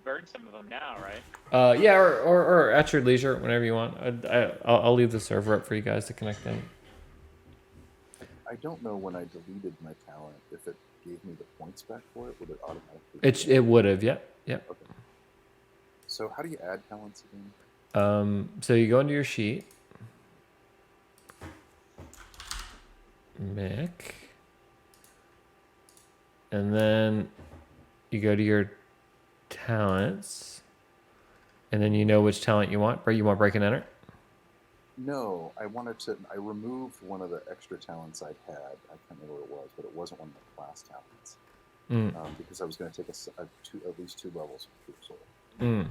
burn some of them now, right? Yeah, or at your leisure, whenever you want. I'll leave the server up for you guys to connect in. I don't know when I deleted my talent if it gave me the points back for it. Would it automatically? It would have. Yep. Yep. Okay. So how do you add talents again? So you go into your sheet. Mick. And then you go to your talents. And then you know which talent you want. Or you want break and enter? No, I removed one of the extra talents I'd had. I can't remember what it was, but it wasn't one of the class talents. Because I was going to take at least 2 levels of True Soul.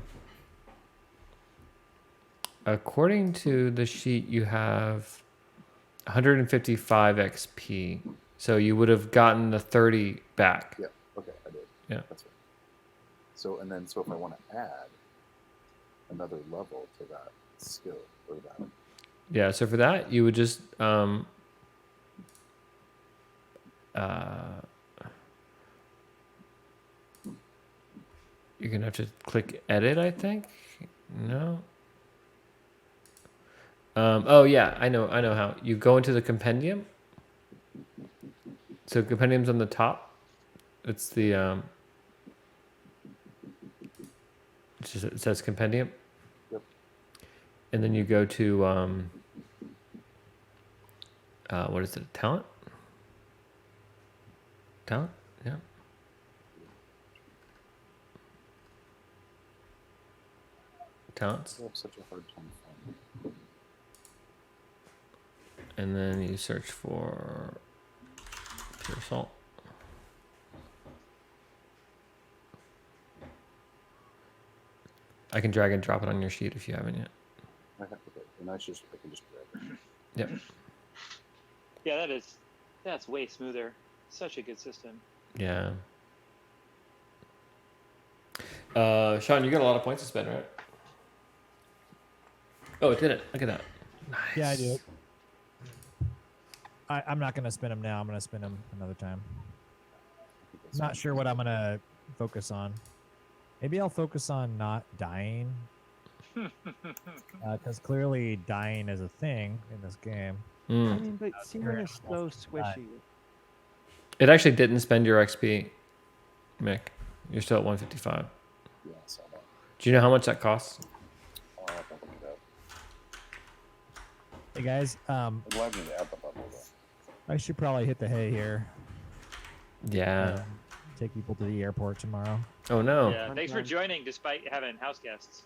According to the sheet, you have 155 XP. So you would have gotten the 30 back. Yeah, okay, I did. Yeah. That's right. So if I want to add another level to that skill or that, Yeah. So for that, you would just you're gonna have to click edit, I think. No. Oh yeah, I know how. You go into the compendium. So compendium's on the top. It's the it says compendium. Yep. And then you go to what is it? Talent. Talent. Yeah. Talents. I have such a hard time finding. And then you search for pure salt. I can drag and drop it on your sheet if you haven't yet. I can just grab it. Yep. Yeah, that's way smoother. Such a good system. Yeah. Sean, you got a lot of points to spend, right? Oh, it did it. Look at that. Nice. Yeah, I do. I'm not going to spin them now. I'm going to spin them another time. Not sure what I'm going to focus on. Maybe I'll focus on not dying. Because clearly dying is a thing in this game. I Mm. mean, but Searing is so squishy. It actually didn't spend your XP, Mick. You're still at 155. Yeah, I saw that. Do you know how much that costs? I'll have to look it up. Hey guys, I'm glad to add the level though. I should probably hit the hay here. Yeah. Take people to the airport tomorrow. Oh no. Yeah, thanks for joining despite having house guests.